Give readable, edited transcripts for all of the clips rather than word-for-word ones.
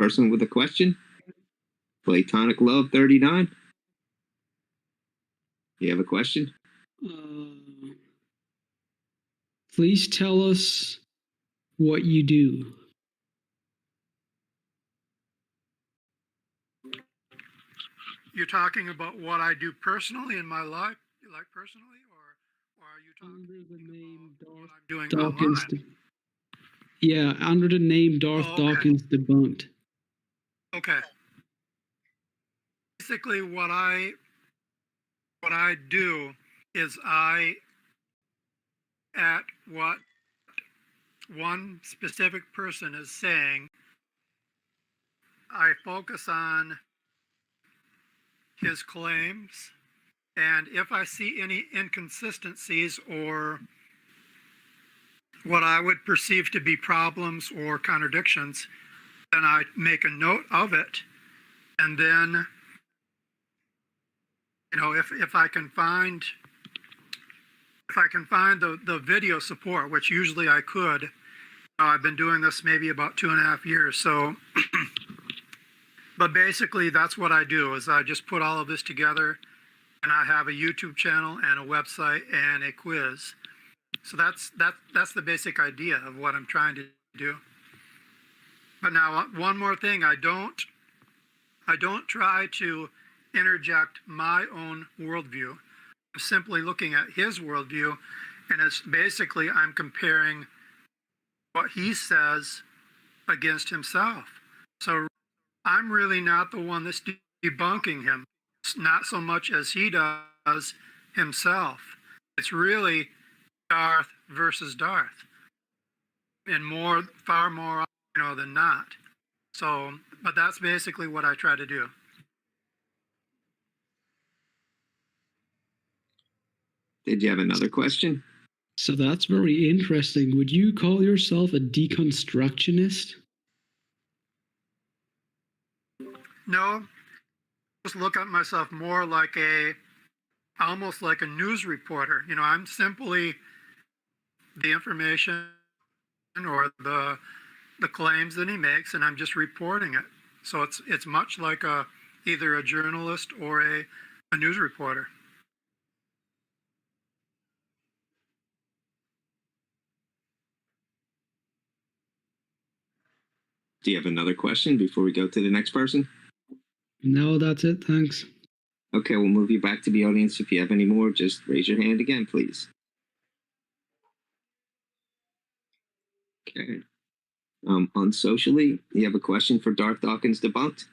person with a question? Platonic Love 39. You have a question? Please tell us what you do. You're talking about what I do personally in my life, like personally, or are you talking under the name about what I'm Darth doing Dawkins? online? Yeah, under the name Darth Dawkins Debunked. Okay. Basically, what I do is at what one specific person is saying, I focus on his claims, and if I see any inconsistencies or what I would perceive to be problems or contradictions, then I make a note of it, and then, you know, if I can find the video support, which usually I could. I've been doing this maybe about 2.5 years, so but basically that's what I do, is I just put all of this together, and I have a YouTube channel and a website and a quiz. So that's the basic idea of what I'm trying to do. But now one more thing, I don't try to interject my own worldview. I'm simply looking at his worldview, and it's basically I'm comparing what he says against himself. So I'm really not the one that's debunking him. It's not so much as he does himself. It's really Darth versus Darth, and far more, you know, than not. So, but that's basically what I try to do. Did you have another question? So that's very interesting. Would you call yourself a deconstructionist? No, just look at myself more like almost like a news reporter. You know, I'm simply the information or the claims that he makes, and I'm just reporting it. So it's much like either a journalist or a news reporter. Do you have another question before we go to the next person? No, that's it. Thanks. Okay, we'll move you back to the audience. If you have any more, just raise your hand again, please. Okay. Unsocially, you have a question for Darth Dawkins Debunked?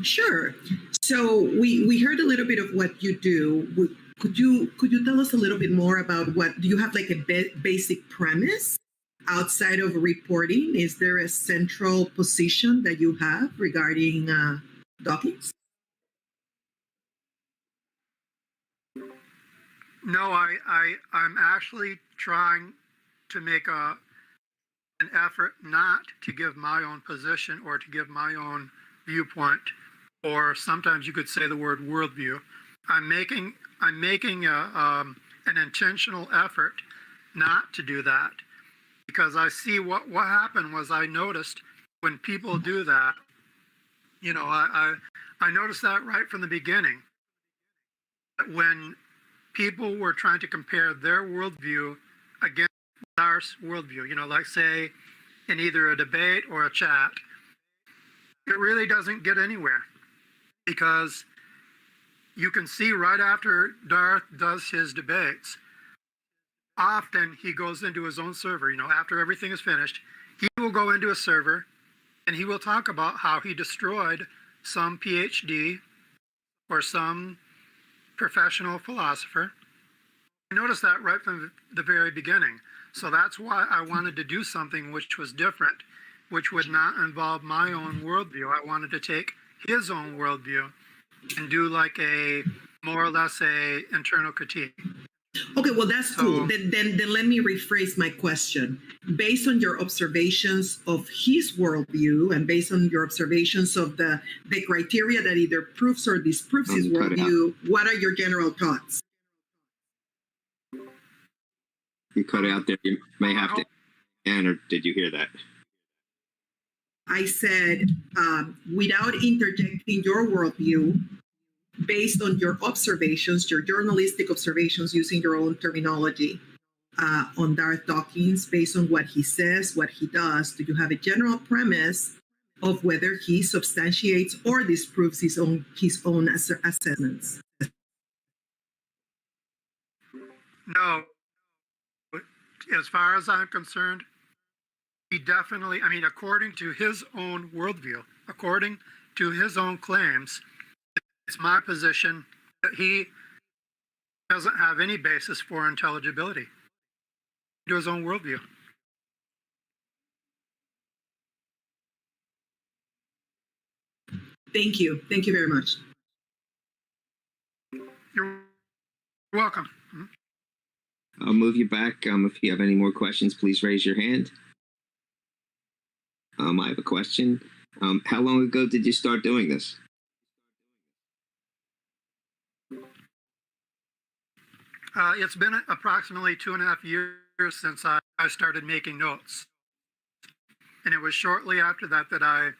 Sure. So we heard a little bit of what you do. Could you tell us a little bit more about what do you have, like a basic premise outside of reporting? Is there a central position that you have regarding Dawkins? No, I'm actually trying to make an effort not to give my own position or to give my own viewpoint, or sometimes you could say the word worldview. I'm making an intentional effort not to do that, because I see what happened was I noticed when people do that, you know, I noticed that right from the beginning. When people were trying to compare their worldview against our worldview, you know, like say in either a debate or a chat, it really doesn't get anywhere, because you can see right after Darth does his debates, often he goes into his own server, you know, after everything is finished, he will go into a server and he will talk about how he destroyed some PhD or some professional philosopher. I noticed that right from the very beginning. So that's why I wanted to do something which was different, which would not involve my own worldview. I wanted to take his own worldview and do like a more or less a internal critique. Okay, well, that's cool. Then let me rephrase my question. Based on your observations of his worldview and based on your observations of the criteria that either proves or disproves his worldview, what are your general thoughts? You cut out there. You may have to. Or did you hear that? I said, without interjecting your worldview, based on your observations, your journalistic observations using your own terminology on Darth Dawkins, based on what he says, what he does, do you have a general premise of whether he substantiates or disproves his own assessments? No. As far as I'm concerned, he definitely, I mean, according to his own worldview, according to his own claims, it's my position that he doesn't have any basis for intelligibility to his own worldview. Thank you. Thank you very much. You're welcome. I'll move you back. If you have any more questions, please raise your hand. I have a question. How long ago did you start doing this? It's been approximately 2.5 years since I started making notes. And it was shortly after that that I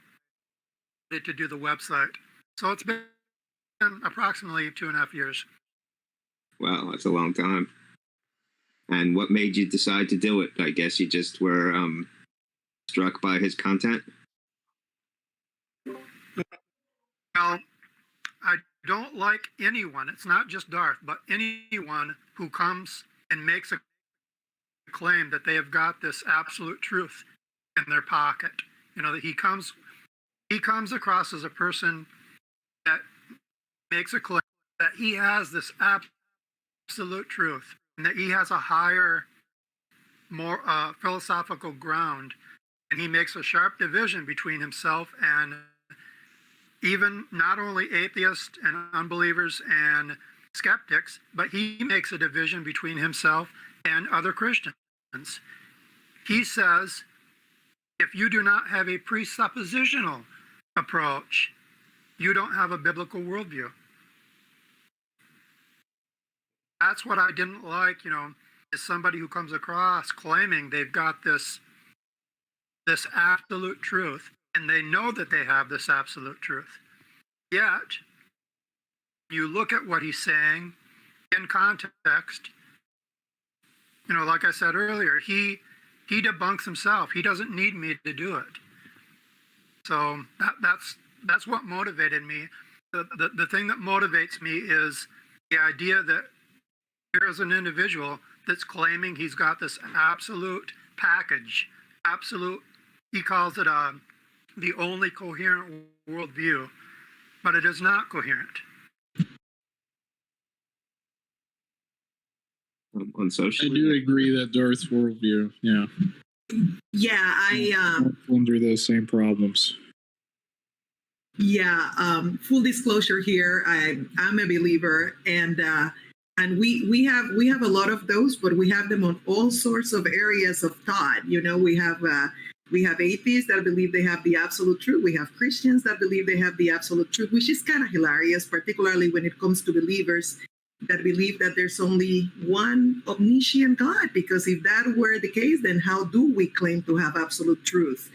started to do the website. So it's been approximately 2.5 years. Wow, that's a long time. And what made you decide to do it? I guess you just were struck by his content? Well, I don't like anyone, it's not just Darth, but anyone who comes and makes a claim that they have got this absolute truth in their pocket. You know, that he comes across as a person that makes a claim that he has this absolute truth and that he has a higher, more philosophical ground. And he makes a sharp division between himself and even not only atheists and unbelievers and skeptics, but he makes a division between himself and other Christians. He says, if you do not have a presuppositional approach, you don't have a biblical worldview. That's what I didn't like, you know, is somebody who comes across claiming they've got this absolute truth, and they know that they have this absolute truth. Yet, you look at what he's saying in context, you know, like I said earlier, he debunks himself. He doesn't need me to do it. So that's what motivated me. The thing that motivates me is the idea that here is an individual that's claiming he's got this absolute package, absolute, he calls it the only coherent worldview, but it is not coherent. On social I do agree that Darth's worldview, Yeah, I under those same problems. Yeah, full disclosure here, I'm a believer, and we have a lot of those, but we have them on all sorts of areas of thought. You know, we have atheists that believe they have the absolute truth. We have Christians that believe they have the absolute truth, which is kind of hilarious, particularly when it comes to believers that believe that there's only one omniscient God. Because if that were the case, then how do we claim to have absolute truth?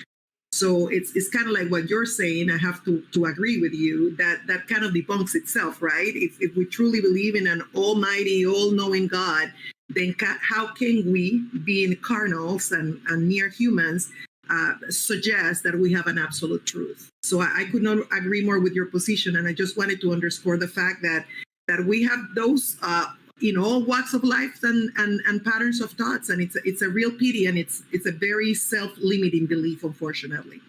So it's kind of like what you're saying. I have to agree with you that kind of debunks itself, right? If we truly believe in an almighty, all-knowing God, then how can we, being carnals and mere humans, suggest that we have an absolute truth? So I could not agree more with your position, and I just wanted to underscore the fact that we have those in all walks of life and patterns of thoughts, and it's a real pity, and it's a very self-limiting belief, unfortunately.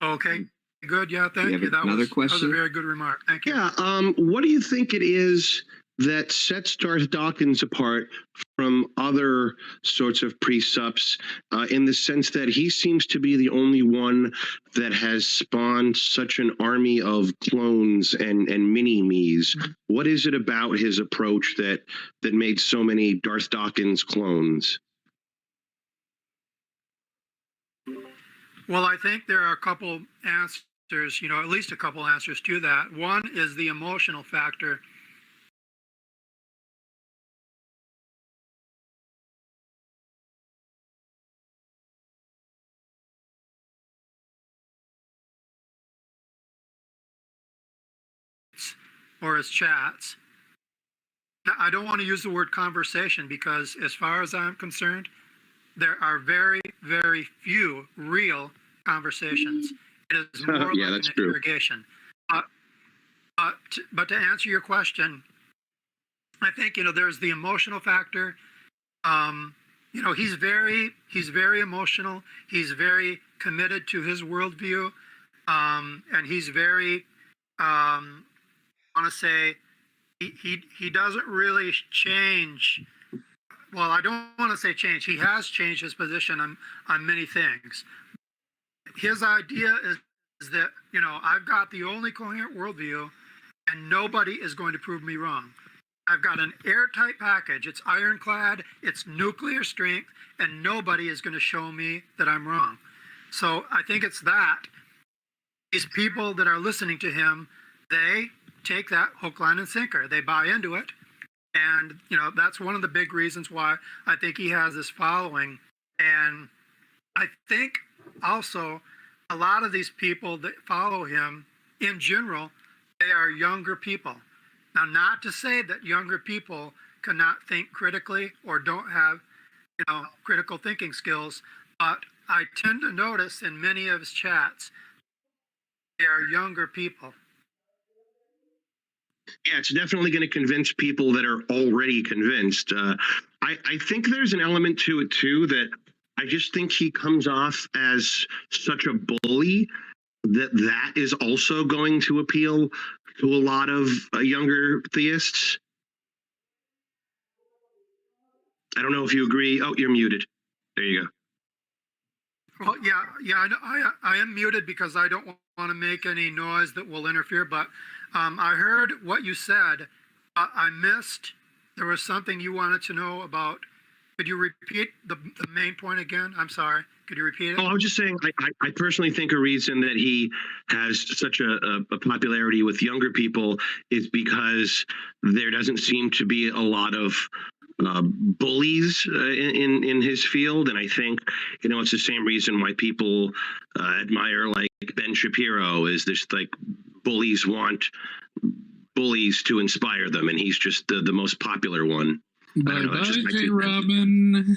Okay, good. Yeah, thank you. That was a very good remark. Thank you. Yeah. What do you think it is that sets Darth Dawkins apart from other sorts of presups, in the sense that he seems to be the only one that has spawned such an army of clones and mini-me's? What is it about his approach that made so many Darth Dawkins clones? Well, I think there are a couple answers, you know, at least a couple answers to that. One is the emotional factor. or his chats. Now, I don't want to use the word conversation because, as far as I'm concerned, there are very, very few real conversations. It is more Yeah, like that's an true. interrogation. But to answer your question, I think, there's the emotional factor. He's very emotional. He's very committed to his worldview, and he's very, I want to say, he doesn't really change. Well, I don't want to say change. He has changed his position on many things. His idea is that, I've got the only coherent worldview, and nobody is going to prove me wrong. I've got an airtight package. It's ironclad, it's nuclear strength, and nobody is going to show me that I'm wrong. So I think it's that. These people that are listening to him, they take that hook, line, and sinker. They buy into it. And, that's one of the big reasons why I think he has this following. And I think also a lot of these people that follow him, in general, they are younger people. Now, not to say that younger people cannot think critically or don't have, critical thinking skills, but I tend to notice in many of his chats, they are younger people. Yeah, it's definitely going to convince people that are already convinced. I think there's an element to it, too, that I just think he comes off as such a bully that is also going to appeal to a lot of younger theists. I don't know if you agree. Oh, you're muted. There you go. Well, yeah, I am muted because I don't want to make any noise that will interfere, but I heard what you said. I missed, there was something you wanted to know about. Could you repeat the main point again? I'm sorry. Could you repeat it? Oh, I was just saying, I personally think a reason that he has such a popularity with younger people is because there doesn't seem to be a lot of bullies in his field. And I think, it's the same reason why people admire like Ben Shapiro, is this like bullies want bullies to inspire them. And he's just the most popular one. Bye-bye, J. Robin.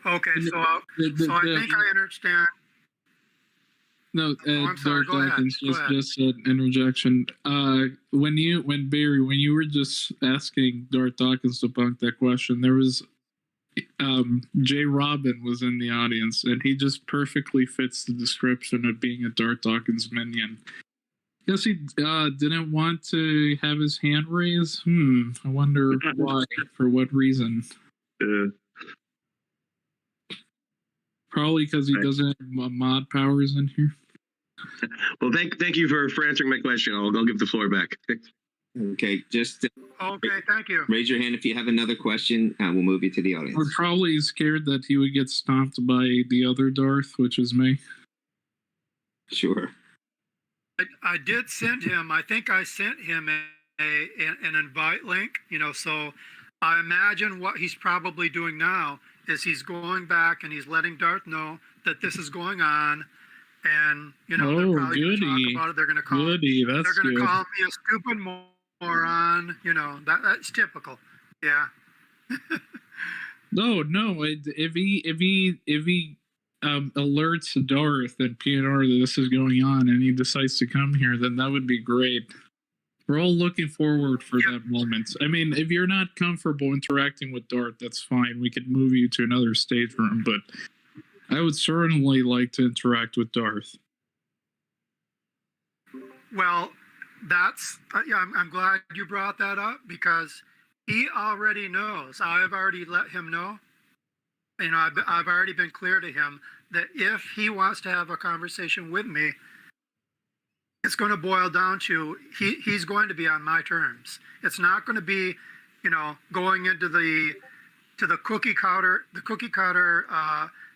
Okay, so I think I understand. No, I'm sorry, Dark go ahead. Dawkins Go ahead. just an interjection. When you were just asking Dark Dawkins to debunk that question, there was J. Robin was in the audience, and he just perfectly fits the description of being a Dark Dawkins minion. Guess he didn't want to have his hand raised. I wonder why. For what reason? Probably because he doesn't have mod powers in here. Well, thank you for answering my question. I'll give the floor back. Okay, just Okay, thank you. raise your hand if you have another question, and we'll move you to the audience. We're probably scared that he would get stomped by the other Darth, which is me. Sure. I did send him, I think I sent him an invite link, so I imagine what he's probably doing now is he's going back and he's letting Darth know that this is going on, and they're probably going to talk about it. They're going to call That's they're going to good. call me a stupid moron. That's typical. Yeah. No. If he alerts Darth and PNR that this is going on, and he decides to come here, then that would be great. We're all looking forward for that moment. I mean, if you're not comfortable interacting with Darth, that's fine. We could move you to another stage room, but I would certainly like to interact with Darth. Well, that's I'm glad you brought that up because he already knows. I've already let him know. I've already been clear to him that if he wants to have a conversation with me, it's going to boil down to he's going to be on my terms. It's not going to be, going into the cookie cutter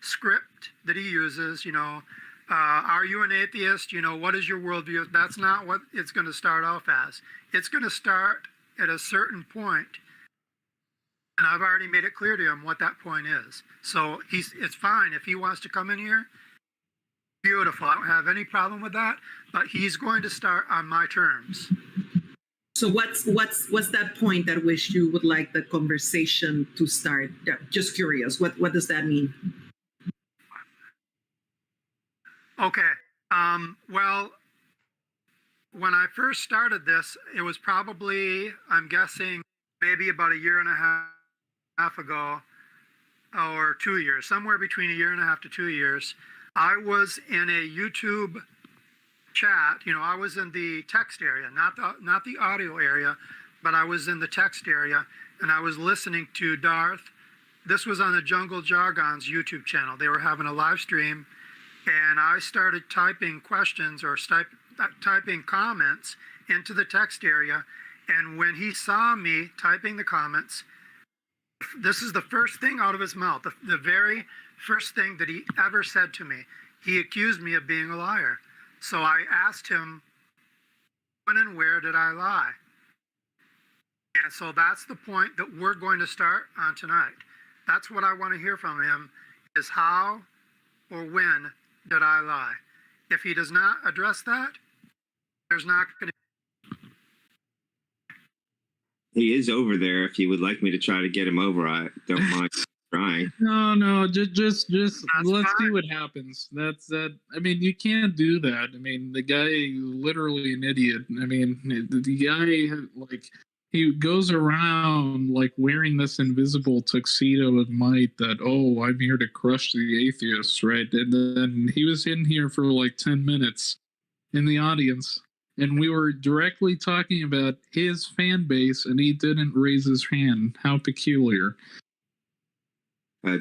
script that he uses. Are you an atheist? What is your worldview? That's not what it's going to start off as. It's going to start at a certain point, and I've already made it clear to him what that point is. So it's fine if he wants to come in here. Beautiful. I don't have any problem with that, but he's going to start on my terms. So what's that point at which you would like the conversation to start? Yeah, just curious. What does that mean? Okay. Well, when I first started this, it was probably, I'm guessing, maybe about a year and a half ago, or 2 years, somewhere between a year and a half to 2 years. I was in a YouTube chat. I was in the text area, not the audio area, but I was in the text area, and I was listening to Darth. This was on the Jungle Jargon's YouTube channel. They were having a live stream, and I started typing questions or typing comments into the text area. And when he saw me typing the comments, this is the first thing out of his mouth, the very first thing that he ever said to me. He accused me of being a liar. So I asked him, when and where did I lie? And so that's the point that we're going to start on tonight. That's what I want to hear from him, is how or when did I lie? If he does not address that, there's not going to. He is over there. If you would like me to try to get him over, I don't mind trying. No, just let's fine. see what happens. That's that. I mean, you can't do that. I mean, the guy is literally an idiot. I mean, the guy, like, he goes around like wearing this invisible tuxedo of might that, oh, I'm here to crush the atheists, right? And then he was in here for like 10 minutes in the audience, and we were directly talking about his fan base, and he didn't raise his hand. How peculiar.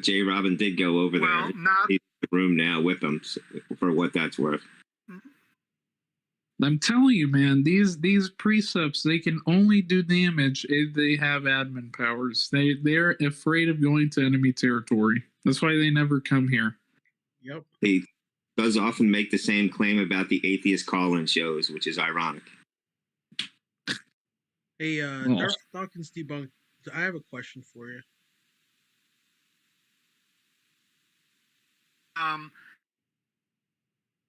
J. Robin did go over there. Well, He's in the room now with him, for what that's worth. I'm telling you, man, these precepts, they can only do damage if they have admin powers. They're afraid of going to enemy territory. That's why they never come here. Yep. He does often make the same claim about the atheist call-in shows, which is ironic. Hey, Well, Darth Dawkins debunked. I have a question for you.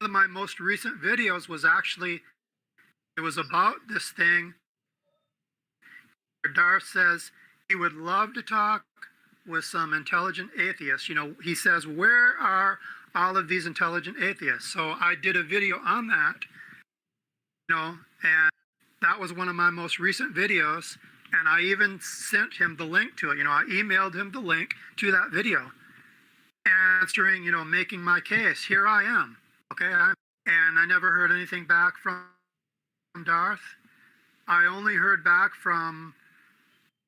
One of my most recent videos was actually, it was about this thing where Darth says he would love to talk with some intelligent atheists. He says, where are all of these intelligent atheists? So I did a video on that, and that was one of my most recent videos. And I even sent him the link to it. I emailed him the link to that video, answering, making my case. Here I am. Okay. And I never heard anything back from Darth. I only heard back from,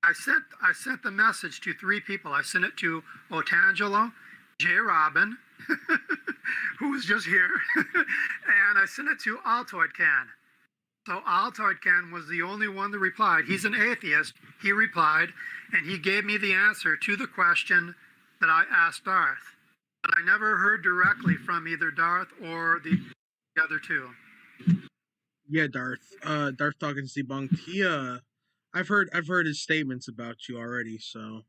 I sent the message to 3 people. I sent it to Otangelo, J. Robin, who was just here, and I sent it to Altoid Can. So Altoid Can was the only one that replied. He's an atheist. He replied, and he gave me the answer to the question that I asked Darth. But I never heard directly from either Darth or the other 2. Yeah, Darth. Darth Dawkins debunked. I've heard his statements about you already, so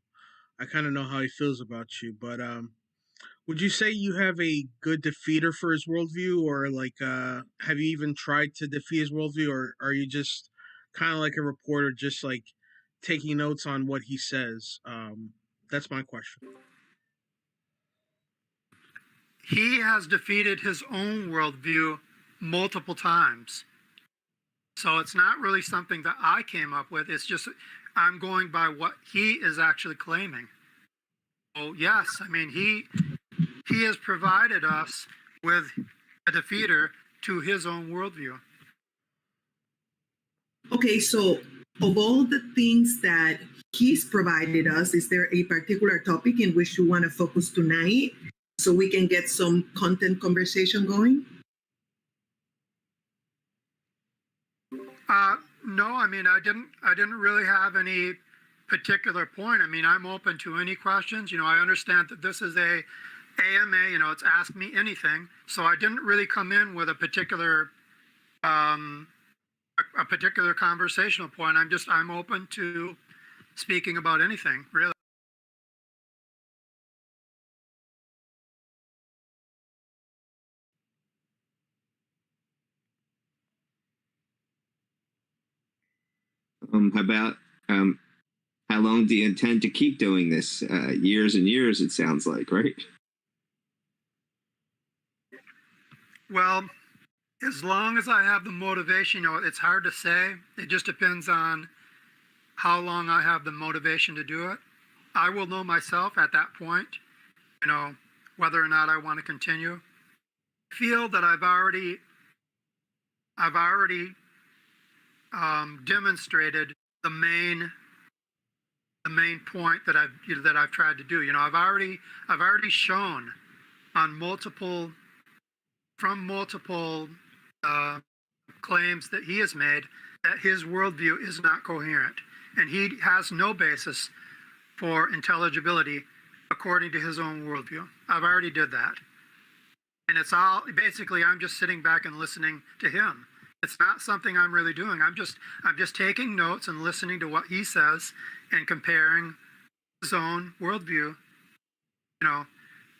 I kind of know how he feels about you. But would you say you have a good defeater for his worldview, or like have you even tried to defeat his worldview, or are you just kind of like a reporter, just like taking notes on what he says? That's my question. He has defeated his own worldview multiple times. So it's not really something that I came up with. It's just I'm going by what he is actually claiming. Oh, yes. I mean, he has provided us with a defeater to his own worldview. Okay, so of all the things that he's provided us, is there a particular topic in which you want to focus tonight so we can get some content conversation going? No, I mean, I didn't really have any particular point. I mean, I'm open to any questions. I understand that this is a AMA, it's Ask Me Anything. So I didn't really come in with a particular conversational point. I'm open to speaking about anything, really. How about how long do you intend to keep doing this? Years and years, it sounds like, right? Well, as long as I have the motivation, it's hard to say. It just depends on how long I have the motivation to do it. I will know myself at that point, whether or not I want to continue. I feel that I've already demonstrated the main point that I've tried to do. I've already shown on multiple claims that he has made that his worldview is not coherent, and he has no basis for intelligibility according to his own worldview. I've already did that. And it's all, basically, I'm just sitting back and listening to him. It's not something I'm really doing. I'm just taking notes and listening to what he says and comparing his own worldview,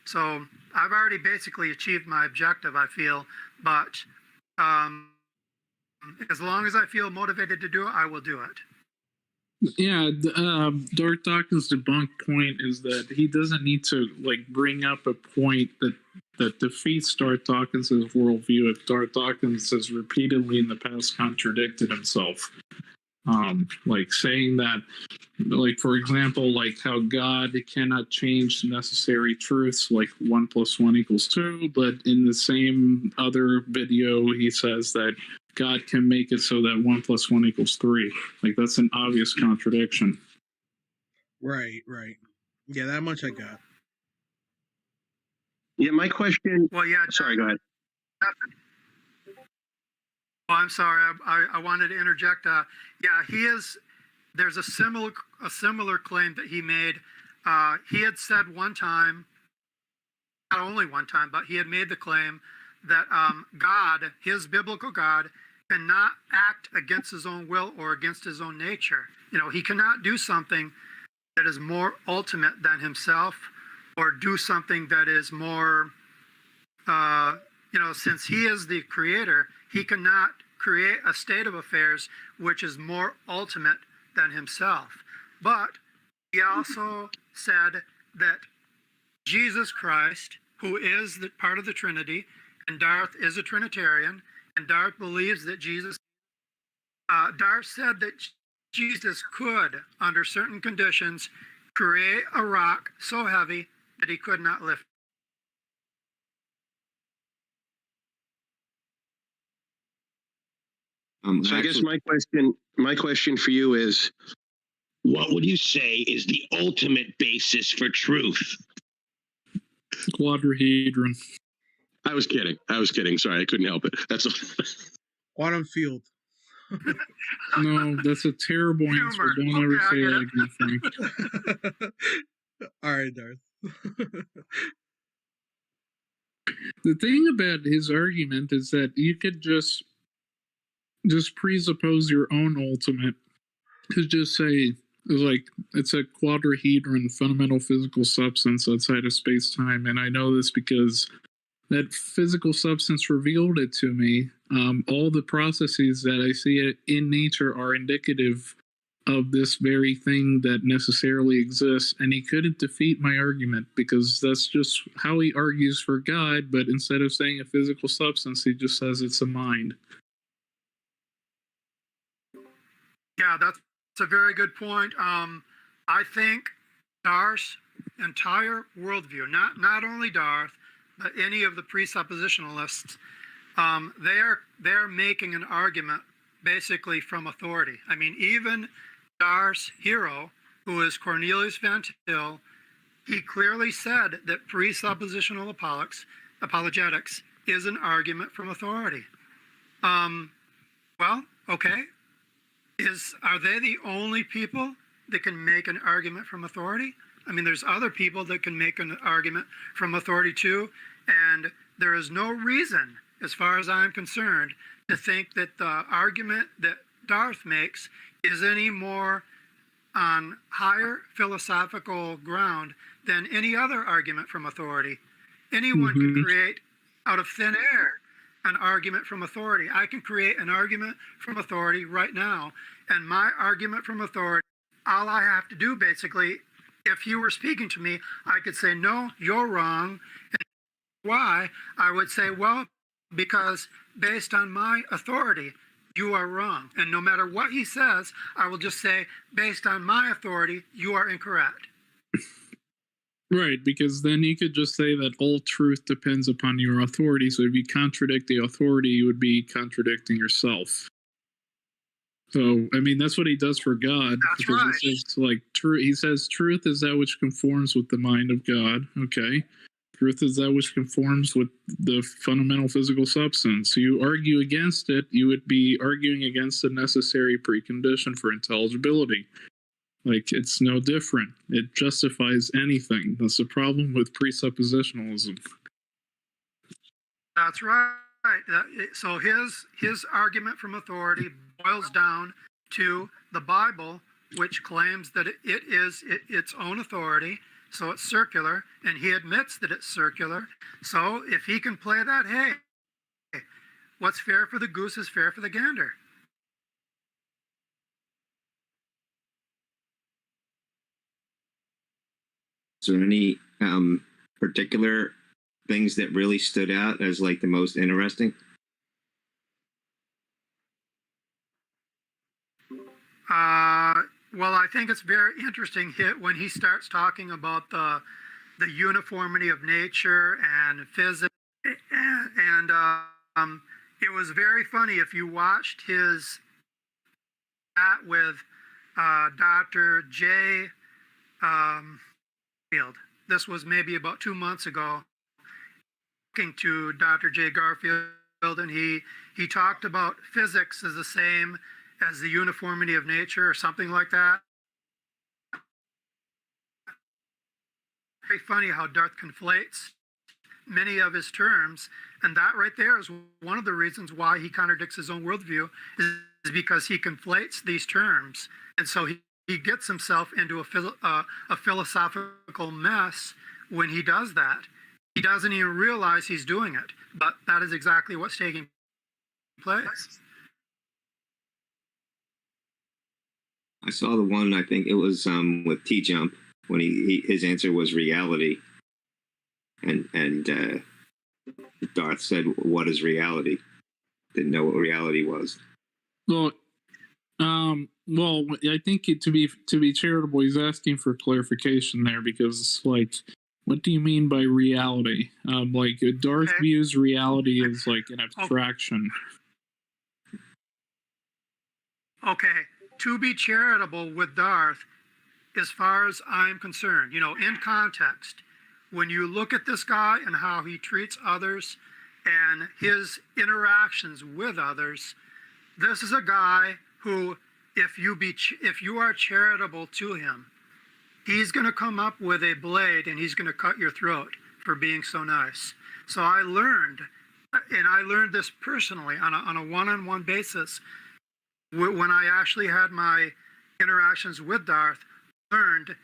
So I've already basically achieved my objective, I feel. But as long as I feel motivated to do it, I will do it. Yeah, Dark Dawkins' debunked point is that he doesn't need to bring up a point that defeats Dark Dawkins' worldview if Dark Dawkins has repeatedly in the past contradicted himself. Saying that, for example, how God cannot change necessary truths, 1 + 1 = 2, but in the same other video, he says that God can make it so that 1 + 1 = 3. That's an obvious contradiction. Right. Yeah, that much I got. Yeah, my question. Well, yeah. Sorry, go ahead. Oh, I'm sorry. I wanted to interject. There's a similar claim that he made. He had said one time, not only one time, but he had made the claim that God, his biblical God, cannot act against his own will or against his own nature. He cannot do something that is more ultimate than himself, or do something that is more, since he is the creator, he cannot create a state of affairs which is more ultimate than himself. But he also said that Jesus Christ, who is the part of the Trinity, and Darth is a Trinitarian, and Darth believes that Darth said that Jesus could, under certain conditions, create a rock so heavy that he could not lift. So I guess my question for you is, what would you say is the ultimate basis for truth? Quadrahedron. I was kidding. Sorry, I couldn't help it. That's all. Quantum field. No, that's a terrible answer. Don't ever say that again, Frank. All right, Darth. The thing about his argument is that you could just presuppose your own ultimate. Could just say it's a quadrahedron, fundamental physical substance outside of space-time, and I know this because that physical substance revealed it to me. All the processes that I see in nature are indicative of this very thing that necessarily exists, and he couldn't defeat my argument because that's just how he argues for God, but instead of saying a physical substance, he just says it's a mind. Yeah, that's a very good point. I think Darth's entire worldview, not only Darth, but any of the presuppositionalists, they're making an argument basically from authority. I mean, even Darth's hero, who is Cornelius Van Til, he clearly said that presuppositional apologetics is an argument from authority. Well, okay. Are they the only people that can make an argument from authority? I mean, there's other people that can make an argument from authority too, and there is no reason, as far as I'm concerned, to think that the argument that Darth makes is any more on higher philosophical ground than any other argument from authority. Anyone can create out of thin air an argument from authority. I can create an argument from authority right now. And my argument from authority, all I have to do basically, if you were speaking to me, I could say, no, you're wrong. And why? I would say, well, because based on my authority, you are wrong. And no matter what he says, I will just say, based on my authority, you are incorrect. Right, because then you could just say that all truth depends upon your authority. So if you contradict the authority, you would be contradicting yourself. So, I mean, that's what he does for God. That's because right. He says, he says, truth is that which conforms with the mind of God. Okay. Truth is that which conforms with the fundamental physical substance. So you argue against it, you would be arguing against the necessary precondition for intelligibility. Like, it's no different. It justifies anything. That's the problem with presuppositionalism. That's right. So his argument from authority boils down to the Bible, which claims that it is its own authority. So it's circular, and he admits that it's circular. So if he can play that, hey, what's fair for the goose is fair for the gander. Is there any particular things that really stood out as like the most interesting? Well, I think it's very interesting when he starts talking about the uniformity of nature and physics, and it was very funny if you watched his chat with Dr. J. Field. This was maybe about 2 months ago, talking to Dr. J. Garfield, and he talked about physics is the same as the uniformity of nature or something like that. Very funny how Darth conflates many of his terms, and that right there is one of the reasons why he contradicts his own worldview, is because he conflates these terms, and so he gets himself into a philosophical mess when he does that. He doesn't even realize he's doing it, but that is exactly what's taking place. I saw the one, I think it was with T-Jump, when his answer was reality. And Darth said, what is reality? Didn't know what reality was. Well, I think to be charitable, he's asking for clarification there, because like, what do you mean by reality? Like, Darth views reality as like an abstraction. Okay, to be charitable with Darth, as far as I'm concerned, in context, when you look at this guy and how he treats others and his interactions with others, this is a guy who, if you are charitable to him, he's going to come up with a blade and he's going to cut your throat for being so nice. So I learned this personally on a one-on-one basis when I actually had my interactions with Darth. Learned,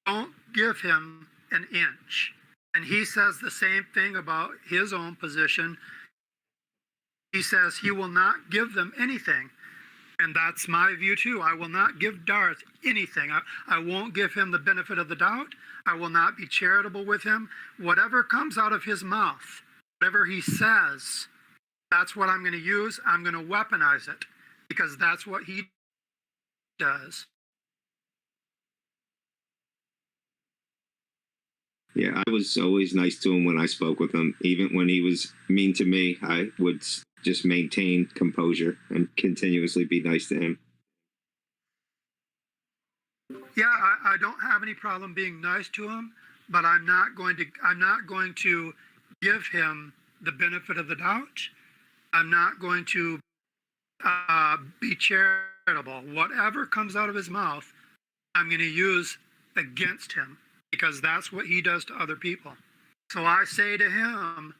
don't give him an inch. And he says the same thing about his own position. He says he will not give them anything. And that's my view too. I will not give Darth anything. I won't give him the benefit of the doubt. I will not be charitable with him. Whatever comes out of his mouth, whatever he says, that's what I'm going to use. I'm going to weaponize it, because that's what he does. Yeah, I was always nice to him when I spoke with him. Even when he was mean to me, I would just maintain composure and continuously be nice to him. Yeah, I don't have any problem being nice to him, but I'm not going to give him the benefit of the doubt. I'm not going to be charitable. Whatever comes out of his mouth, I'm going to use against him, because that's what he does to other people. So I say to him,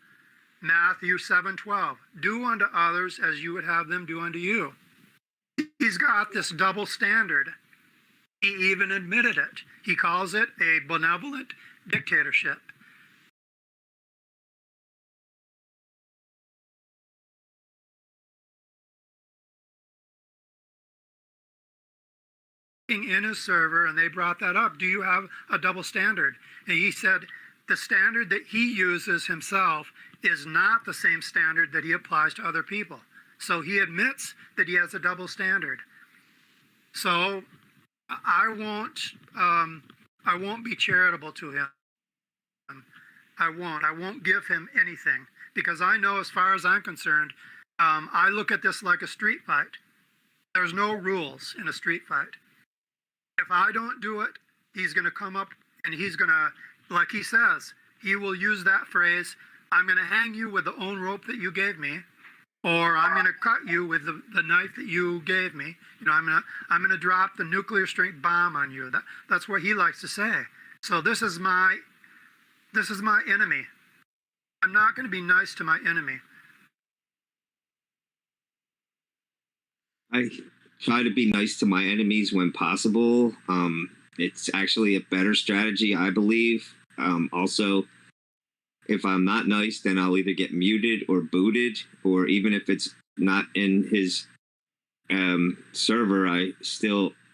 Matthew 7:12, do unto others as you would have them do unto you. He's got this double standard. He even admitted it. He calls it a benevolent dictatorship. in his server, and they brought that up. Do you have a double standard? And he said the standard that he uses himself is not the same standard that he applies to other people. So he admits that he has a double standard. So I won't be charitable to him. I won't give him anything, because I know, as far as I'm concerned, I look at this like a street fight. There's no rules in a street fight. If I don't do it, he's going to come up and he's going to, like he says, he will use that phrase, I'm going to hang you with the own rope that you gave me, or I'm going to cut you with the knife that you gave me. You know, I'm going to drop the nuclear strength bomb on you. That's what he likes to say. So this is my enemy. I'm not going to be nice to my enemy. I try to be nice to my enemies when possible. It's actually a better strategy, I believe. Also, if I'm not nice, then I'll either get muted or booted, or even if it's not in his server,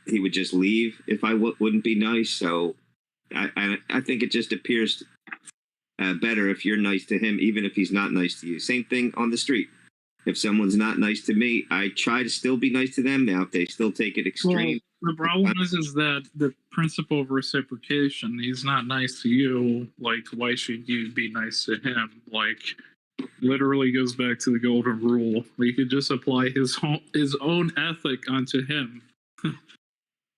he would just leave if I wouldn't be nice. So I think it just appears better if you're nice to him, even if he's not nice to you. Same thing on the street. If someone's not nice to me, I try to still be nice to them. Now, if they still take it extreme. Well, the problem is that the principle of reciprocation, he's not nice to you. Like, why should you be nice to him? Like, literally goes back to the golden rule. We could just apply his own ethic onto him.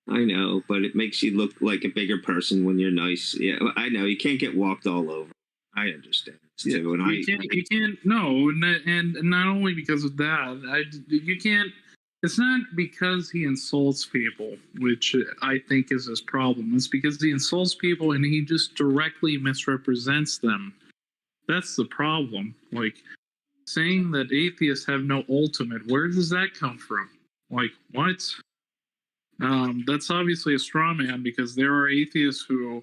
I know, but it makes you look like a bigger person when you're nice. Yeah, I know. You can't get walked all over. I understand this too. And you can't, no, and not only because of that, you can't, it's not because he insults people, which I think is his problem. It's because he insults people and he just directly misrepresents them. That's the problem. Like, saying that atheists have no ultimate, where does that come from? Like, what? That's obviously a straw man, because there are atheists who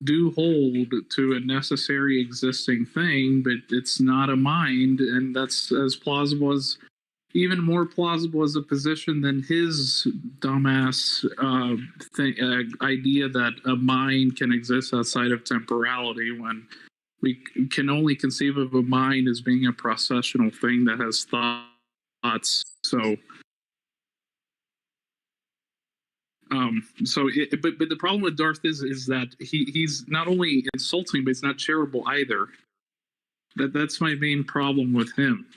do hold to a necessary existing thing, but it's not a mind, and that's as plausible as, even more plausible as a position than his dumbass idea that a mind can exist outside of temporality, when we can only conceive of a mind as being a processional thing that has thoughts. So but the problem with Darth is that he's not only insulting, but he's not charitable either. That's my main problem with him.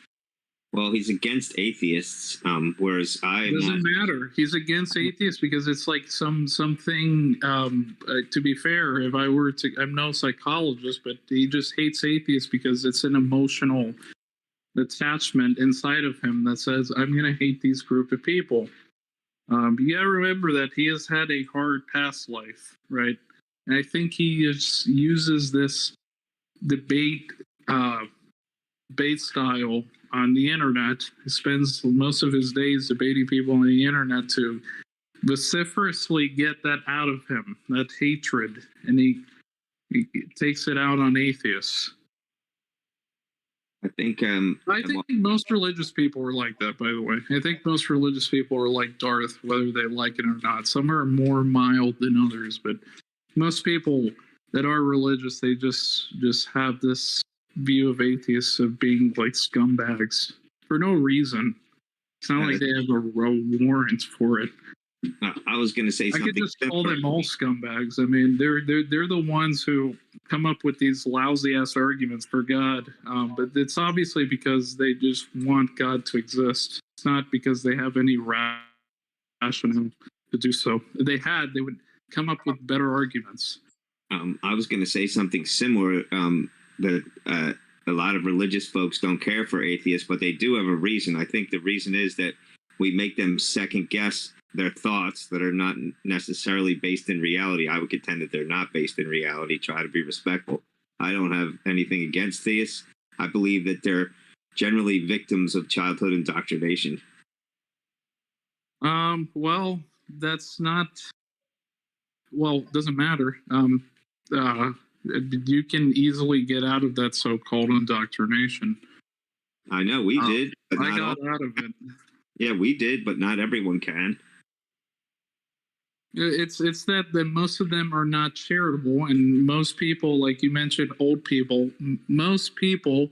Well, he's against atheists, whereas It doesn't matter. He's against atheists because it's like something. To be fair, if I were to, I'm no psychologist, but he just hates atheists because it's an emotional attachment inside of him that says, I'm going to hate these group of people. You gotta remember that he has had a hard past life, right? And I think he just uses this debate style on the internet. He spends most of his days debating people on the internet to vociferously get that out of him, that hatred, and he takes it out on atheists. I think most religious people are like that, by the way. I think most religious people are like Darth, whether they like it or not. Some are more mild than others, but most people that are religious, they just have this view of atheists of being like scumbags for no reason. It's not like they have a warrant for it. I was going to say something. I could just call them all scumbags. I mean, they're the ones who come up with these lousy ass arguments for God, but it's obviously because they just want God to exist. It's not because they have any rationale to do so. If they would come up with better arguments. I was going to say something similar. That a lot of religious folks don't care for atheists, but they do have a reason. I think the reason is that we make them second guess their thoughts that are not necessarily based in reality. I would contend that they're not based in reality. Try to be respectful. I don't have anything against theists. I believe that they're generally victims of childhood indoctrination. Well, that's not. Well, it doesn't matter. You can easily get out of that so-called indoctrination. I know we did, but I got out of it. Yeah, we did, but not everyone can. It's that most of them are not charitable, and most people, like you mentioned, old people. Most people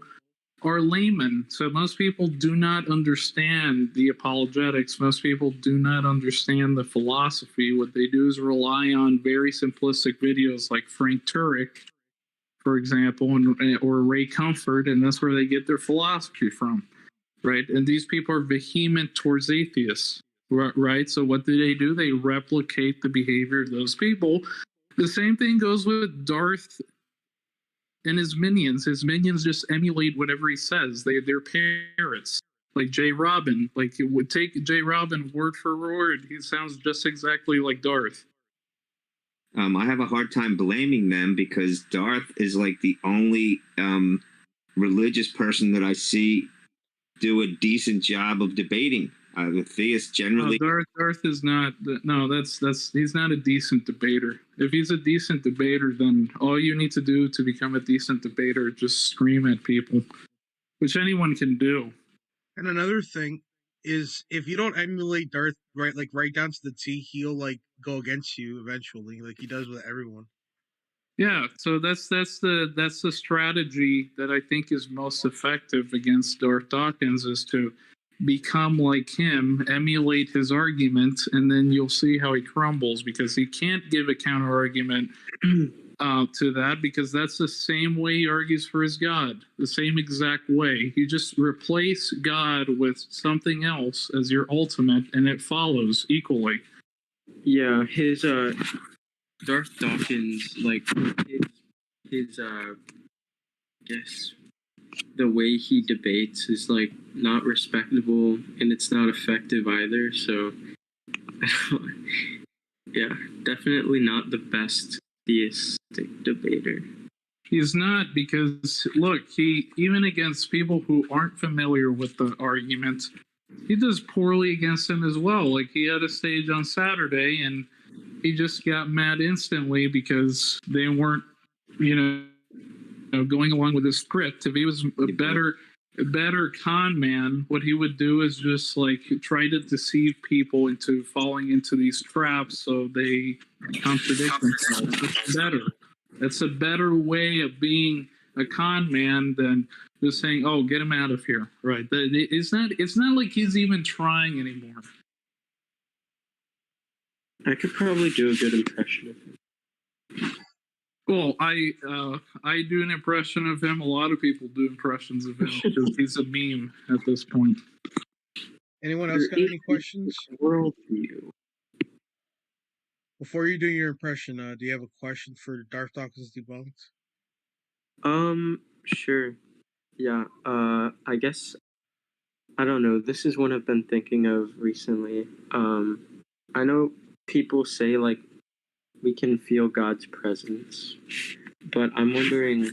are laymen, so most people do not understand the apologetics. Most people do not understand the philosophy. What they do is rely on very simplistic videos like Frank Turek, for example, or Ray Comfort, and that's where they get their philosophy from, right? And these people are vehement towards atheists, right? So what do? They replicate the behavior of those people. The same thing goes with Darth and his minions. His minions just emulate whatever he says. They're parrots. Like J. Robin, like it would take J. Robin word for word. He sounds just exactly like Darth. I have a hard time blaming them because Darth is like the only religious person that I see do a decent job of debating. The theists generally. Darth is not. No, that's he's not a decent debater. If he's a decent debater, then all you need to do to become a decent debater is just scream at people, which anyone can do. And another thing is, if you don't emulate Darth right down to the T, he'll like go against you eventually, like he does with everyone. Yeah, so that's the strategy that I think is most effective against Darth Dawkins, is to become like him, emulate his argument, and then you'll see how he crumbles, because he can't give a counter argument to that, because that's the same way he argues for his God, the same exact way. You just replace God with something else as your ultimate, and it follows equally. Yeah, his Darth Dawkins, like his guess the way he debates is like not respectable, and it's not effective either. So yeah, definitely not the best theistic debater. He's not, because look, he, even against people who aren't familiar with the argument, he does poorly against them as well. Like, he had a stage on Saturday and he just got mad instantly because they weren't, going along with his script. If he was a better con man, what he would do is just like try to deceive people into falling into these traps so they contradict themselves. It's better. It's a better way of being a con man than just saying, "Oh, get him out of here." Right? It's not like he's even trying anymore. I could probably do a good impression of him. Well, I do an impression of him. A lot of people do impressions of him because he's a meme at this point. Anyone else got any questions? Worldview. Before you do your impression, do you have a question for Darth Dawkins Debunked? Sure. Yeah. I guess, I don't know. This is one I've been thinking of recently. I know people say like we can feel God's presence, but I'm wondering,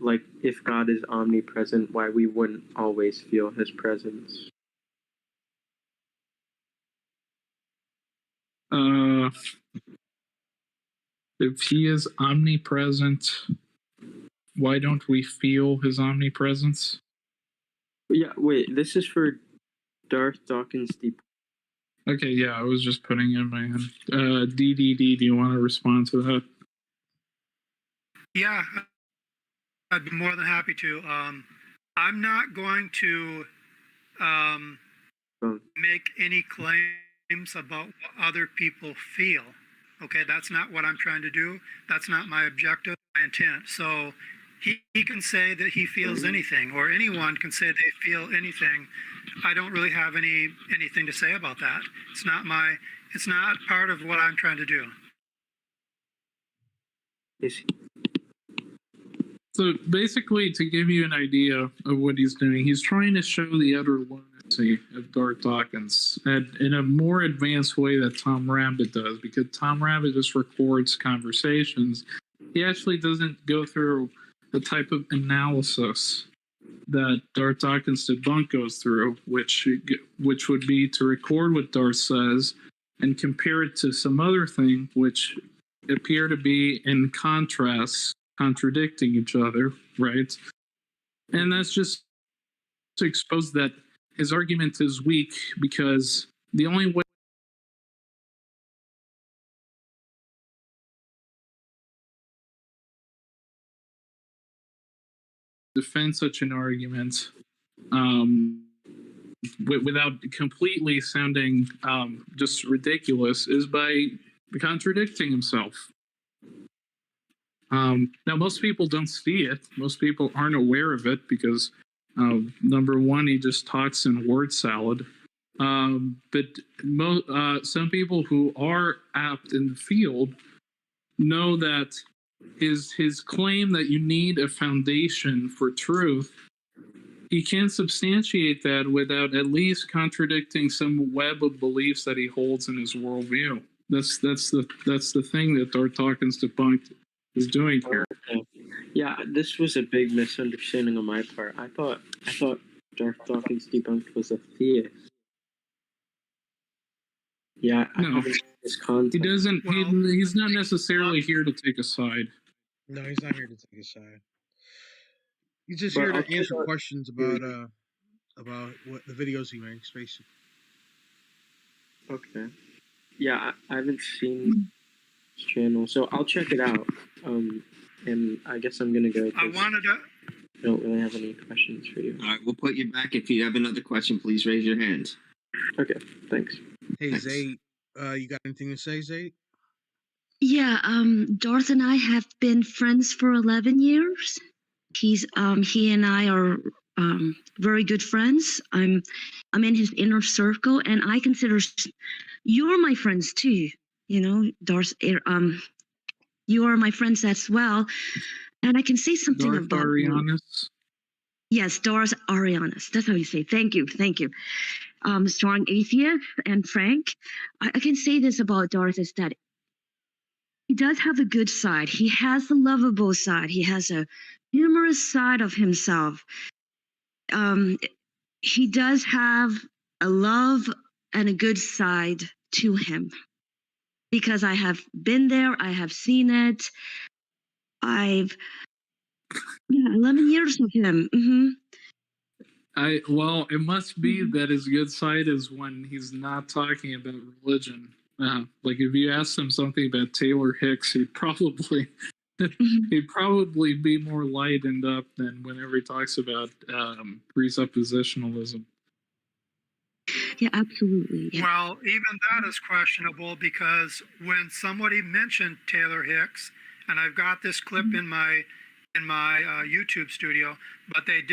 like, if God is omnipresent, why we wouldn't always feel his presence. If he is omnipresent, why don't we feel his omnipresence? Yeah, wait, this is for Darth Dawkins Deep. Okay, yeah, I was just putting it in my head. DDD, do you want to respond to that? Yeah, I'd be more than happy to. I'm not going to make any claims about what other people feel. Okay, that's not what I'm trying to do. That's not my objective, my intent. So he can say that he feels anything, or anyone can say they feel anything. I don't really have anything to say about that. It's not part of what I'm trying to do. So basically, to give you an idea of what he's doing, he's trying to show the utter lunacy of Darth Dawkins in a more advanced way that Tom Rabbit does, because Tom Rabbit just records conversations. He actually doesn't go through the type of analysis that Darth Dawkins Debunked goes through, which would be to record what Darth says and compare it to some other thing which appear to be in contrast, contradicting each other, right? And that's just to expose that his argument is weak, because the only way defend such an argument without completely sounding just ridiculous is by contradicting himself. Now, most people don't see it. Most people aren't aware of it because, number one, he just talks in word salad. But some people who are apt in the field know that his claim that you need a foundation for truth, he can't substantiate that without at least contradicting some web of beliefs that he holds in his worldview. That's the thing that Darth Dawkins Debunked is doing here. Okay. Yeah, this was a big misunderstanding on my part. I thought Darth Dawkins Debunked was a theist. Yeah, I No, haven't seen his content. he doesn't. He's not necessarily here to take a side. No, he's not here to take a side. He's just But here I'll to answer check out- questions about what the videos he makes, basically. Okay. Yeah, I haven't seen his channel, so I'll check it out. And I guess I'm gonna go. I wanted to. I don't really have any questions for you. All right, we'll put you back. If you have another question, please raise your hand. Okay, thanks. Hey, Thanks. Zay, you got anything to say, Zay? Yeah, Darth and I have been friends for 11 years. He and I are very good friends. I'm in his inner circle, and I consider you're my friends too. You know, Darth, you are my friends as well. And I can say something Darth about you. Arianus. Yes, Darth Arianus. That's how you say. Thank you. Strong atheist and frank. I can say this about Darth is that he does have a good side. He has a lovable side. He has a humorous side of himself. He does have a love and a good side to him. Because I have been there, I have seen it. 11 years with him. Mm-hmm. Well, it must be that his good side is when he's not talking about religion. Like if you asked him something about Taylor Hicks, he'd probably be more lightened up than whenever he talks about presuppositionalism. Yeah, absolutely. Yeah. Well, even that is questionable because when somebody mentioned Taylor Hicks, and I've got this clip in my YouTube studio, but they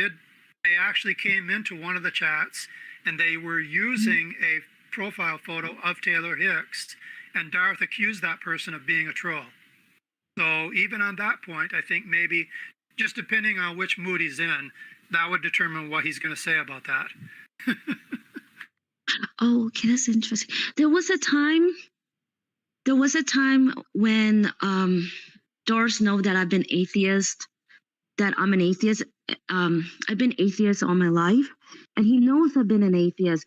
actually came into one of the chats and they were using a profile photo of Taylor Hicks, and Darth accused that person of being a troll. So even on that point, I think maybe just depending on which mood he's in, that would determine what he's going to say about that. Oh, okay, that's interesting. There was a time when Darth knows that I've been atheist, that I'm an atheist. I've been atheist all my life, and he knows I've been an atheist.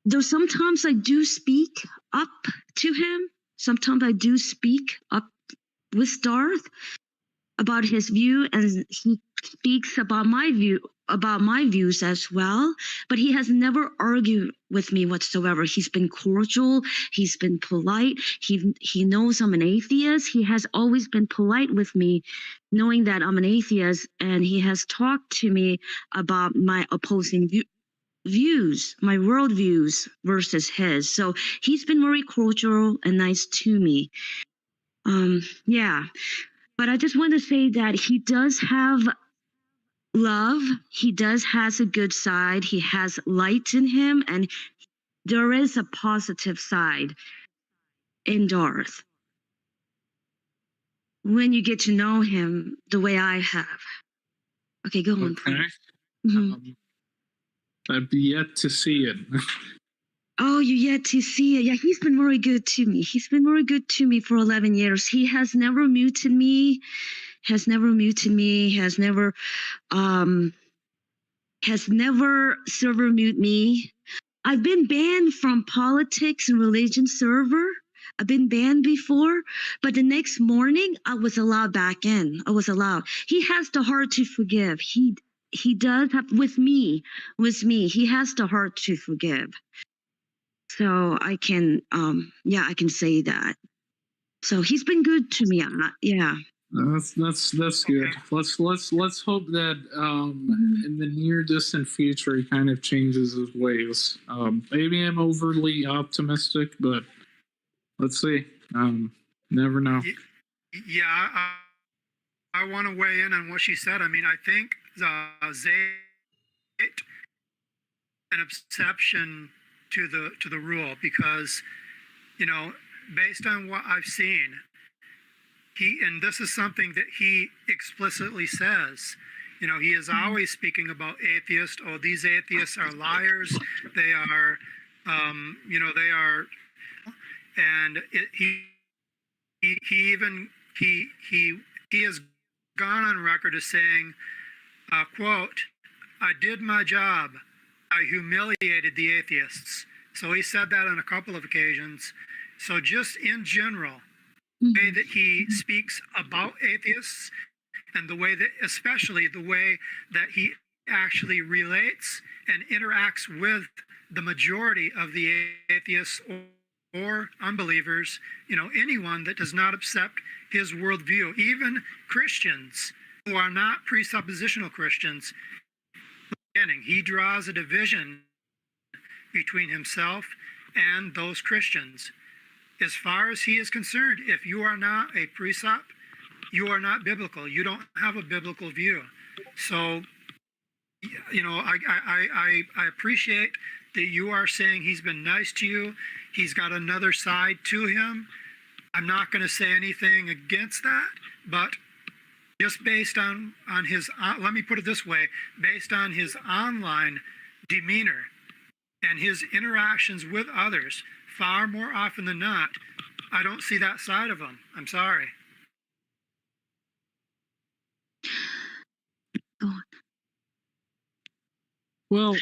There's sometimes I do speak up to him. Sometimes I do speak up with Darth about his view, and he speaks about my views as well. But he has never argued with me whatsoever. He's been cordial. He's been polite. He knows I'm an atheist. He has always been polite with me, knowing that I'm an atheist, and he has talked to me about my opposing views, my worldviews versus his. So he's been very cordial and nice to me. Yeah. But I just want to say that he does have love. He has a good side. He has light in him, and there is a positive side in Darth when you get to know him the way I have. Okay, go on, Okay. please. Mhm. I've yet to see it. Oh, you yet to see it. Yeah, he's been very good to me. He's been very good to me for 11 years. He has never muted me, has never server mute me. I've been banned from politics and religion server. I've been banned before, but the next morning I was allowed back in. I was allowed. He has the heart to forgive. He does have with me. He has the heart to forgive. So I can I can say that. So he's been good to me. Yeah. That's good. Let's hope that in the near distant future he kind of changes his ways. Maybe I'm overly optimistic, but let's see. Never know. Yeah, I want to weigh in on what she said. I mean, I think Zayt an exception to the rule because, you know, based on what I've seen, and this is something that he explicitly says, you know, he is always speaking about atheists. Oh, these atheists are liars. They are, you know, they are, and he has gone on record as saying, quote, "I did my job. I humiliated the atheists." So he said that on a couple of occasions. So just in general, the way that he speaks about atheists and the way that, especially the way that he actually relates and interacts with the majority of the atheists or unbelievers, you know, anyone that does not accept his worldview, even Christians who are not presuppositional Christians, he draws a division between himself and those Christians. As far as he is concerned, if you are not a precept, you are not biblical. You don't have a biblical view. So, you know, I appreciate that you are saying he's been nice to you. He's got another side to him. I'm not going to say anything against that, but just based on his, let me put it this way, based on his online demeanor and his interactions with others, far more often than not, I don't see that side of him. I'm sorry. Well,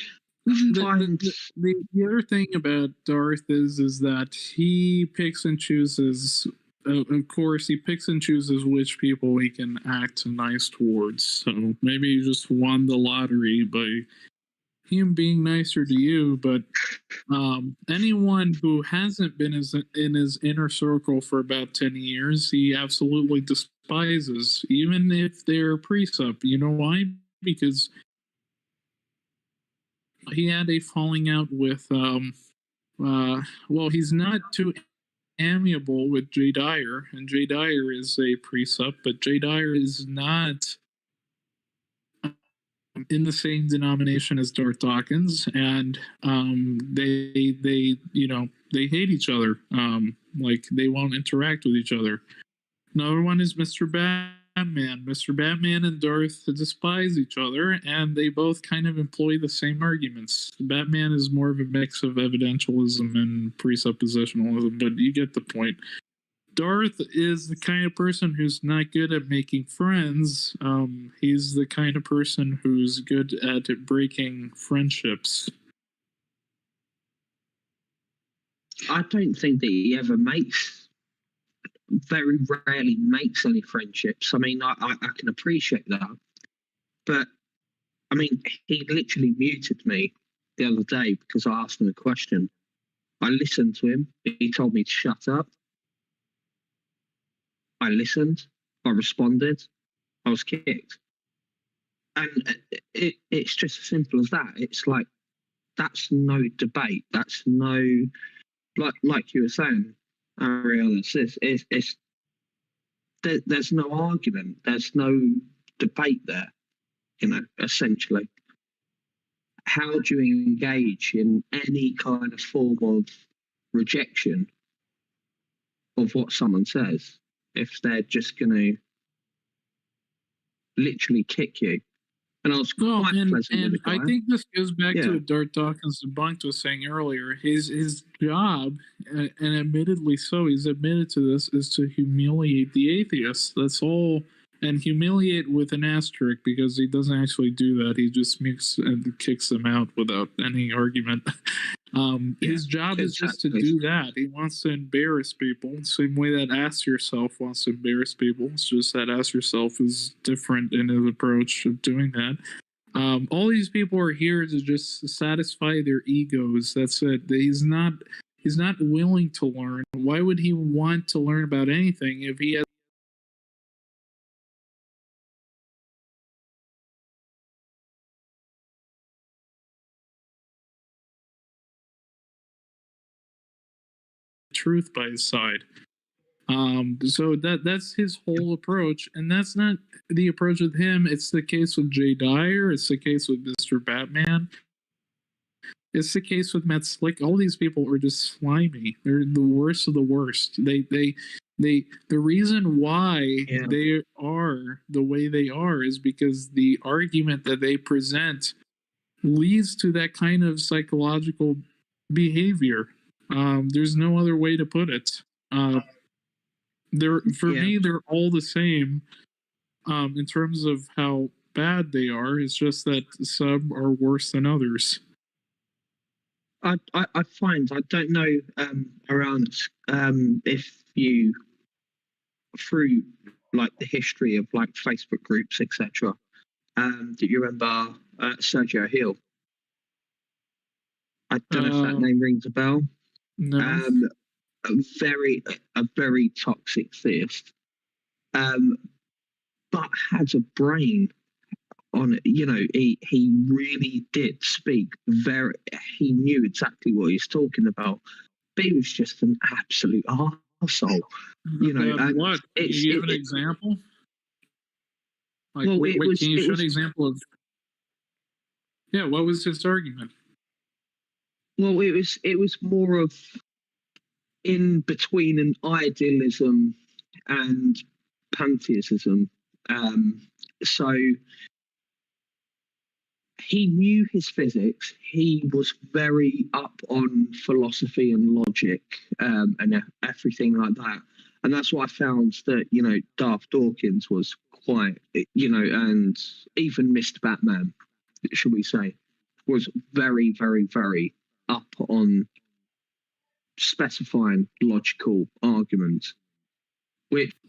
the other thing about Darth is that he picks and chooses. Of course, he picks and chooses which people he can act nice towards. So maybe he just won the lottery by him being nicer to you. But anyone who hasn't been in his inner circle for about 10 years, he absolutely despises, even if they're precept. You know why? Because he had a falling out with well, he's not too amiable with Jay Dyer, and Jay Dyer is a precept, but Jay Dyer is not in the same denomination as Darth Dawkins, and they you know, they hate each other. Like, they won't interact with each other. Another one is Mr. Batman. Mr. Batman and Darth despise each other, and they both kind of employ the same arguments. Batman is more of a mix of evidentialism and presuppositionalism, but you get the point. Darth is the kind of person who's not good at making friends. He's the kind of person who's good at breaking friendships. I don't think that he ever very rarely makes any friendships. I mean, I can appreciate that. But, I mean, he literally muted me the other day because I asked him a question. I listened to him. He told me to shut up. I listened. I responded. I was kicked. And it's just as simple as that. It's like, that's no debate. That's no, like you were saying, Ariel, there's no argument. There's no debate there, you know, essentially. How do you engage in any kind of form of rejection of what someone says if they're just going to literally kick you? And I was quite pleasant with the guy. I think this goes back to what Darth Dawkins debunked was saying earlier. His job, and admittedly so, he's admitted to this, is to humiliate the atheists. That's all. And humiliate with an asterisk, because he doesn't actually do that. He just mutes and kicks them out without any argument. His job is just to do that. He wants to embarrass people. Same way that Ask Yourself wants to embarrass people. It's just that Ask Yourself is different in his approach of doing that. All these people are here to just satisfy their egos. That's it. He's not willing to learn. Why would he want to learn about anything if he has truth by his side. So that's his whole approach, and that's not the approach with him. It's the case with Jay Dyer. It's the case with Mr. Batman. It's the case with Matt Slick. All these people are just slimy. They're the worst of the worst. The reason why they are the way they are is because the argument that they present leads to that kind of psychological behavior. There's no other way to put it. Me, they're all the same in terms of how bad they are. It's just that some are worse than others. I find, I don't know around if you, through like the history of like Facebook groups, etc., do you remember Sergio Hill? I don't know if that name rings a bell. No. A very toxic theist, but has a brain on it. You know, he really did speak he knew exactly what he was talking about, but he was just an absolute arsehole. You know, what? Can you give an example? Like, well, can you show an example of? Yeah, what was his argument? Well, it was more of in between an idealism and pantheism. So he knew his physics. He was very up on philosophy and logic and everything like that. And that's what I found that, you know, Darth Dawkins was quite, you know, and even Mr. Batman, should we say, was very, very, very up on specifying logical arguments.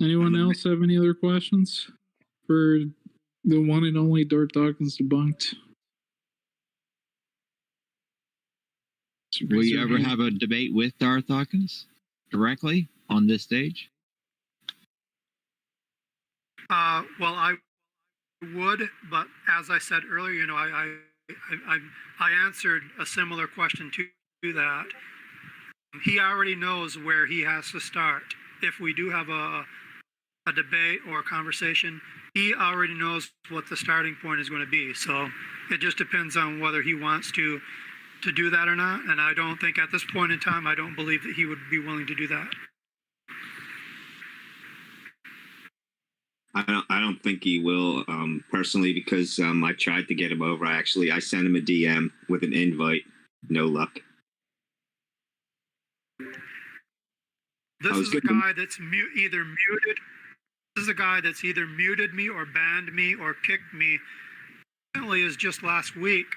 Anyone else have any other questions for the one and only Darth Dawkins Debunked? Will you ever have a debate with Darth Dawkins directly on this stage? Well, I would, but as I said earlier, you know, I answered a similar question to that. He already knows where he has to start. If we do have a debate or a conversation, he already knows what the starting point is going to be. So it just depends on whether he wants to do that or not. And I don't think at this point in time, I don't believe that he would be willing to do that. I don't think he will, personally, because I tried to get him over. I sent him a DM with an invite. No luck. This is a guy that's either muted. This is a guy that's either muted me or banned me or kicked me. Recently, as just last week,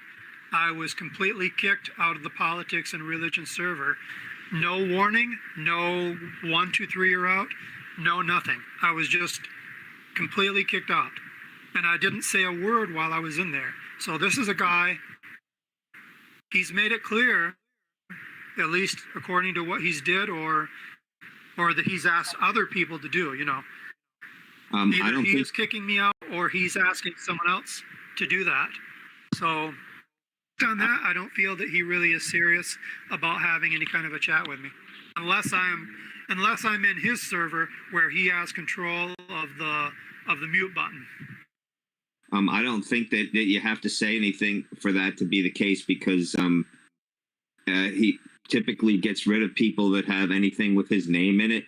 I was completely kicked out of the politics and religion server. No warning, no 1, 2, 3 you're out, no nothing. I was just completely kicked out. And I didn't say a word while I was in there. So this is a guy, he's made it clear, at least according to what he's did or that he's asked other people to do, you know. Either he is kicking me out or he's asking someone else to do that. So on that, I don't feel that he really is serious about having any kind of a chat with me. Unless I'm in his server where he has control of the mute button. I don't think that you have to say anything for that to be the case, because he typically gets rid of people that have anything with his name in it.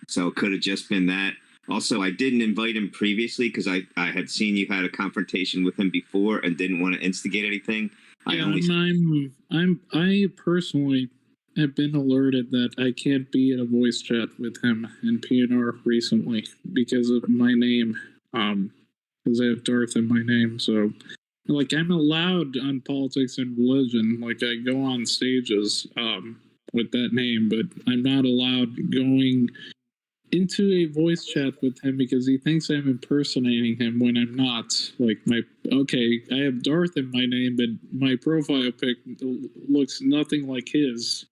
So it could have just been that. Also, I didn't invite him previously because I had seen you had a confrontation with him before and didn't want to instigate anything. I personally have been alerted that I can't be in a voice chat with him in PNR recently because of my name. Because I have Darth in my name, so like I'm allowed on politics and religion. Like I go on stages with that name, but I'm not allowed going into a voice chat with him because he thinks I'm impersonating him when I'm not. Like I have Darth in my name, but my profile pic looks nothing like his.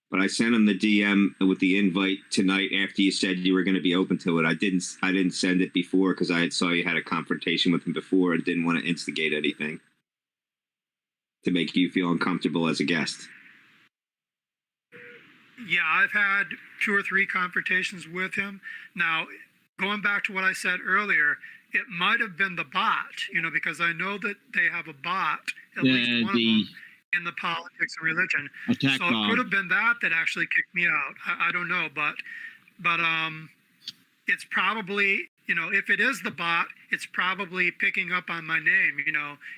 But I sent him the DM with the invite tonight after you said you were going to be open to it. I didn't send it before because I saw you had a confrontation with him before and didn't want to instigate anything to make you feel uncomfortable as a guest. Yeah, I've had 2 or 3 confrontations with him. Now, going back to what I said earlier, it might have been the bot, because I know that they have a bot, at least one of them, in the politics and religion. Attack so it could have been that actually kicked me out. I don't know, but it's probably, if it is the bot, it's probably picking up on my name.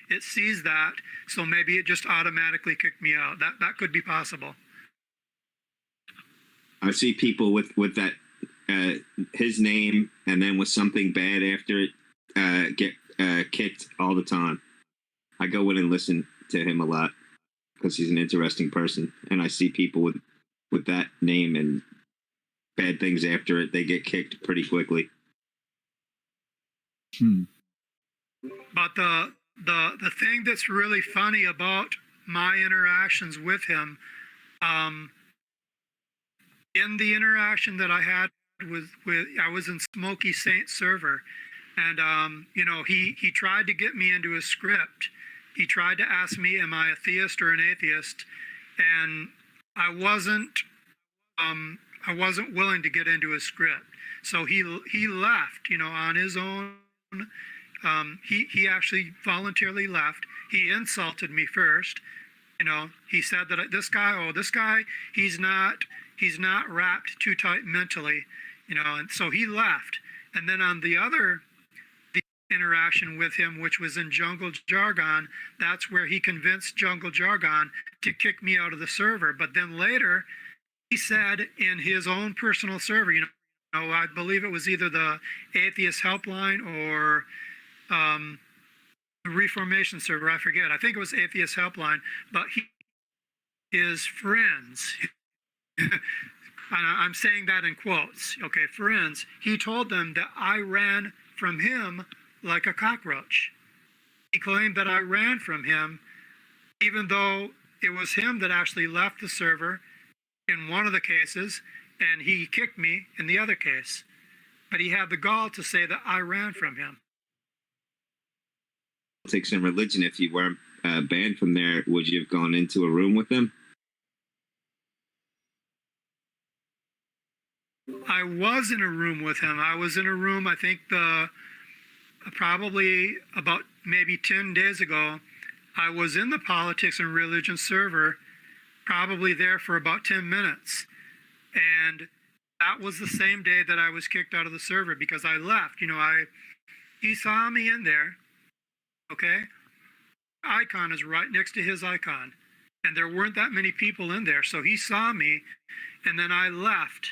It sees that, so maybe it just automatically kicked me out. That could be possible. I see people with that his name and then with something bad after it get kicked all the time. I go in and listen to him a lot because he's an interesting person, and I see people with that name and bad things after it, they get kicked pretty quickly. But the thing that's really funny about my interactions with him, in the interaction that I had with I was in Smoky Saint server, and he tried to get me into a script. He tried to ask me, am I a theist or an atheist? And I wasn't willing to get into a script. So he left, on his own. He actually voluntarily left. He insulted me first. He said that this guy, he's not wrapped too tight mentally, and so he left. And then on the interaction with him, which was in Jungle Jargon, that's where he convinced Jungle Jargon to kick me out of the server. But then later, he said in his own personal server, I believe it was either the Atheist Helpline or the Reformation server, I forget. I think it was Atheist Helpline, but his friends, I'm saying that in quotes, okay, friends, he told them that I ran from him like a cockroach. He claimed that I ran from him, even though it was him that actually left the server in one of the cases, and he kicked me in the other case. But he had the gall to say that I ran from him. Politics and religion, if you weren't banned from there, would you have gone into a room with them? I was in a room with him. I was in a room, I think probably about maybe 10 days ago. I was in the politics and religion server, probably there for about 10 minutes. And that was the same day that I was kicked out of the server because I left. He saw me in there, okay? Icon is right next to his icon. And there weren't that many people in there. So he saw me, and then I left.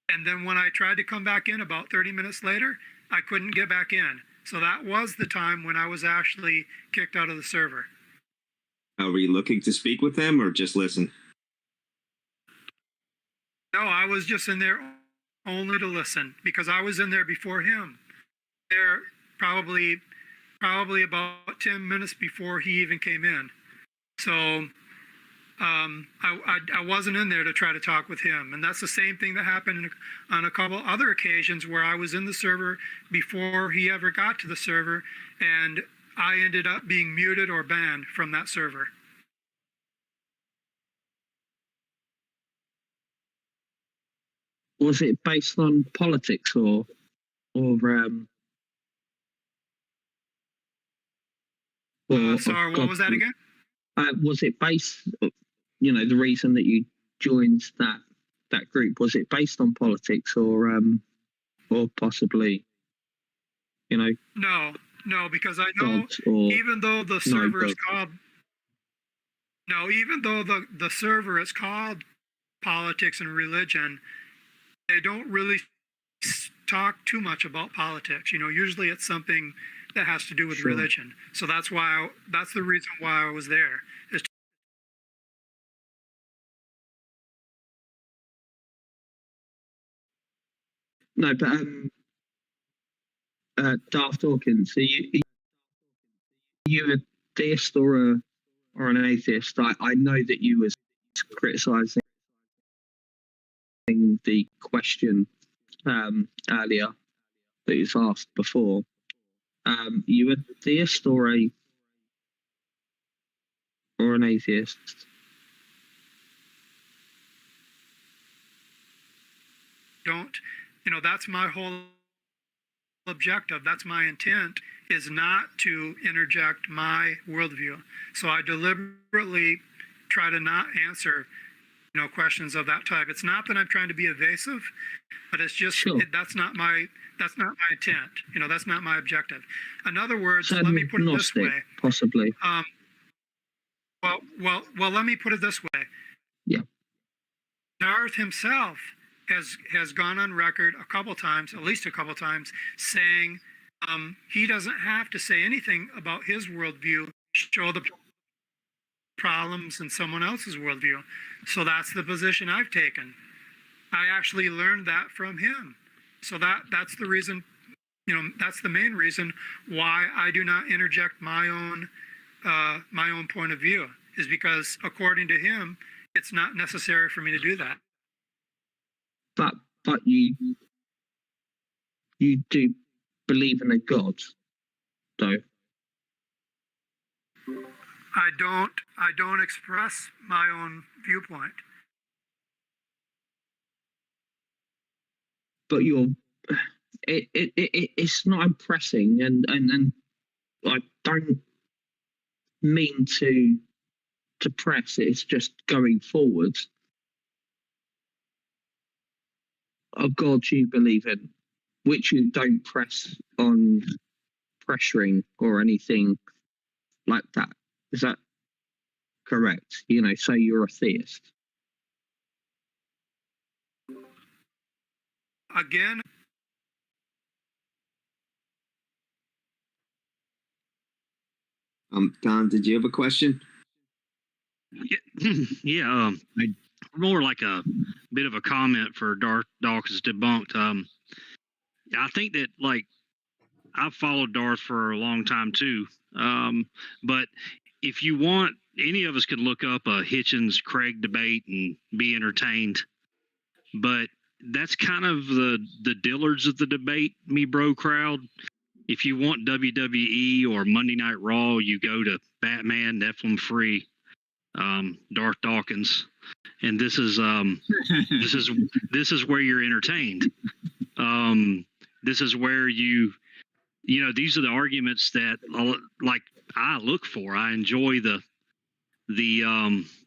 And then when I tried to come back in about 30 minutes later, I couldn't get back in. So that was the time when I was actually kicked out of the server. Were you looking to speak with them or just listen? No, I was just in there only to listen because I was in there before him. There probably about 10 minutes before he even came in. So I wasn't in there to try to talk with him. And that's the same thing that happened on a couple other occasions where I was in the server before he ever got to the server, and I ended up being muted or banned from that server. Was it based on politics or sorry, what was that again? Was it based, the reason that you joined that group, was it based on politics or possibly, No, because I know even though the server is called, even though the server is called politics and religion, they don't really talk too much about politics. Usually it's something that has to do with religion. So that's the reason why I was there. No, but Darth Dawkins, are you a theist or an atheist? I know that you was criticising the question earlier that was asked before. You a theist or an atheist? don't, that's my whole objective. That's my intent, is not to interject my worldview. So I deliberately try to not answer, questions of that type. It's not that I'm trying to be evasive, but it's just that's not my intent. That's not my objective. In other words, So let me put it this way. Possibly. Well, let me put it this way. Yeah. Darth himself has gone on record at least a couple times, saying he doesn't have to say anything about his worldview, show the problems in someone else's worldview. So that's the position I've taken. I actually learned that from him. So that's the reason, that's the main reason why I do not interject my own point of view, is because according to him, it's not necessary for me to do that. But you do believe in a God, though. I don't express my own viewpoint. But it's not impressing, and I don't mean to press it. It's just going forwards. A God you believe in, which you don't press on pressuring or anything like that. Is that correct? So you're a theist. Again, Don, did you have a question? Yeah, more like a bit of a comment for Darth Dawkins Debunked. I think that, I've followed Darth for a long time too. But if you want, any of us could look up a Hitchens-Craig debate and be entertained. But that's kind of the Dillards of the debate, me bro crowd. If you want WWE or Monday Night Raw, you go to Batman, Nephilim Free, Darth Dawkins, and this is where you're entertained. This is where these are the arguments that I look for. I enjoy the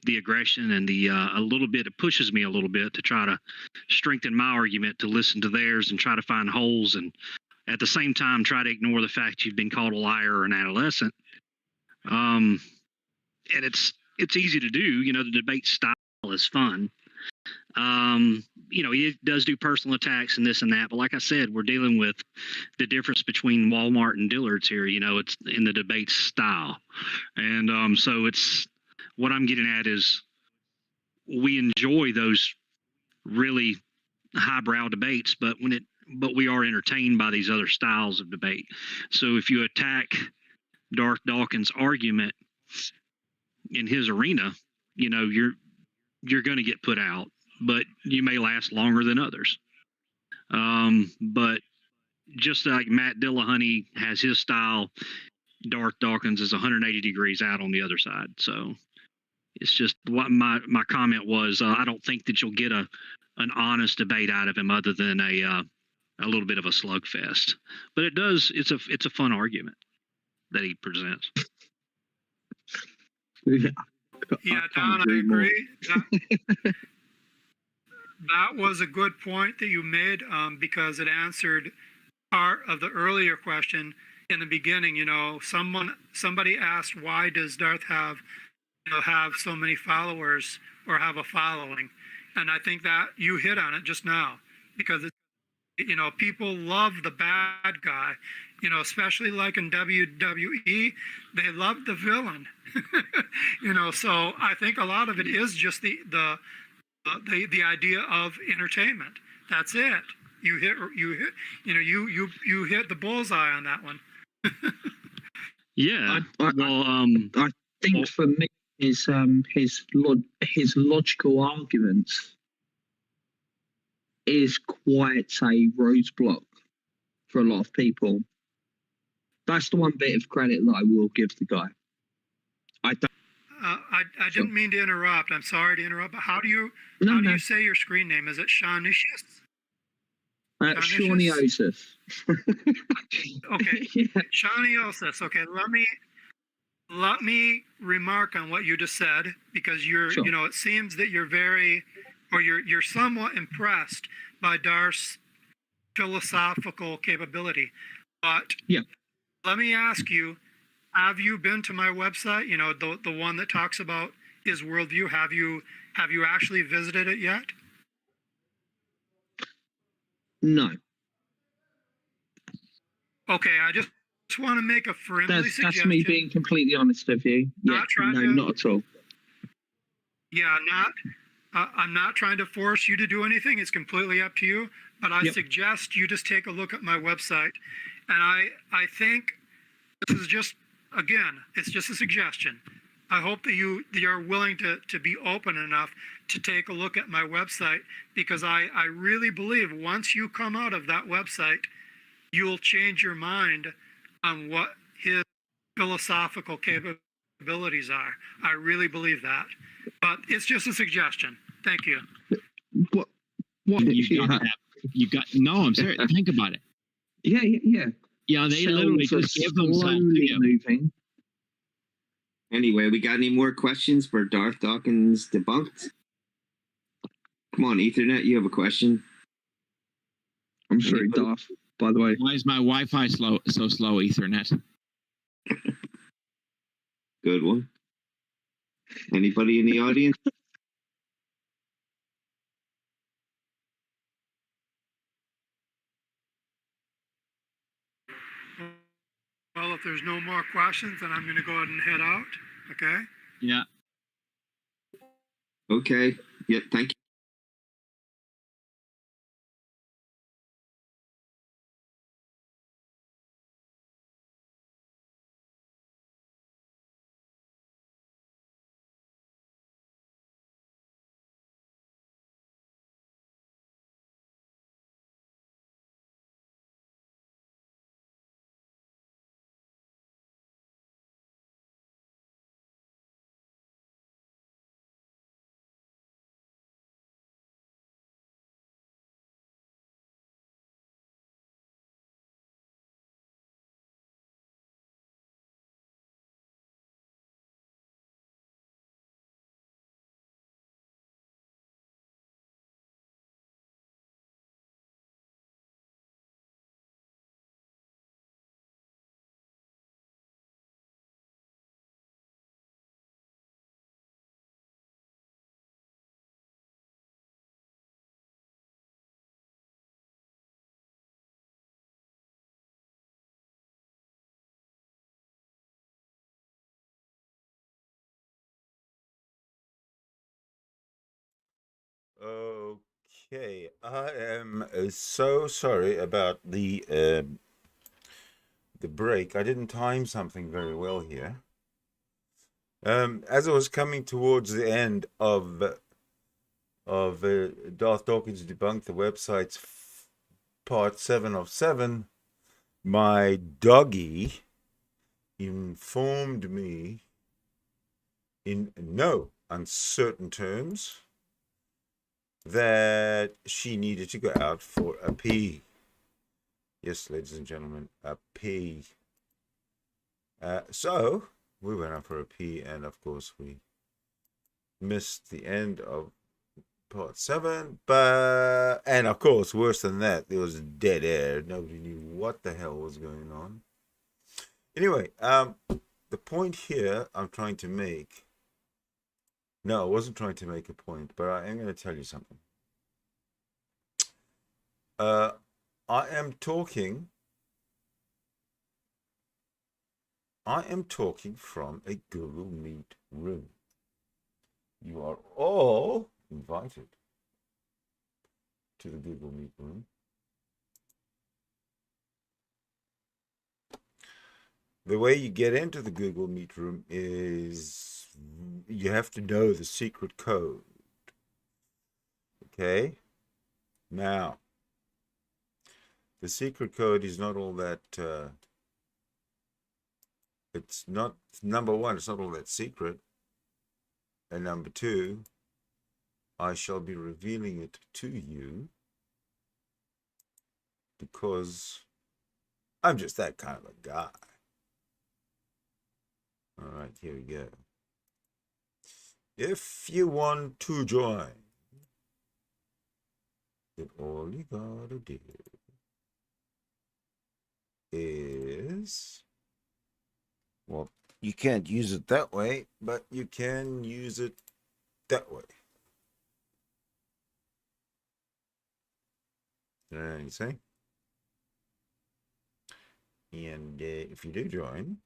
aggression and a little bit. It pushes me a little bit to try to strengthen my argument, to listen to theirs and try to find holes, and at the same time try to ignore the fact you've been called a liar or an adolescent. And it's easy to do. The debate style is fun. He does do personal attacks and this and that, but like I said, we're dealing with the difference between Walmart and Dillard's here. It's in the debate style, and so it's what I'm getting at is we enjoy those really highbrow debates, but we are entertained by these other styles of debate. So if you attack Darth Dawkins' argument in his arena, you're going to get put out, but you may last longer than others. But just like Matt Dillahunty has his style, Darth Dawkins is 180 degrees out on the other side. So it's just what my comment was. I don't think that you'll get an honest debate out of him other than a little bit of a slugfest. But it's a fun argument that he presents. Yeah, Don, I agree. That was a good point that you made, because it answered part of the earlier question in the beginning. Somebody asked, why does Darth have so many followers or have a following? And I think that you hit on it just now, because people love the bad guy, especially like in WWE, they love the villain. So I think a lot of it is just the idea of entertainment. That's it. You hit the bullseye on that one. Yeah. I think for me, his logical arguments is quite a roadblock for a lot of people. That's the one bit of credit that I will give the guy. I didn't mean to interrupt. I'm sorry to interrupt. But how do you say your screen name? Is it Shawnicious? Shawniosis. Okay, Yeah. Shawniosis. Okay, let me remark on what you just said, because you're, Sure. you know, it seems that you're somewhat impressed by Darth's philosophical capability. But Yeah. let me ask you, have you been to my website? You know, the one that talks about his worldview. Have you actually visited it yet? No. Okay, I just want to make a friendly That's suggestion. me being completely honest with you. Yeah. Not trying No, to- not at all. Yeah, I'm not trying to force you to do anything. It's completely up to you. But I Yep. suggest you just take a look at my website. And I think this is just, again, it's just a suggestion. I hope that you're willing to be open enough to take a look at my website, because I really believe once you come out of that website, you'll change your mind on what his philosophical capabilities are. I really believe that. But it's just a suggestion. Thank you. What? You got that. You got no. I'm serious. Think about it. Yeah. Yeah, they literally Shelves are just give themselves to slowly you. moving. Anyway, we got any more questions for Darth Dawkins Debunked? Come on, Ethernet, you have a question? I'm sorry, Anybody? Darth, by the way. Why is my Wi-Fi so slow, Ethernet? Good one. Anybody in the audience? Well, if there's no more questions, then I'm going to go ahead and head out. Okay? Yeah. Okay. Yeah, thank you. Okay, I am so sorry about the break. I didn't time something very well here. As I was coming towards the end of Darth Dawkins Debunked the website's part 7 of 7, my doggy informed me in no uncertain terms that she needed to go out for a pee. Yes, ladies and gentlemen, a pee. So we went out for a pee, and of course we missed the end of part 7. And of course, worse than that, there was dead air. Nobody knew what the hell was going on. Anyway, the point here I'm trying to make. No, I wasn't trying to make a point, but I am going to tell you something. I am talking from a Google Meet room. You are all invited to the Google Meet room. The way you get into the Google Meet room is you have to know the secret code. Okay? Now, the secret code is not all that, it's not, number one, it's not all that secret. And number two, I shall be revealing it to you because I'm just that kind of a guy. All right, here we go. If you want to join, then all you gotta do is, well, you can't use it that way, but you can use it that way. You see? And if you do join,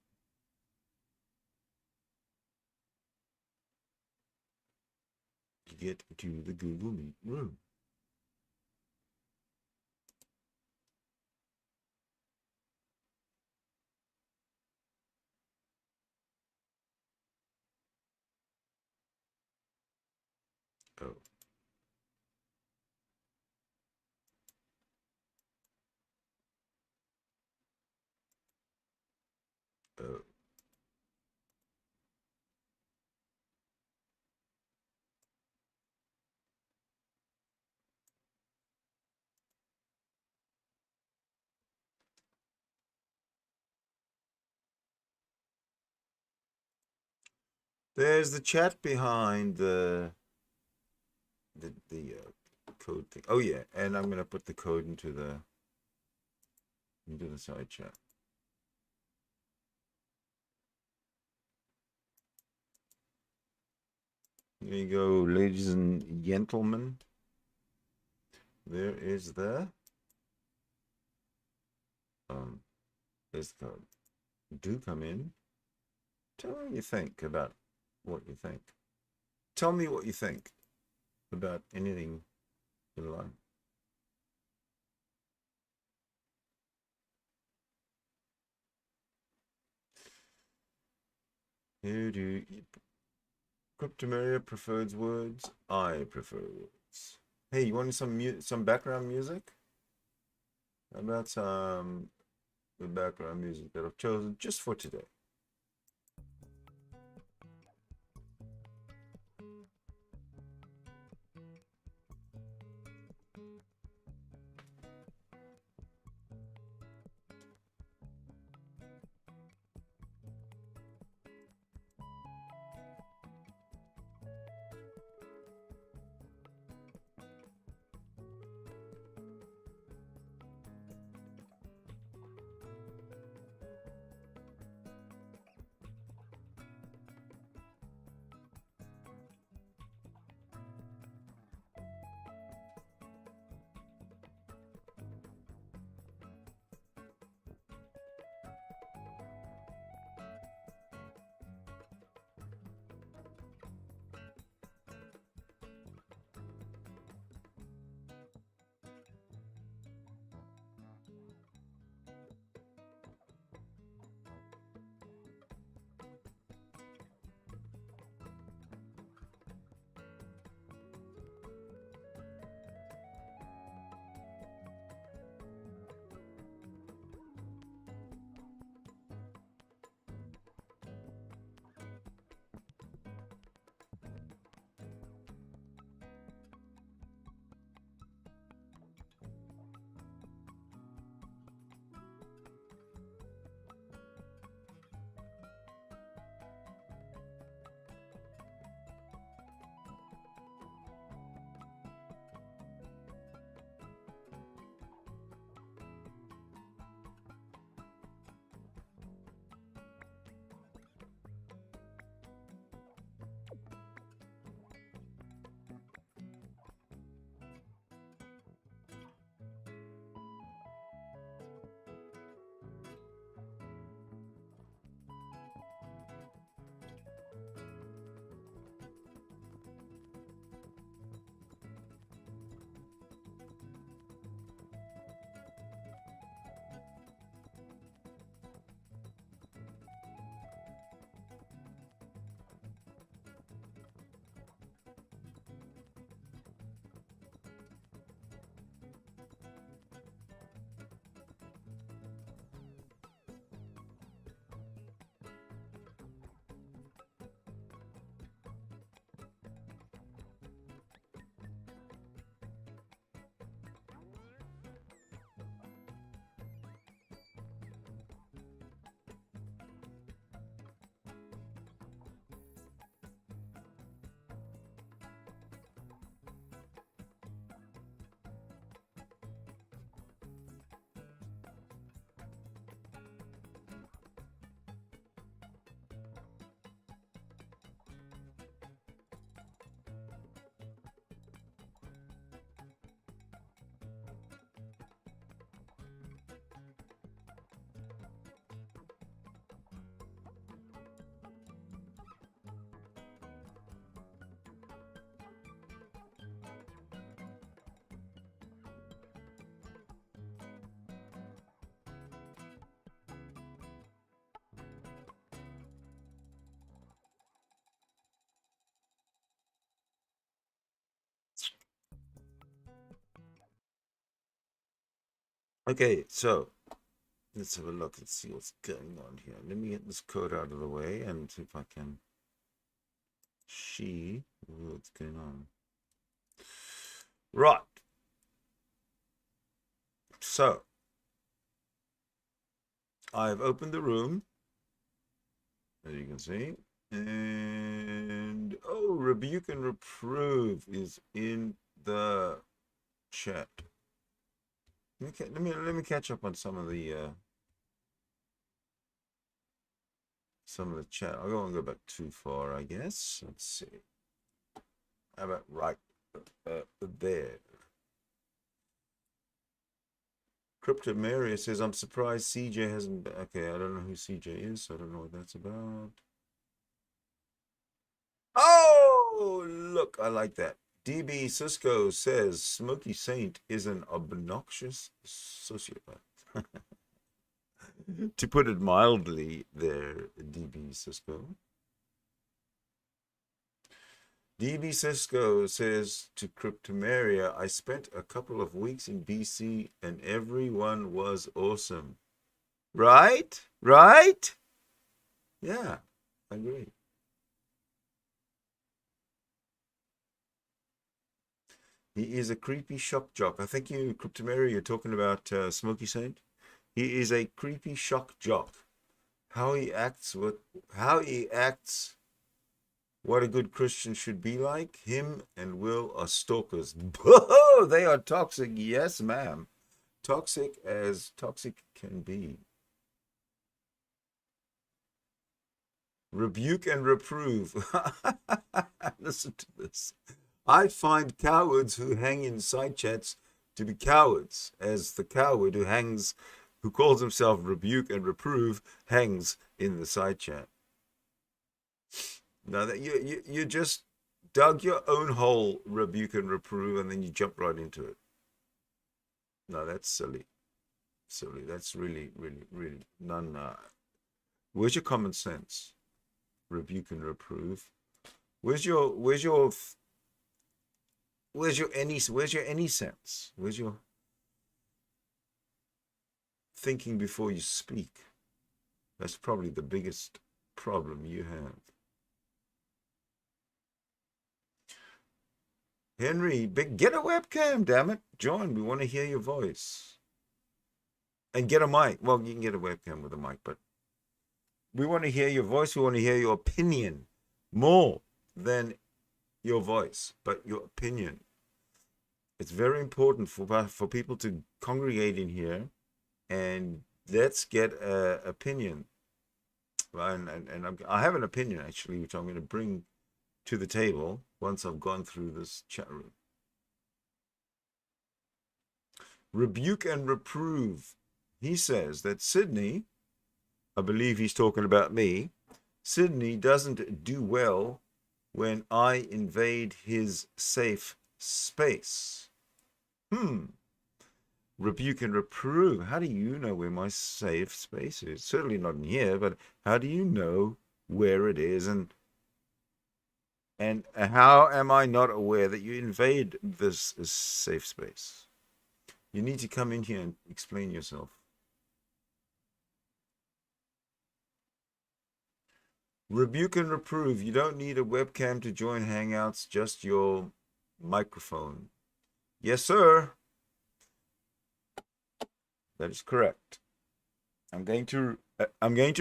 you get to the Google Meet room. Oh. Oh. There's the chat behind the code thing. Oh yeah, and I'm gonna put the code into the side chat. There you go, ladies and gentlemen. There is the there's the code. Do come in. Tell me what you think about what you think. Tell me what you think about anything in life. Here do you Cryptomeria prefers words. I prefer words. Hey, you want some background music? How about some the background music that I've chosen just for today? Okay, so let's have a look. Let's see what's going on here. Let me get this code out of the way and see if I can see what's going on. Right. So I've opened the room, as you can see, and oh, rebuke and reprove is in the chat. Let me catch up on some of the chat. I won't go back too far, I guess. Let's see. How about right there? Cryptomaria says, I'm surprised CJ hasn't. Okay, I don't know who CJ is, so I don't know what that's about. Oh, look, I like that. DB Cisco says, Smoky Saint is an obnoxious sociopath. To put it mildly there, DB Cisco. DB Cisco says to Cryptomaria, I spent a couple of weeks in BC and everyone was awesome. Right? Right? Yeah, I agree. He is a creepy shock jock. I think you, Cryptomaria, you're talking about Smoky Saint. He is a creepy shock jock. How he acts, what a good Christian should be like. Him and Will are stalkers. Oh, they are toxic. Yes, ma'am. Toxic as toxic can be. Rebuke and reprove. Listen to this. I find cowards who hang in side chats to be cowards, as the coward who calls himself rebuke and reprove, hangs in the side chat. Now that you just dug your own hole, rebuke and reprove, and then you jump right into it. No, that's silly. Silly. That's really, really, really none. Where's your common sense? Rebuke and reprove. Where's your any sense? Where's your thinking before you speak? That's probably the biggest problem you have. Henry, get a webcam, damn it. Join, we want to hear your voice. And get a mic. Well, you can get a webcam with a mic, but we want to hear your voice. We want to hear your opinion more than your voice, but your opinion. It's very important for people to congregate in here, and let's get an opinion. And I have an opinion, actually, which I'm going to bring to the table once I've gone through this chat room. Rebuke and reprove. He says that Sydney, I believe he's talking about me, Sydney doesn't do well when I invade his safe space. Rebuke and reprove. How do you know where my safe space is? Certainly not in here, but how do you know where it is? And how am I not aware that you invade this safe space? You need to come in here and explain yourself. Rebuke and reprove. You don't need a webcam to join Hangouts, just your microphone. Yes, sir. That is correct. I'm going to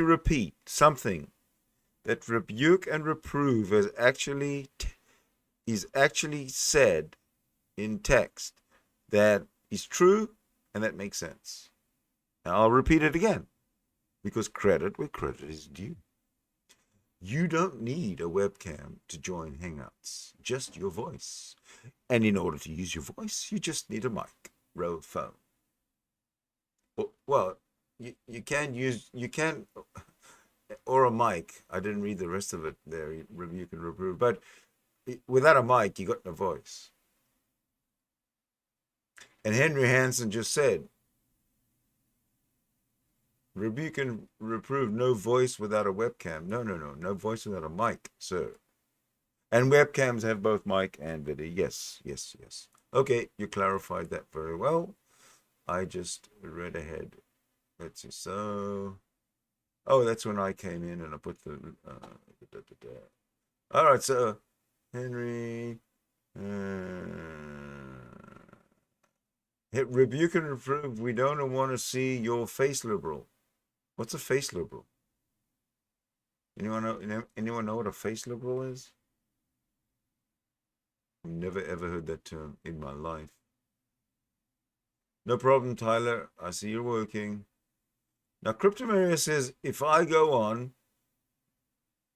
repeat something that rebuke and reprove is actually said in text that is true and that makes sense. Now I'll repeat it again because credit where credit is due. You don't need a webcam to join Hangouts, just your voice. And in order to use your voice, you just need a microphone. Well, you can, or a mic. I didn't read the rest of it there, rebuke and reprove. But without a mic, you got no voice. And Henry Hansen just said, rebuke and reprove, no voice without a webcam. No voice without a mic, sir. And webcams have both mic and video. Yes. Okay, you clarified that very well. I just read ahead. Let's see. So, oh, that's when I came in and I put the. All right. So, Henry. Hit rebuke and reprove. We don't want to see your face, liberal. What's a face liberal? Anyone know what a face liberal is? I've never ever heard that term in my life. No problem, Tyler. I see you're working. Now, Cryptomaria says, if I go on,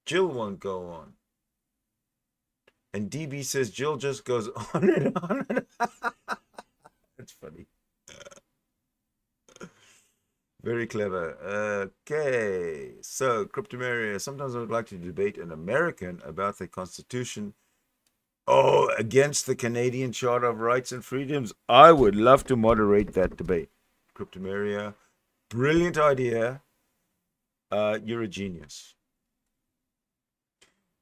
Jill won't go on. And DB says Jill just goes on and on and on. That's funny. Very clever. Okay. So, Cryptomaria, sometimes I would like to debate an American about the Constitution. Oh, against the Canadian Charter of Rights and Freedoms. I would love to moderate that debate. Cryptomaria, brilliant idea. You're a genius.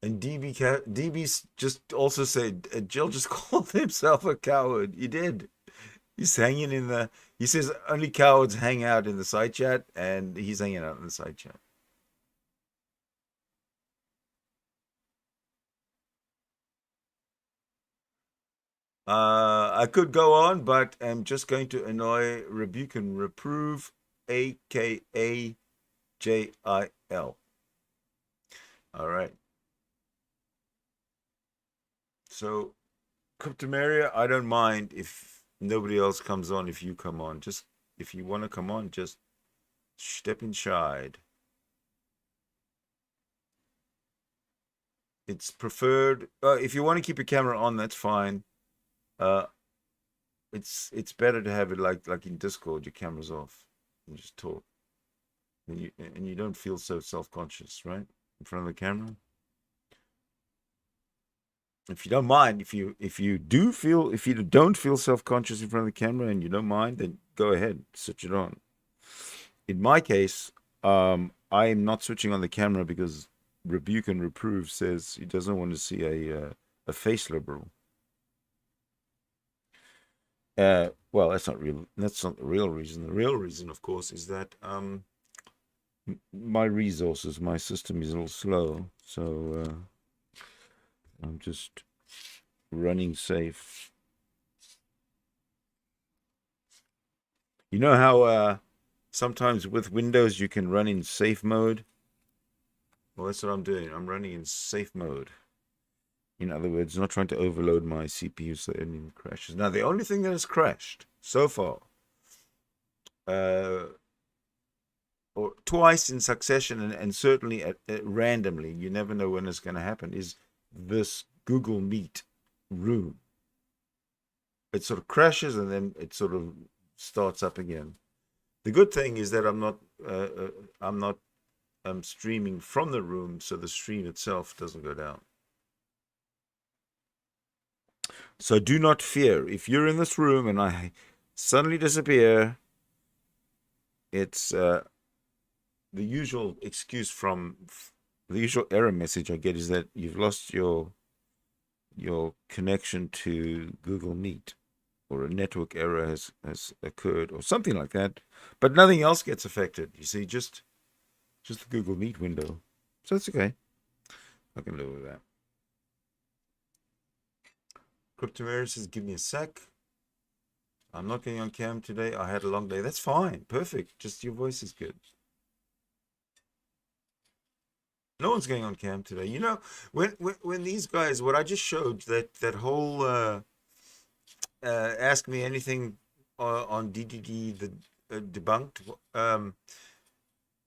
And DB just also said, Jill just called himself a coward. He did. He's hanging in the, he says only cowards hang out in the side chat, and he's hanging out in the side chat. I could go on, but I'm just going to annoy, rebuke, and reprove, aka JIL. All right. So, Cryptomaria, I don't mind if nobody else comes on, if you come on. Just, if you want to come on, just step inside. It's preferred. If you want to keep your camera on, that's fine. It's better to have it like in Discord, your camera's off and just talk, and you don't feel so self-conscious, right, in front of the camera. If you don't mind, if you don't feel self-conscious in front of the camera and you don't mind, then go ahead, switch it on. In my case, I am not switching on the camera because Rebuke and Reprove says he doesn't want to see a face liberal. Well, that's not real. That's not the real reason. The real reason, of course, is that my resources, my system is a little slow, so I'm just running safe. You know how sometimes with Windows you can run in safe mode? Well, that's what I'm doing. I'm running in safe mode. In other words, not trying to overload my CPU so anything crashes. Now, the only thing that has crashed so far, or twice in succession, and certainly randomly, you never know when it's going to happen, is this Google Meet room. It sort of crashes and then it sort of starts up again. The good thing is that I'm not streaming from the room, so the stream itself doesn't go down. So do not fear. If you're in this room and I suddenly disappear, it's the usual excuse from the usual error message I get is that you've lost your connection to Google Meet, or a network error has occurred, or something like that. But nothing else gets affected. You see, just the Google Meet window. So it's okay. I can live with that. Cryptomaria says, give me a sec. I'm not getting on cam today. I had a long day. That's fine. Perfect. Just your voice is good. No one's going on cam today. You know, when these guys, what I just showed, that whole ask me anything on DDD, the debunked,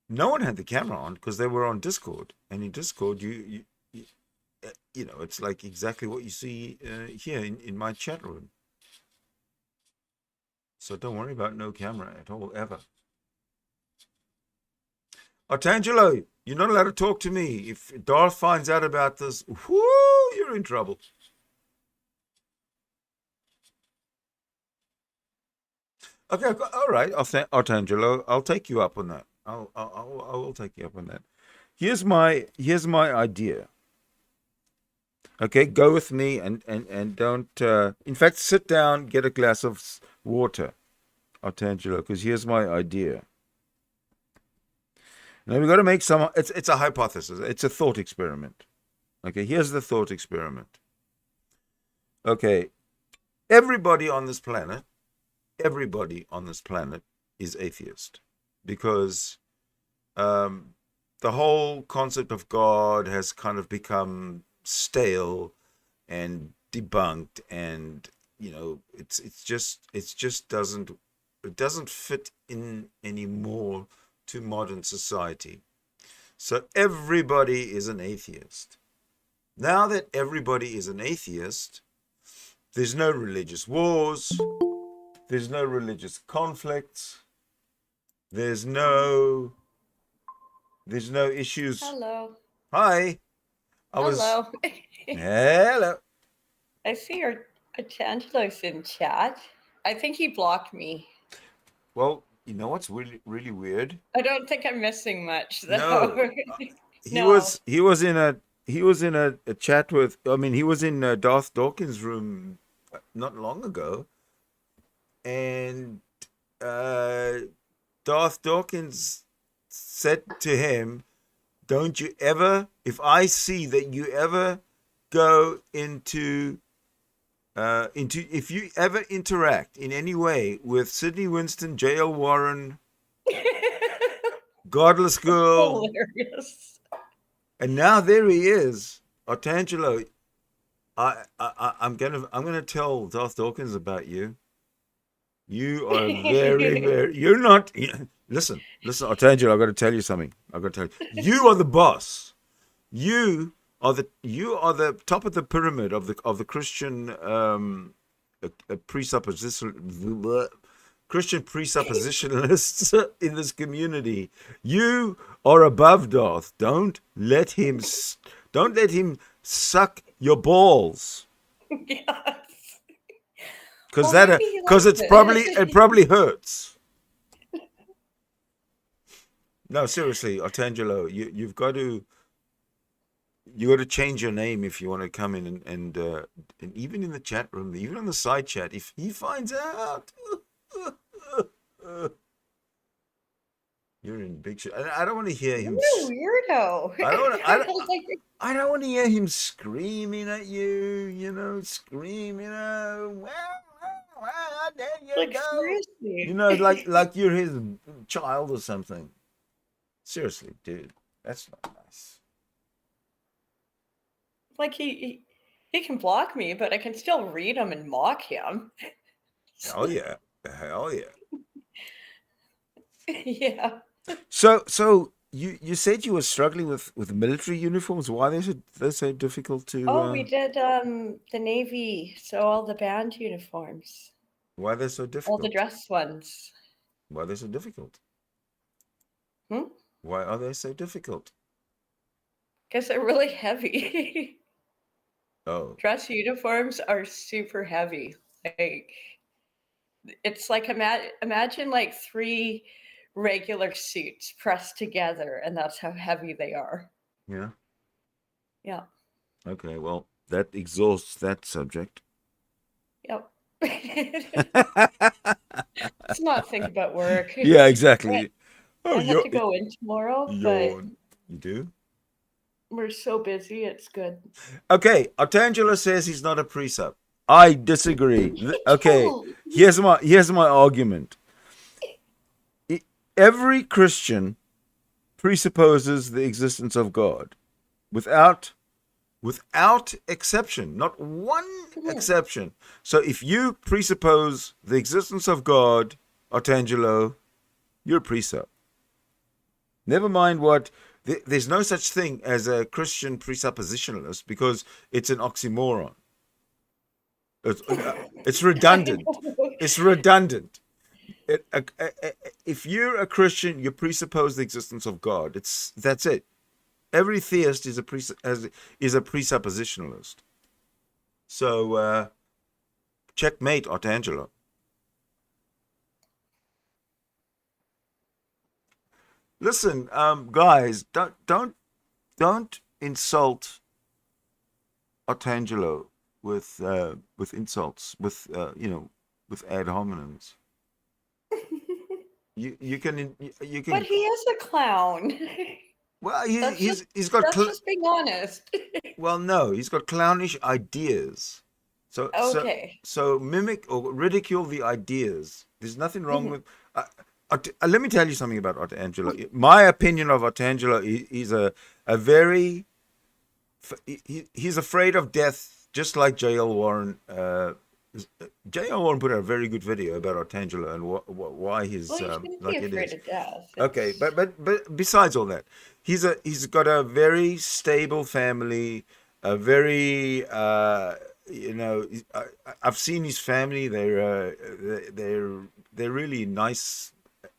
no one had the camera on because they were on Discord. And in Discord, you know, it's like exactly what you see here in my chat room. So don't worry about no camera at all, ever. Artangelo, you're not allowed to talk to me. If Darth finds out about this, whoo, you're in trouble. Okay, all right, Artangelo, I'll take you up on that. I will take you up on that. Here's my idea. Okay, go with me and don't. In fact, sit down, get a glass of water. Artangelo, because here's my idea. Now we've got to make some. It's a hypothesis. It's a thought experiment. Okay, here's the thought experiment. Okay, everybody on this planet is atheist, because the whole concept of God has kind of become stale and debunked, and it just doesn't fit in anymore to modern society. So everybody is an atheist. Now that everybody is an atheist, there's no religious wars, there's no religious conflicts, there's no issues. Hello. Hi. Hello. Hello. I see your Angelo's in chat. I think he blocked me. Well, you know what's really, really weird? I don't think I'm missing much though. No. He was in a chat with. I mean, he was in Darth Dawkins' room not long ago, and Darth Dawkins said to him, "Don't you ever? If I see that you ever go into if you ever interact in any way with Sidney Winston, J.L. Warren, Godless Girl." Hilarious. And now there he is, Artangelo. I'm gonna tell Darth Dawkins about you. You are very, very. You're not. Listen, Artangelo. I've got to tell you something. You are the boss. You are the top of the pyramid of the Christian presuppositionalists in this community. You are above Darth. Don't let him suck your balls. Yes. Because it probably hurts. No, seriously, Artangelo, you've got to change your name if you want to come in and even in the chat room, even on the side chat, if he finds out. You're in big shit. I don't want to hear him. You weirdo. I don't want to hear him screaming at you. Screaming. Well, there you go. Like you're his child or something. Seriously, dude, that's not nice. Like he can block me, but I can still read him and mock him. Hell yeah. Yeah. So you said you were struggling with military uniforms. Why they're so difficult to? We did the Navy, so all the band uniforms. Why they're so difficult? All the dress ones. Why they're so difficult? Why are they so difficult? Because they're really heavy. Oh. Dress uniforms are super heavy. Like, it's like imagine like 3 regular suits pressed together, and that's how heavy they are. Yeah. Yeah. Okay, well, that exhausts that subject. Yep. Let's not think about work. Yeah, exactly. I have to go in tomorrow, but you do? We're so busy, it's good. Okay, Artangelo says he's not a precept. I disagree. Okay, here's my argument. Every Christian presupposes the existence of God, without exception, not one exception. So if you presuppose the existence of God, Artangelo, you're a precept. Never mind what. There's no such thing as a Christian presuppositionalist because it's an oxymoron. It's redundant. It's redundant. If you're a Christian, you presuppose the existence of God. That's it. Every theist is a presuppositionalist. So, checkmate, Artangelo. Listen, guys, don't insult Artangelo with insults, with ad hominems. You can But he is a clown. Well, he's got that's just being honest. well, no, he's got clownish ideas. Okay. So mimic or ridicule the ideas. There's nothing wrong Mhm. with. Let me tell you something about Artangelo. My opinion of Artangelo, he's a very. He's afraid of death, just like J.L. Warren. J.L. Warren put out a very good video about Artangelo and why he's Well, you shouldn't like be it afraid is. of death. Okay, but besides all that, he's got a very stable family, a very I've seen his family. They're really nice,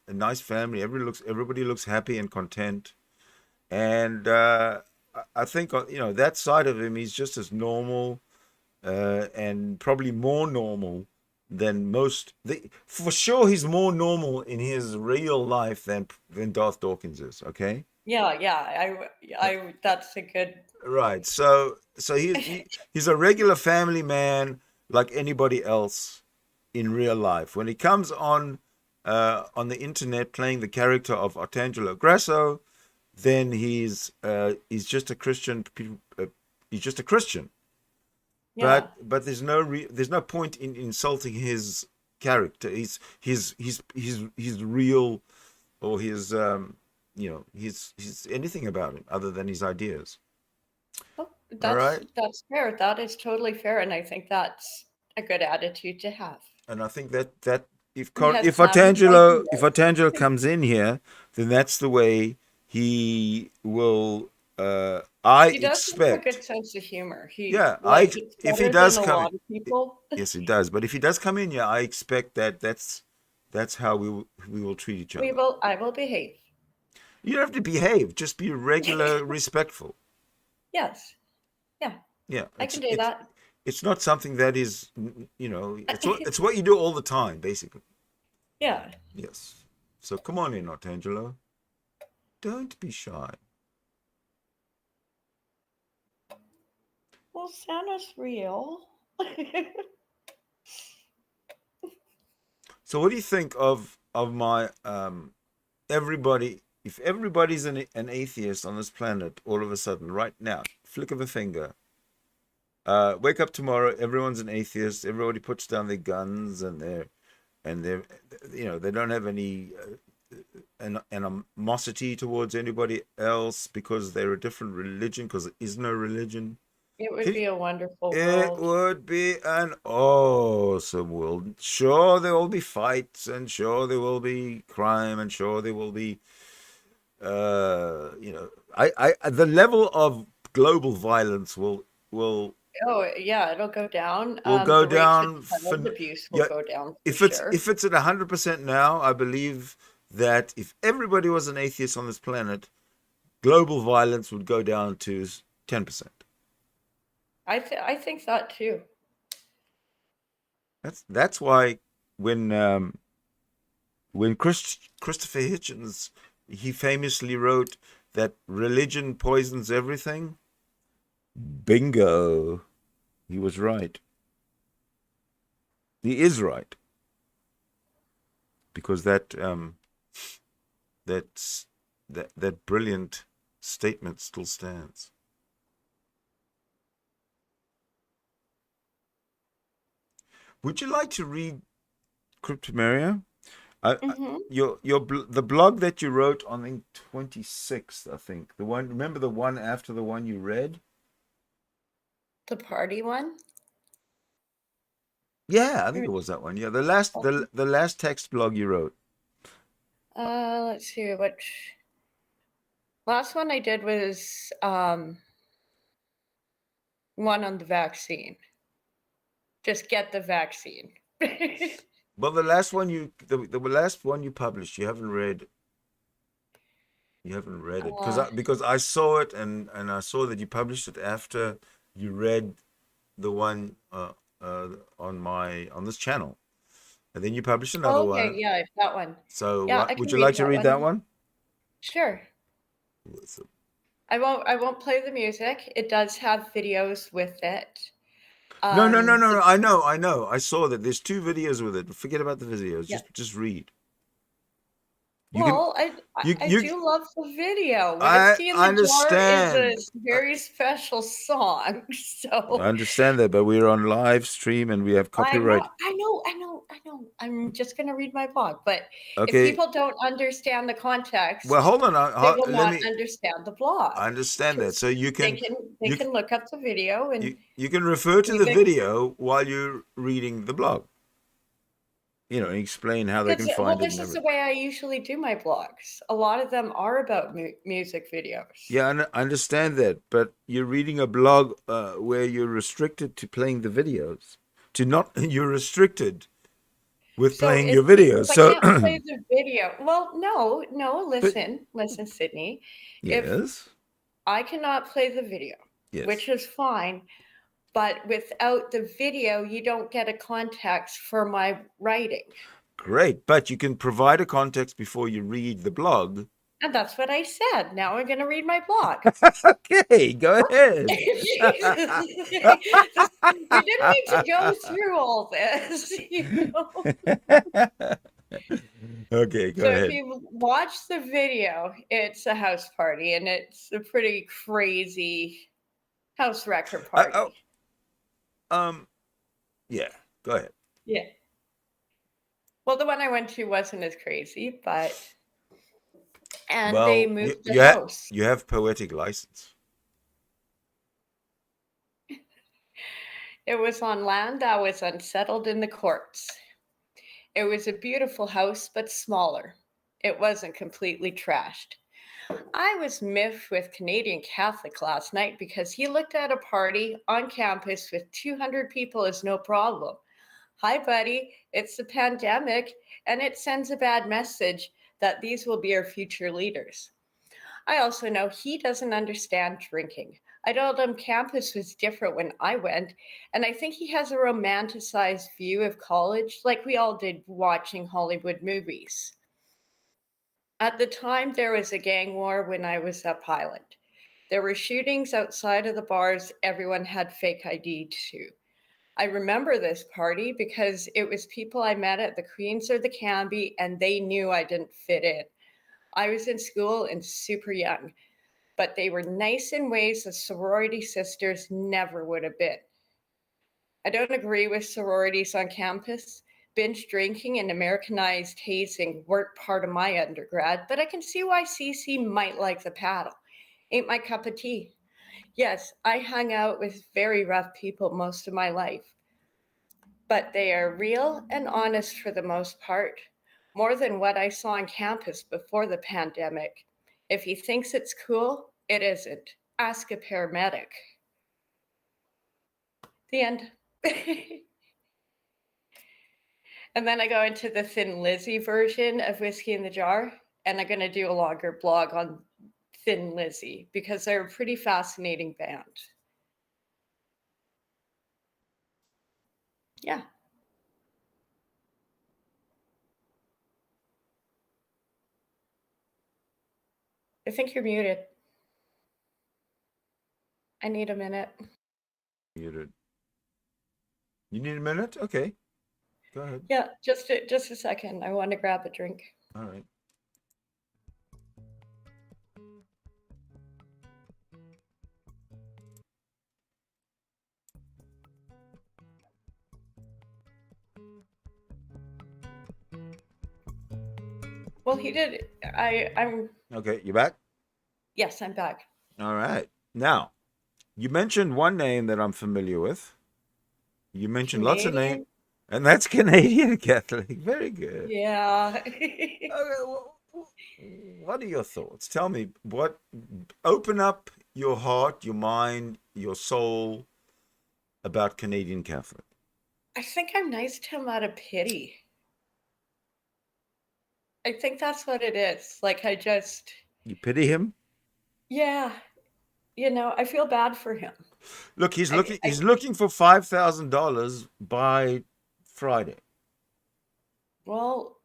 a nice family. Everybody looks happy and content, and I think that side of him, he's just as normal, and probably more normal than most. For sure, he's more normal in his real life than Darth Dawkins is. Okay. Yeah. I. That's a good. Right. So he's a regular family man like anybody else in real life. When he comes on the internet playing the character of Artangelo Grasso, then he's just a Christian. He's just a Christian. Yeah. But there's no point in insulting his character. He's real, or his he's anything about it other than his ideas. Oh, All right. that's fair. That is totally fair, and I think that's a good attitude to have. And I think that if He has sound ideas. Artangelo comes in here, then that's the way he will. I He does have a expect. good sense of humor. Yeah, It's if he better does than a come lot of people. yes, he does. But if he does come in, yeah, I expect that's how we will treat each other. I will behave. You don't have to behave; just be regular, respectful. Yes. Yeah. Yeah, I can do that. It's not something that is, it's what you do all the time, basically. Yeah. Yes. So come on in, Artangelo. Don't be shy. Well, Santa's real. So what do you think of my everybody? If everybody's an atheist on this planet, all of a sudden, right now, flick of a finger, wake up tomorrow, everyone's an atheist. Everybody puts down their guns and they're they don't have any animosity towards anybody else because they're a different religion, because there is no religion. It would be a wonderful It world. would be an awesome world. Sure, there will be fights, and sure there will be crime, and sure there will be, the level of global violence will Oh yeah, it'll go down. go The rates down. of child abuse will Yeah, go down for if it's sure. if it's at 100% now, I believe that if everybody was an atheist on this planet, global violence would go down to 10%. I think that too. That's why when Christopher Hitchens, he famously wrote that religion poisons everything. Bingo, he was right. He is right, because that brilliant statement still stands. Would you like to read Cryptomeria? The blog that you wrote on the 26th, I think. The one, remember the one after the one you read? The party one? Yeah, I think it was that one. Yeah, the last text blog you wrote. Let's see which. Last one I did was one on the vaccine. Just get the vaccine. Well, the last one you published, you haven't read. You haven't read it because I saw it and I saw that you published it after you read the one on this channel, and then you published another one. Okay, yeah, that one. So yeah, would you like to read that one? Sure. Awesome. I won't play the music. It does have videos with it. No. I know. I saw that there's 2 videos with it. Forget about the videos. Yeah. Just read. You can Well, I you do love the video. I Whiskey in the Jar is understand. a very special song. I So understand that, but we're on live stream and we have I'm copyright. not, I know. I'm just going to read my blog. But if Okay. people don't understand the context, Well, hold on. they will Let not me. understand the blog. I understand that. So you They can they can look up the video and you can refer to the they- video while you're reading the blog. You know, and explain how they can well, find it. this And is the everything. way I usually do my blogs. A lot of them are about music videos. Yeah, I understand that, but you're reading a blog where you're restricted to playing the videos. To not, you're restricted with So playing your videos. if I So can't play the video, well, no, listen, Sydney. If yes, I cannot play the video, yes, which is fine, but without the video, you don't get a context for my writing. great. But you can provide a context before you read the blog. And that's what I said. Now I'm going to read my blog. Okay, go ahead. Jesus. We didn't need to go through all this, you know? Okay, go So ahead. if you watch the video, it's a house party, and it's a pretty crazy house record party. Yeah, go ahead. Yeah. Well, the one I went to wasn't as crazy, but and they moved the house. You have poetic license. It was on land that was unsettled in the courts. It was a beautiful house, but smaller. It wasn't completely trashed. I was miffed with Canadian Catholic last night because he looked at a party on campus with 200 people as no problem. Hi, buddy, it's the pandemic, and it sends a bad message that these will be our future leaders. I also know he doesn't understand drinking. I told him campus was different when I went, and I think he has a romanticized view of college like we all did watching Hollywood movies. At the time, there was a gang war when I was at Highland. There were shootings outside of the bars. Everyone had fake ID too. I remember this party because it was people I met at the Queens or the Canby, and they knew I didn't fit in. I was in school and super young, but they were nice in ways that sorority sisters never would have been. I don't agree with sororities on campus. Binge drinking and Americanized hazing weren't part of my undergrad, but I can see why CC might like the paddle. Ain't my cup of tea. Yes, I hung out with very rough people most of my life, but they are real and honest for the most part, more than what I saw on campus before the pandemic. If he thinks it's cool, it isn't. Ask a paramedic. The end. And then I go into the Thin Lizzy version of Whiskey in the Jar, and I'm going to do a longer blog on Thin Lizzy because they're a pretty fascinating band. Yeah. I think you're muted. I need a minute. Muted. You need a minute? Okay. Go ahead. Yeah, just a second. I want to grab a drink. All right. Well, he did. I'm. Okay, you back? Yes, I'm back. All right. Now, you mentioned one name that I'm familiar with. You mentioned lots of names, and that's Canadian Catholic. Very good. Yeah. What are your thoughts? Tell me what. Open up your heart, your mind, your soul about Canadian Catholic. I think I'm nice to him out of pity. I think that's what it is. Like You pity him? Yeah, I feel bad for him. Look, he's looking for $5,000 by Friday. Well,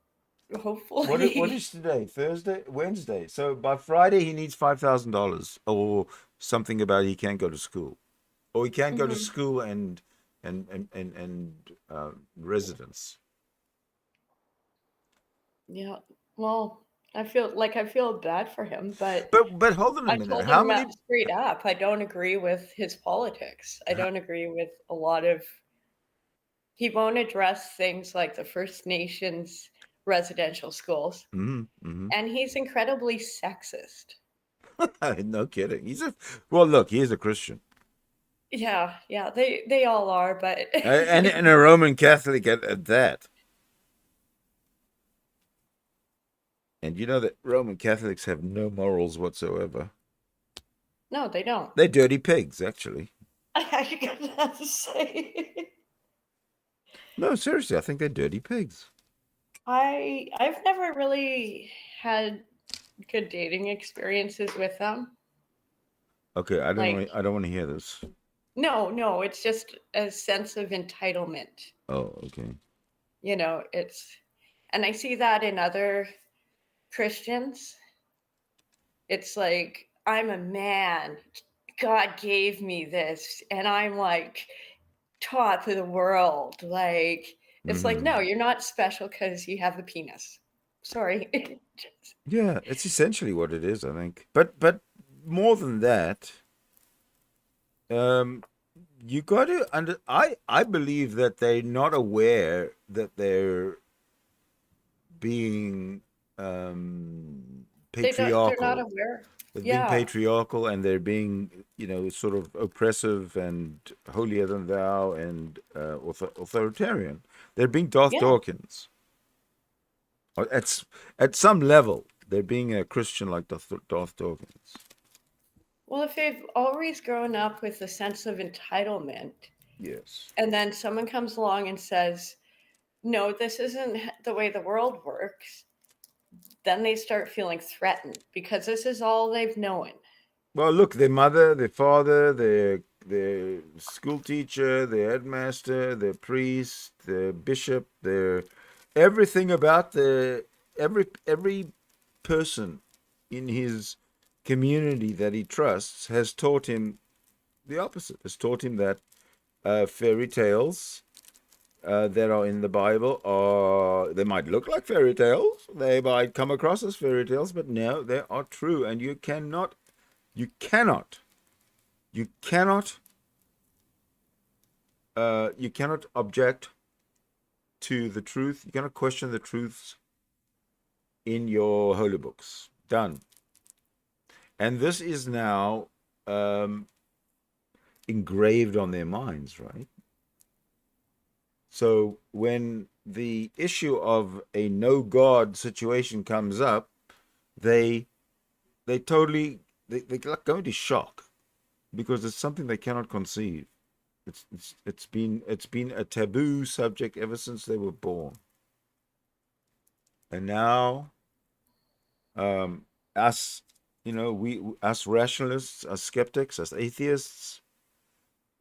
hopefully. What is today? Thursday? Wednesday. So by Friday he needs $5,000 or something about he can't go to school. Or he can't go to school and residence. Yeah. Well, I feel bad for him, but But hold on a I minute. told How him many? that straight up. I don't agree with his politics. I don't agree with a lot of. He won't address things like the First Nations residential schools, Mm-hmm. and he's incredibly sexist. No kidding. Look, he's a Christian. Yeah, they all are, but and a Roman Catholic at that. And you know that Roman Catholics have no morals whatsoever. no, they don't. They're dirty pigs, actually. I got to say, No, seriously, I think they're dirty pigs. I've never really had good dating experiences with them. Okay, I don't Like, want to hear this. no, it's just a sense of entitlement. Oh, okay. You know, and I see that in other Christians. It's like, I'm a man. God gave me this, and I'm like top of the world. Like, it's like, no, you're not special because you have a penis. Sorry. Yeah, it's essentially what it is, I think. But more than that, you got to I believe that they're not aware that they're being patriarchal. They're not aware. They're being patriarchal, and they're being, sort of oppressive and holier than thou and authoritarian. They're being Darth Dawkins. At some level, they're being a Christian like Darth Dawkins. Well, if they've always grown up with a sense of entitlement, yes, and then someone comes along and says, no, this isn't the way the world works, then they start feeling threatened because this is all they've known. Well, look, their mother, their father, their school teacher, their headmaster, their priest, their bishop, their everything about every person in his community that he trusts has taught him the opposite. Has taught him that fairy tales that are in the Bible they might look like fairy tales, they might come across as fairy tales, but no, they are true, and you cannot object to the truth. You cannot question the truths in your holy books. Done. And this is now engraved on their minds, right? So when the issue of a no God situation comes up, they totally go into shock because it's something they cannot conceive. It's been a taboo subject ever since they were born. And now us rationalists, us skeptics, us atheists,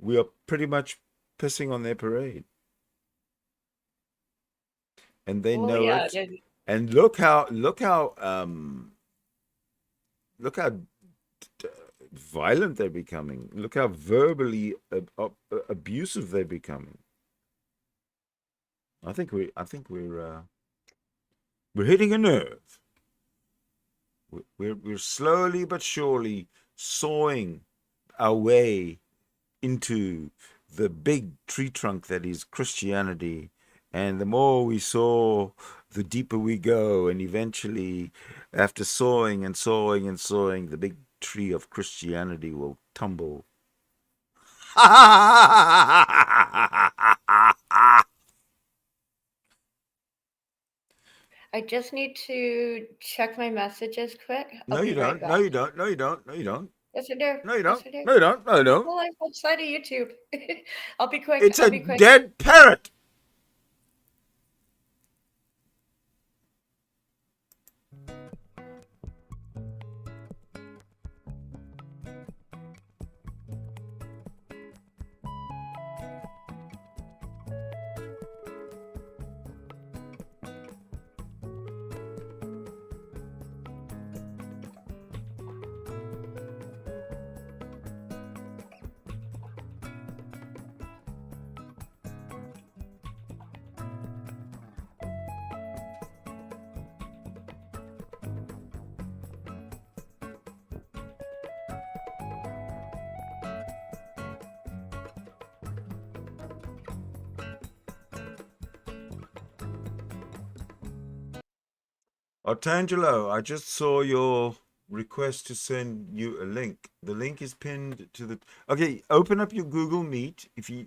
we are pretty much pissing on their parade. And they know it. Yeah. And look how violent they're becoming. Look how verbally abusive they're becoming. I think we're hitting a nerve. We're slowly but surely sawing our way into the big tree trunk that is Christianity. And the more we saw, the deeper we go. And eventually, after sawing and sawing and sawing, the big tree of Christianity will tumble. I just need to check my messages quick. No, you don't. No, you don't. No, you don't. No, you don't. Yes, I do. No, you don't. Yes, I do. No, you don't. No, you don't. Well, I'm outside of YouTube. I'll be quick. It's I'll a be quick. dead parrot. Artangelo, I just saw your request to send you a link. The link is pinned to the. Okay, open up your Google Meet. If you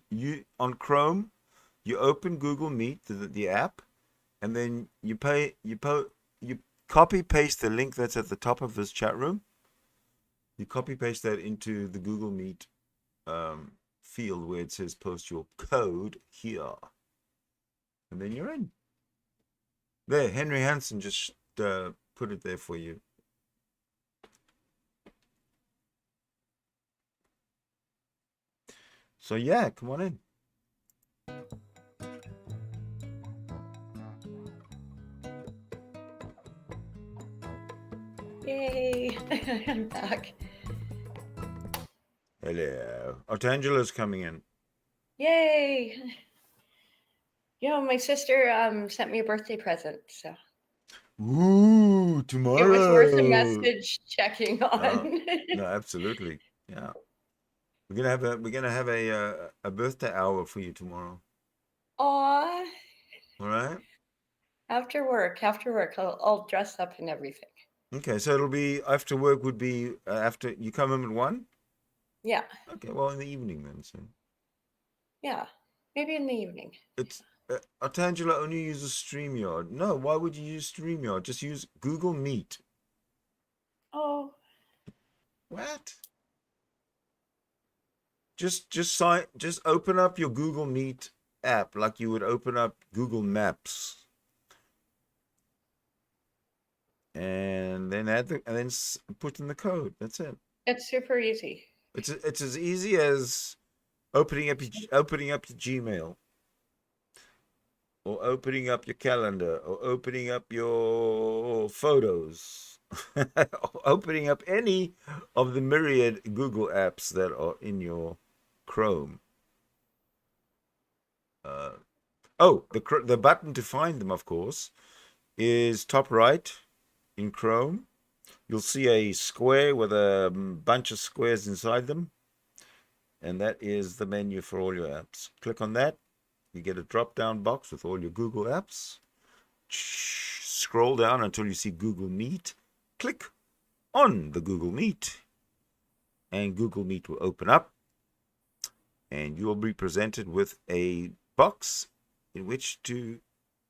on Chrome, you open Google Meet, the app, and then you copy paste the link that's at the top of this chat room. You copy paste that into the Google Meet field where it says post your code here, and then you're in. There, Henry Hansen just put it there for you. So yeah, come on in. Yay! I'm back. Hello. Artangelo's coming in. Yay! You know, my sister sent me a birthday present, so Ooh, tomorrow. it was worth a message checking on. No, absolutely. Yeah. We're gonna have a birthday hour for you tomorrow. Aw. All right. After work, I'll dress up and everything. Okay, so it'll be after work. Would be after you come in at 1. Yeah. Okay, well in the evening then. So Yeah. Maybe in the evening. it's Artangelo only uses StreamYard. No, why would you use StreamYard? Just use Google Meet. Oh. What? Just open up your Google Meet app like you would open up Google Maps. And then put in the code. That's it. It's super easy. It's as easy as opening up your Gmail, or opening up your calendar, or opening up your photos, or opening up any of the myriad Google apps that are in your Chrome. The button to find them, of course, is top right in Chrome. You'll see a square with a bunch of squares inside them, and that is the menu for all your apps. Click on that. You get a drop-down box with all your Google apps. Scroll down until you see Google Meet. Click on the Google Meet, and Google Meet will open up, and you will be presented with a box in which to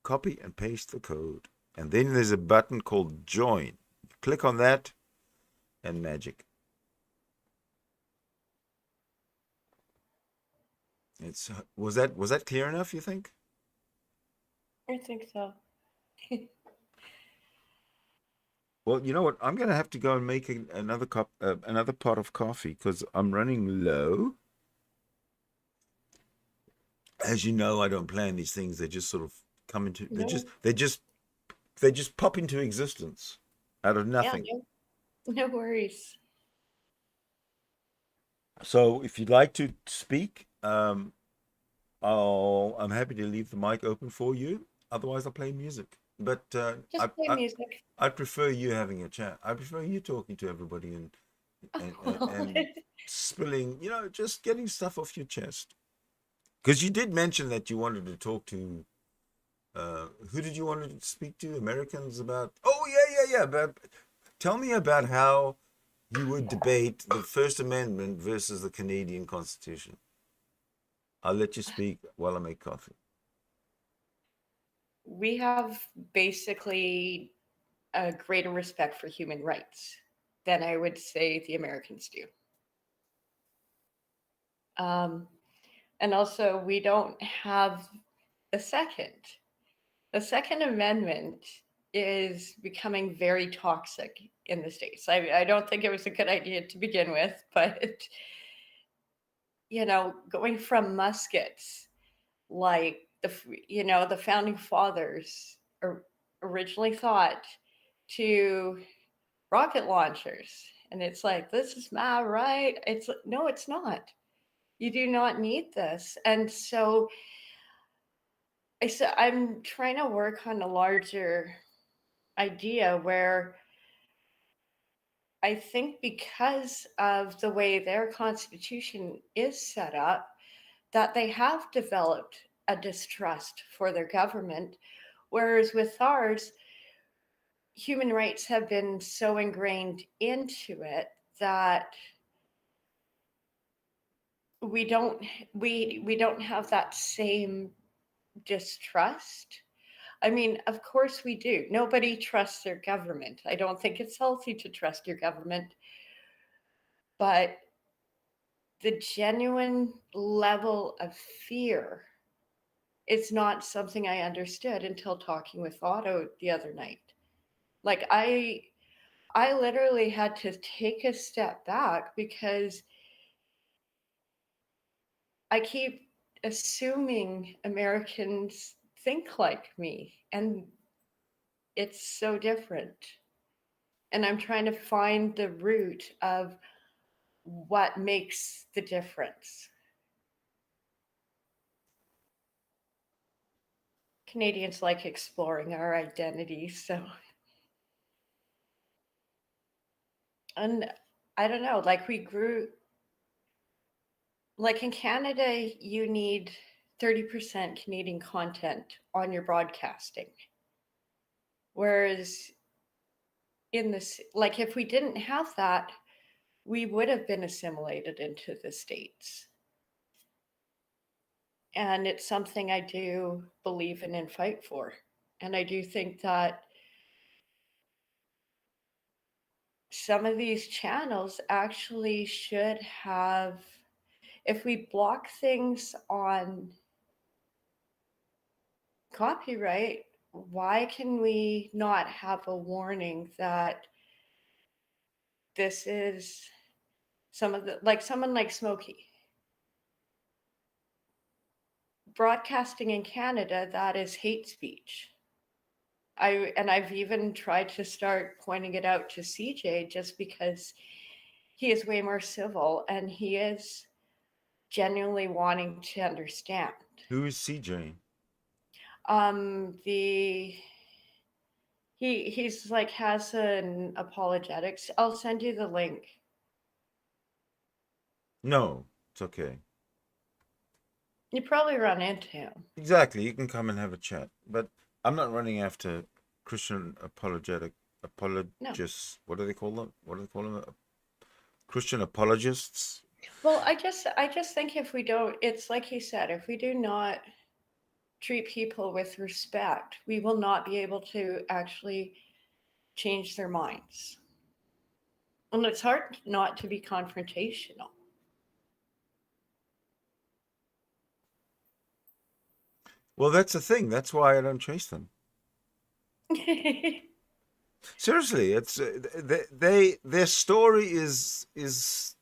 copy and paste the code. And then there's a button called Join. Click on that, and magic. Was that clear enough, you think? I think so. Well, you know what? I'm gonna have to go and make another pot of coffee because I'm running low. As you know, I don't plan these things. They just sort of come into. They just pop into existence out of nothing. Yeah, no worries. So, if you'd like to speak, I'm happy to leave the mic open for you. Otherwise, I'll play music. But just play music. I prefer you having a chat. I prefer you talking to everybody and spilling, just getting stuff off your chest. Because you did mention that you wanted to talk to. Who did you want to speak to? Americans about? Oh yeah. But tell me about how you would debate the First Amendment versus the Canadian Constitution. I'll let you speak while I make coffee. We have basically a greater respect for human rights than I would say the Americans do. And also, we don't have the second. The Second Amendment is becoming very toxic in the States. I don't think it was a good idea to begin with, but, going from muskets, like the founding fathers originally thought, to rocket launchers. And it's like, this is my right. No, it's not. You do not need this. And so I'm trying to work on a larger idea where I think because of the way their constitution is set up, that they have developed a distrust for their government. Whereas with ours, human rights have been so ingrained into it that we don't have that same distrust. I mean, of course we do. Nobody trusts their government. I don't think it's healthy to trust your government, but the genuine level of fear is not something I understood until talking with Otto the other night. Like I literally had to take a step back because I keep assuming Americans think like me, and it's so different. And I'm trying to find the root of what makes the difference. Canadians like exploring our identities, so. And I don't know, like we grew, like in Canada, you need 30% Canadian content on your broadcasting. Whereas in this, like if we didn't have that, we would have been assimilated into the States. And it's something I do believe in and fight for. And I do think that some of these channels actually should have, if we block things on copyright, why can we not have a warning that this is some of the, like someone like Smokey broadcasting in Canada, that is hate speech. I've even tried to start pointing it out to CJ just because he is way more civil and he is genuinely wanting to understand. Who is CJ? He's like has an apologetics. I'll send you the link. No, it's okay. You probably run into him. Exactly. You can come and have a chat. But I'm not running after Christian apologists. No. What do they call them? Christian apologists? Well, I just think if we don't, it's like he said, if we do not treat people with respect, we will not be able to actually change their minds. And it's hard not to be confrontational. Well, that's the thing. That's why I don't chase them. Seriously, it's their story is it's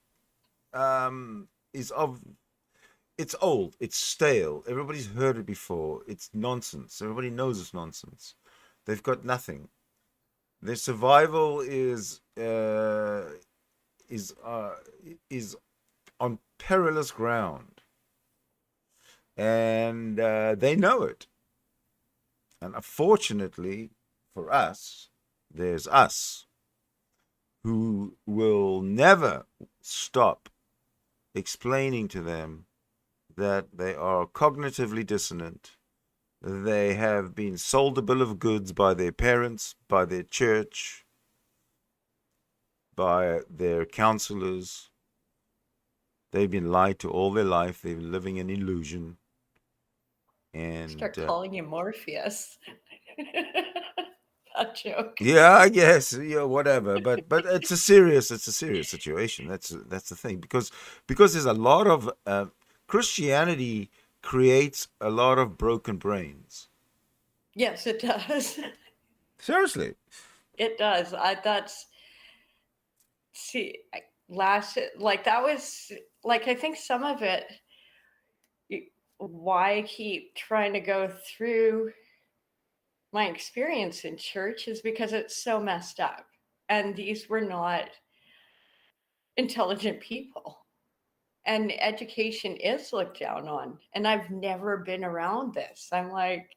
old, it's stale. Everybody's heard it before. It's nonsense. Everybody knows it's nonsense. They've got nothing. Their survival is on perilous ground, and they know it. And unfortunately for us, there's us who will never stop explaining to them that they are cognitively dissonant. They have been sold a bill of goods by their parents, by their church, by their counselors. They've been lied to all their life. They've been living in illusion. And start calling you Morpheus. That joke. Yeah, I guess, whatever. But it's a serious situation. That's the thing, because there's a lot of Christianity creates a lot of broken brains. Yes, it does. Seriously. It does. That was like, I think some of it, why I keep trying to go through my experience in church is because it's so messed up. And these were not intelligent people. And education is looked down on. And I've never been around this. I'm like,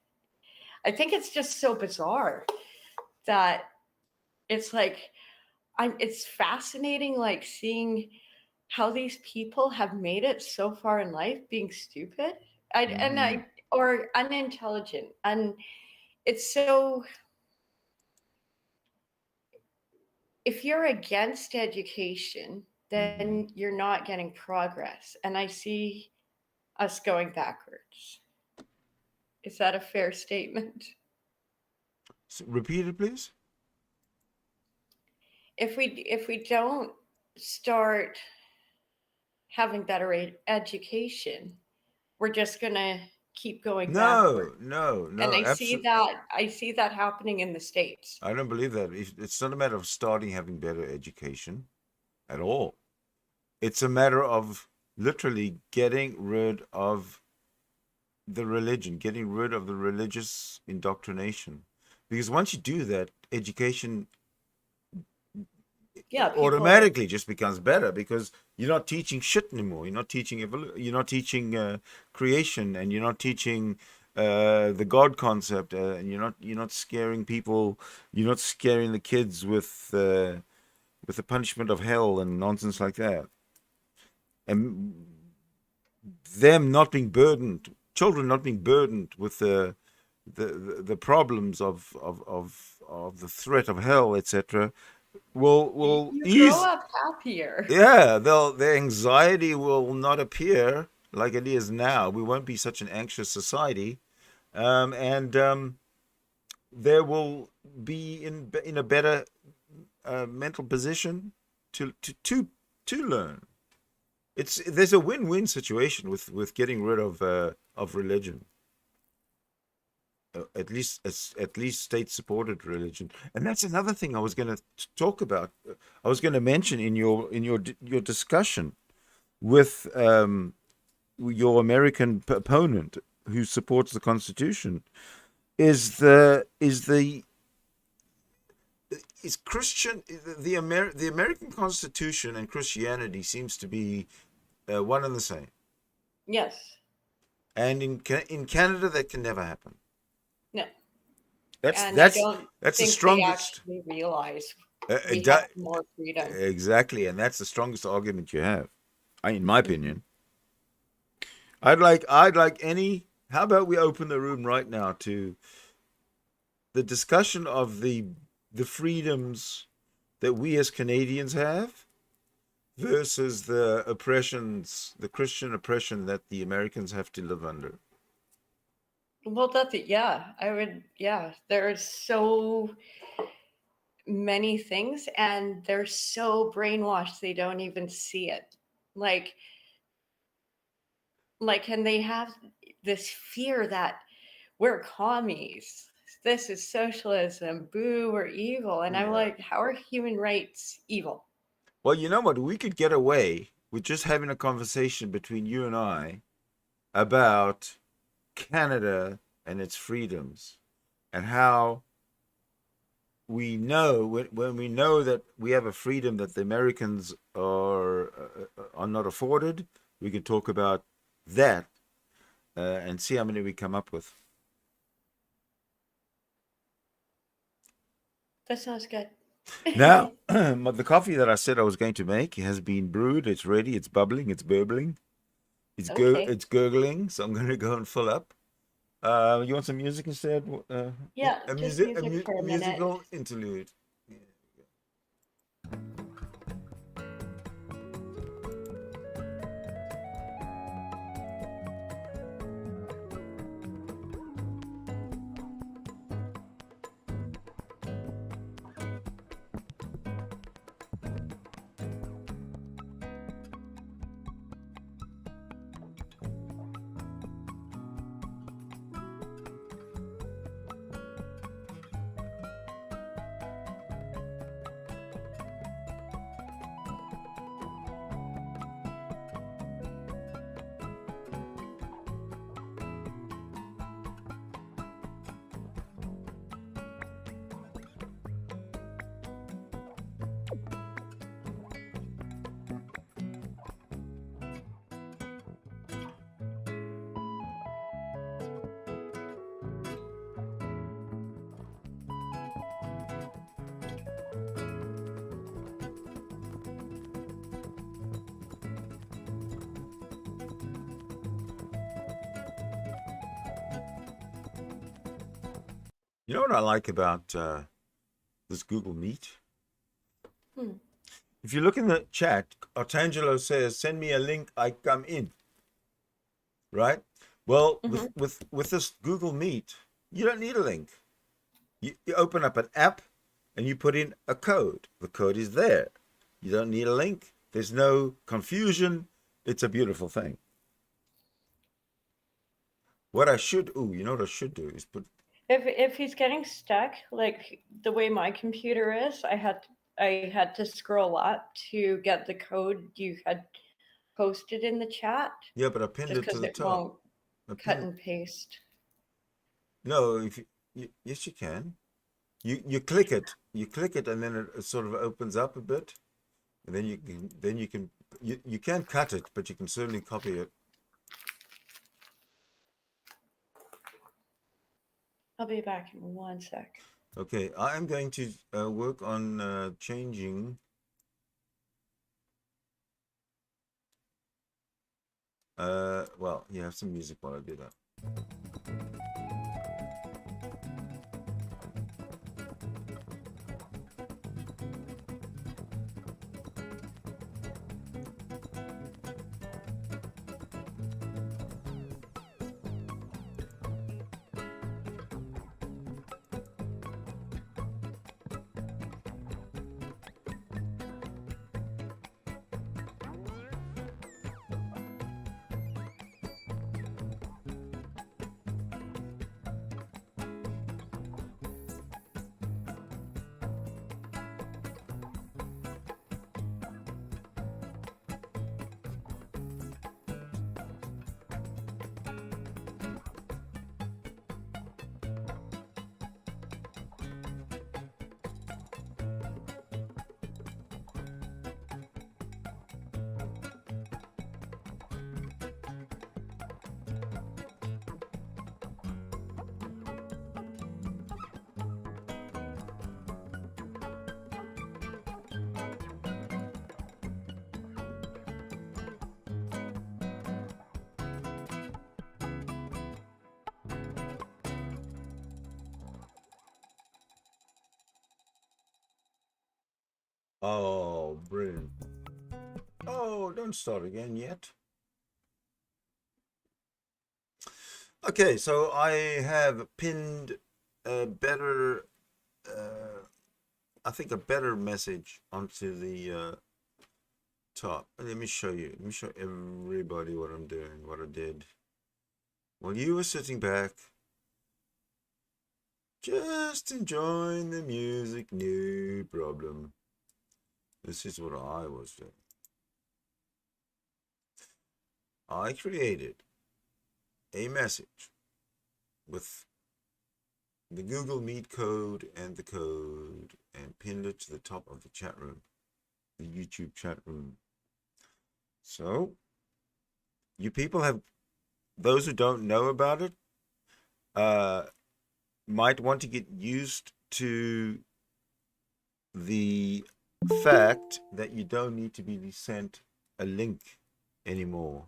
I think it's just so bizarre that it's like, it's fascinating, like seeing how these people have made it so far in life being stupid or unintelligent. And it's so, if you're against education, then you're not getting progress. And I see us going backwards. Is that a fair statement? Repeat it, please. If we don't start having better education, we're just gonna keep going backward. No. And I see that happening in the States. I don't believe that. It's not a matter of starting having better education at all. It's a matter of literally getting rid of the religion, getting rid of the religious indoctrination. Because once you do that, education automatically just becomes better, because you're not teaching shit anymore. You're not teaching you're not teaching creation, and you're not teaching the God concept, and you're not scaring people. You're not scaring the kids with the punishment of hell and nonsense like that, and them not being burdened, children not being burdened with the problems of the threat of hell, etc. will you ease. grow up happier. Yeah, their anxiety will not appear like it is now. We won't be such an anxious society, and there will be in a better mental position to learn. There's a win-win situation with getting rid of religion. At least state-supported religion, and that's another thing I was going to talk about. I was going to mention in your discussion with your American opponent who supports the Constitution is Christian. The American Constitution and Christianity seems to be one and the same. Yes. And in Canada, that can never happen. No. That's the strongest. They actually realize we have more freedom. Exactly, and that's the strongest argument you have, in my opinion. I'd like any. How about we open the room right now to the discussion of the freedoms that we as Canadians have versus the oppressions, the Christian oppression that the Americans have to live under. Well, there's so many things, and they're so brainwashed they don't even see it. Like, and they have this fear that we're commies. This is socialism. Boo, we're evil. And I'm like, how are human rights evil? Well, you know what? We could get away with just having a conversation between you and I about Canada and its freedoms, and how we know when we know that we have a freedom that the Americans are not afforded. We can talk about that and see how many we come up with. That sounds good. Now, the coffee that I said I was going to make has been brewed. It's ready. It's bubbling. It's burbling. It's it's gurgling. So I'm going to go and fill up. You want some music instead? Yeah, music for a minute. Musical interlude. You know what I like about this Google Meet If you look in the chat, Artangelo says, "Send me a link. I come in." Right? Well, with this Google Meet, you don't need a link. You open up an app and you put in a code. The code is there. You don't need a link. There's no confusion. It's a beautiful thing. What I should, you know what I should do is put. If he's getting stuck, like the way my computer is, I had to scroll up to get the code you had posted in the chat. Yeah, but I pinned it to the top. Won't cut and paste. No, if yes, you can. You click it, and then it sort of opens up a bit, and then you can't cut it, but you can certainly copy it. I'll be back in 1 sec. Okay, I am going to work on changing. Well, you have some music while I do that. Oh, brilliant. Oh, don't start again yet. Okay, so I have pinned a better, I think a better message onto the top. Let me show you. Let me show everybody what I'm doing, what I did. While you were sitting back, just enjoying the music, no problem. This is what I was doing. I created a message with the Google Meet code and the code and pinned it to the top of the chat room, the YouTube chat room. So, you people have, those who don't know about it, might want to get used to the fact that you don't need to be sent a link anymore.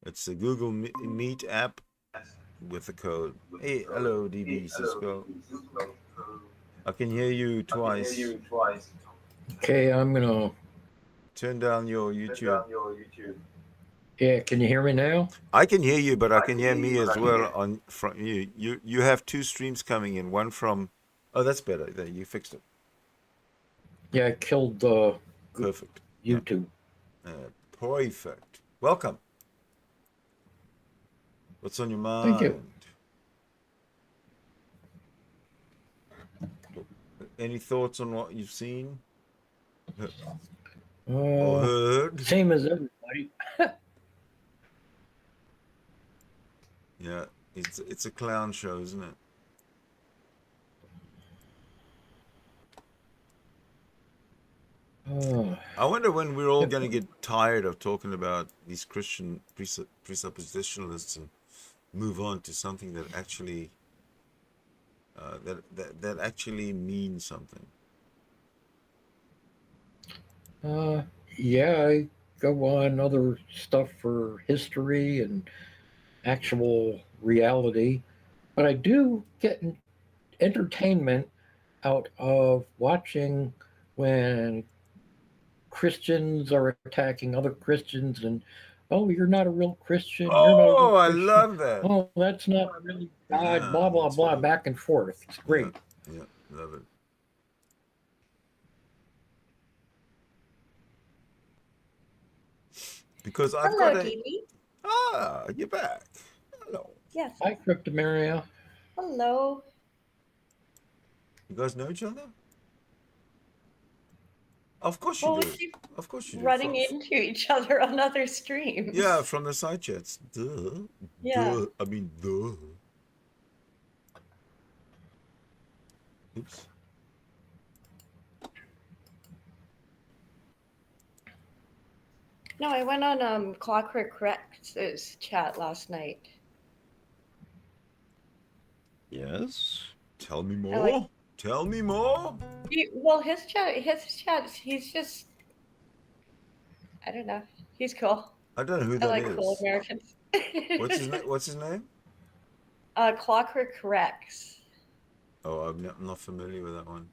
It's the Google Meet app with the code. Hey, hello, DB Cisco. I can hear you twice. Okay, I'm gonna turn down your YouTube. Yeah, can you hear me now? I can hear you, but I can hear me as well on from you. You have two streams coming in. One from. Oh, that's better. There, you fixed it. Yeah, I killed perfect YouTube. Perfect. Welcome. What's on your mind? Thank you. Any thoughts on what you've seen or heard? Same as everybody. Yeah, it's a clown show, isn't it? I wonder when we're all going to get tired of talking about these Christian presuppositionalists and move on to something that actually that actually means something. Yeah, I go on other stuff for history and actual reality, but I do get entertainment out of watching when Christians are attacking other Christians and, oh, you're not a real Christian. You're not a real Oh, I Christian. love that. Oh, that's not really God. Yeah, Blah blah that's blah. right. Back and forth. It's great. Yeah, love it. Because I've Hello, got a. DB. Ah, you're back. Hello. Yes. Hi, Cryptomaria. Hello. You guys know each other? Of course you Well, we do. keep Of course you do. running into each other on other streams. Yeah, from the side chats. Duh. Yeah. Duh. I mean, duh. Oops. No, I went on Clockwork Rex's chat last night. Yes. Tell me more. like- Tell me more. Well, his chat, he's just, I don't know. He's cool. I don't know who I that like is. cool Americans. What's his name? Clockwork Rex. Oh, I'm not familiar with that one.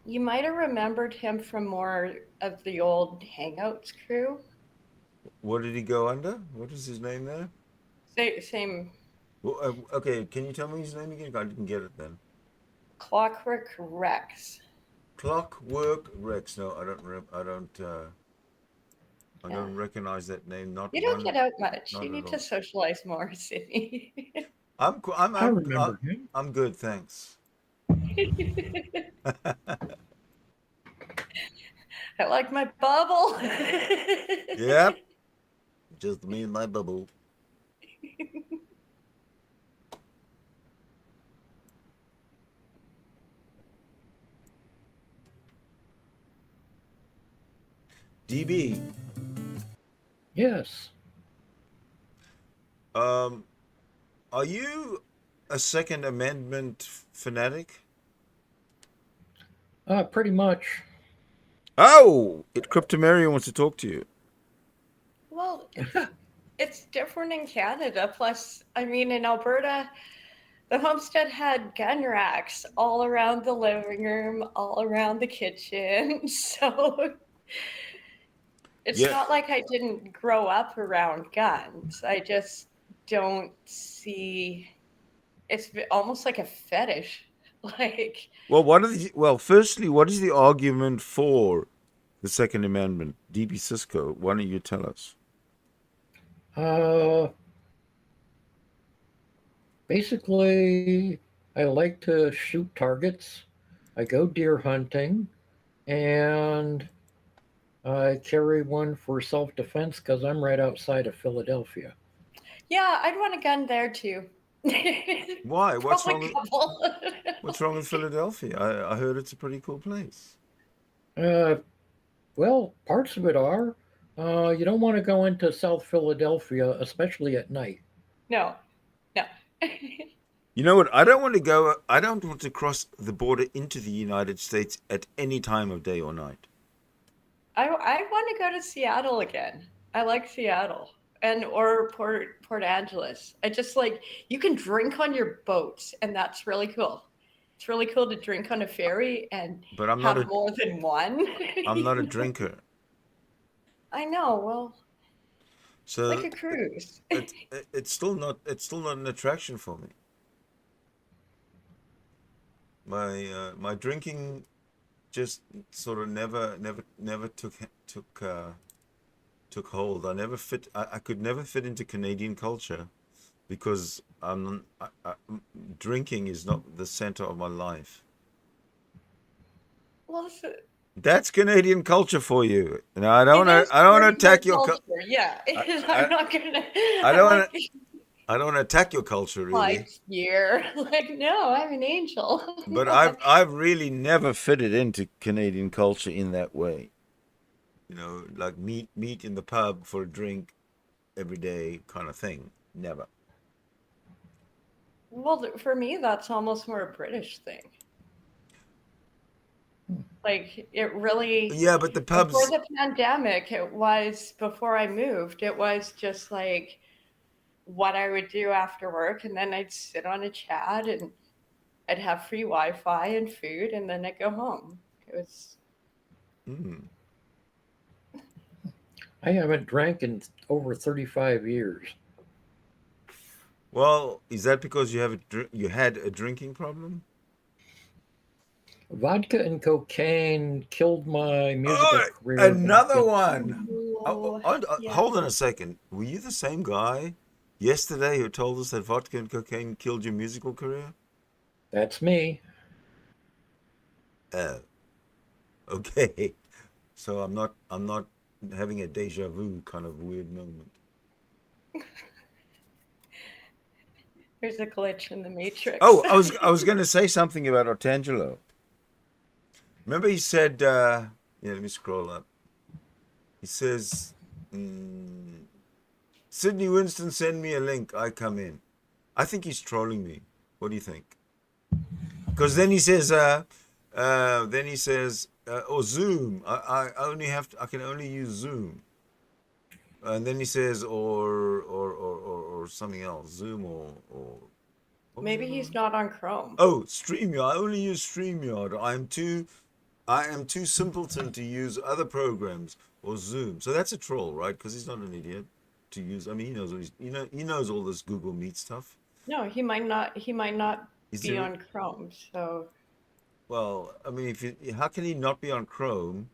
You might have remembered him from more of the old Hangouts crew. What did he go under? What is his name there? Same Well, okay, can you tell me his name again? I didn't get it then. Clockwork Rex. Clockwork Rex. No, I don't recognize that name. Not You don't one, get out much. not You at need all. to socialize more, Sydney. I remember him. I'm good, thanks. I like my bubble. Yep. Just me and my bubble. DB. Yes. Are you a Second Amendment fanatic? Pretty much. Oh, Cryptomaria wants to talk to you. Well, it's different in Canada. Plus, I mean, in Alberta, the homestead had gun racks all around the living room, all around the kitchen. So it's not like I didn't grow up around guns. I just don't see. It's almost like a fetish. Like, Well, firstly, what is the argument for the Second Amendment? DB Cisco, why don't you tell us? Basically, I like to shoot targets. I go deer hunting, and I carry one for self-defense because I'm right outside of Philadelphia. yeah, I'd want a gun there too. Why? What's Probably wrong? couple. What's wrong with Philadelphia? I heard it's a pretty cool place. Well, parts of it are. You don't want to go into South Philadelphia, especially at night. No. You know what? I don't want to cross the border into the United States at any time of day or night. I want to go to Seattle again. I like Seattle or Port Angeles. I just like, you can drink on your boats, and that's really cool. It's really cool to drink on a ferry and But I'm have not more than one. I'm not a drinker. I know. Well, So like a cruise. it's still not an attraction for me. My drinking just sort of never took hold. I could never fit into Canadian culture because drinking is not the center of my life. Well, That's Canadian culture for you. And I don't want to attack your culture. Yeah, I'm not gonna. I don't want to attack your culture, really. Like here, like no, I'm an angel. But I've really never fitted into Canadian culture in that way. You know, like meet in the pub for a drink every day kind of thing. Never. Well, for me, that's almost more a British thing. Like it really. Yeah, but the pubs. Before the pandemic, before I moved, it was just like what I would do after work, and then I'd sit on a chat and I'd have free Wi-Fi and food, and then I'd go home. It was. I haven't drank in over 35 years. Well, is that because you had a drinking problem? Vodka and cocaine killed my musical Oh, career. another one. Yeah. Hold on a second. Were you the same guy yesterday who told us that vodka and cocaine killed your musical career? That's me. Oh, okay. So I'm not having a deja vu kind of weird moment. There's a glitch in the matrix. Oh, I was going to say something about Artangelo. Remember he said, yeah, let me scroll up. He says, Sydney Winston, send me a link. I come in. I think he's trolling me. What do you think? Because then he says, or Zoom. I can only use Zoom. And then he says, or something else, Zoom or Maybe he's not on Chrome. Oh, StreamYard. I only use StreamYard. I am too simpleton to use other programs or Zoom. So that's a troll, right? Because he's not an idiot to use. I mean, he knows he knows all this Google Meet stuff. No, he might not. He might not be there- on Chrome. So. Well, I mean, how can he not be on Chrome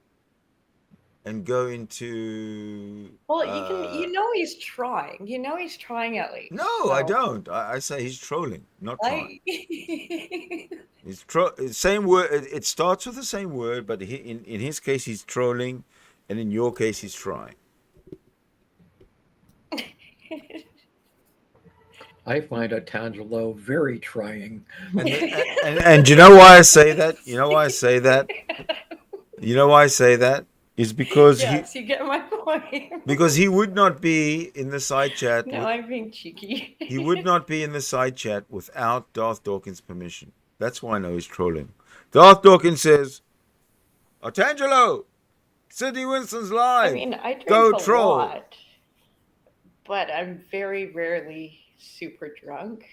and go into? Well, you can. You know he's trying. You know he's trying at least. No, so. I don't. I say he's trolling, not trying. It's same word. It starts with the same word, but in his case he's trolling, and in your case he's trying. I find Artangelo very trying. And you know why I say that? You know why I say that? You know why I say that? Is because yes, you get my point. Because he would not be in the side chat. No, I'm being cheeky. He would not be in the side chat without Darth Dawkins' permission. That's why I know he's trolling. Darth Dawkins says, Artangelo, Sydney Winston's live. I mean, I drink Go a troll. lot, but I'm very rarely super drunk.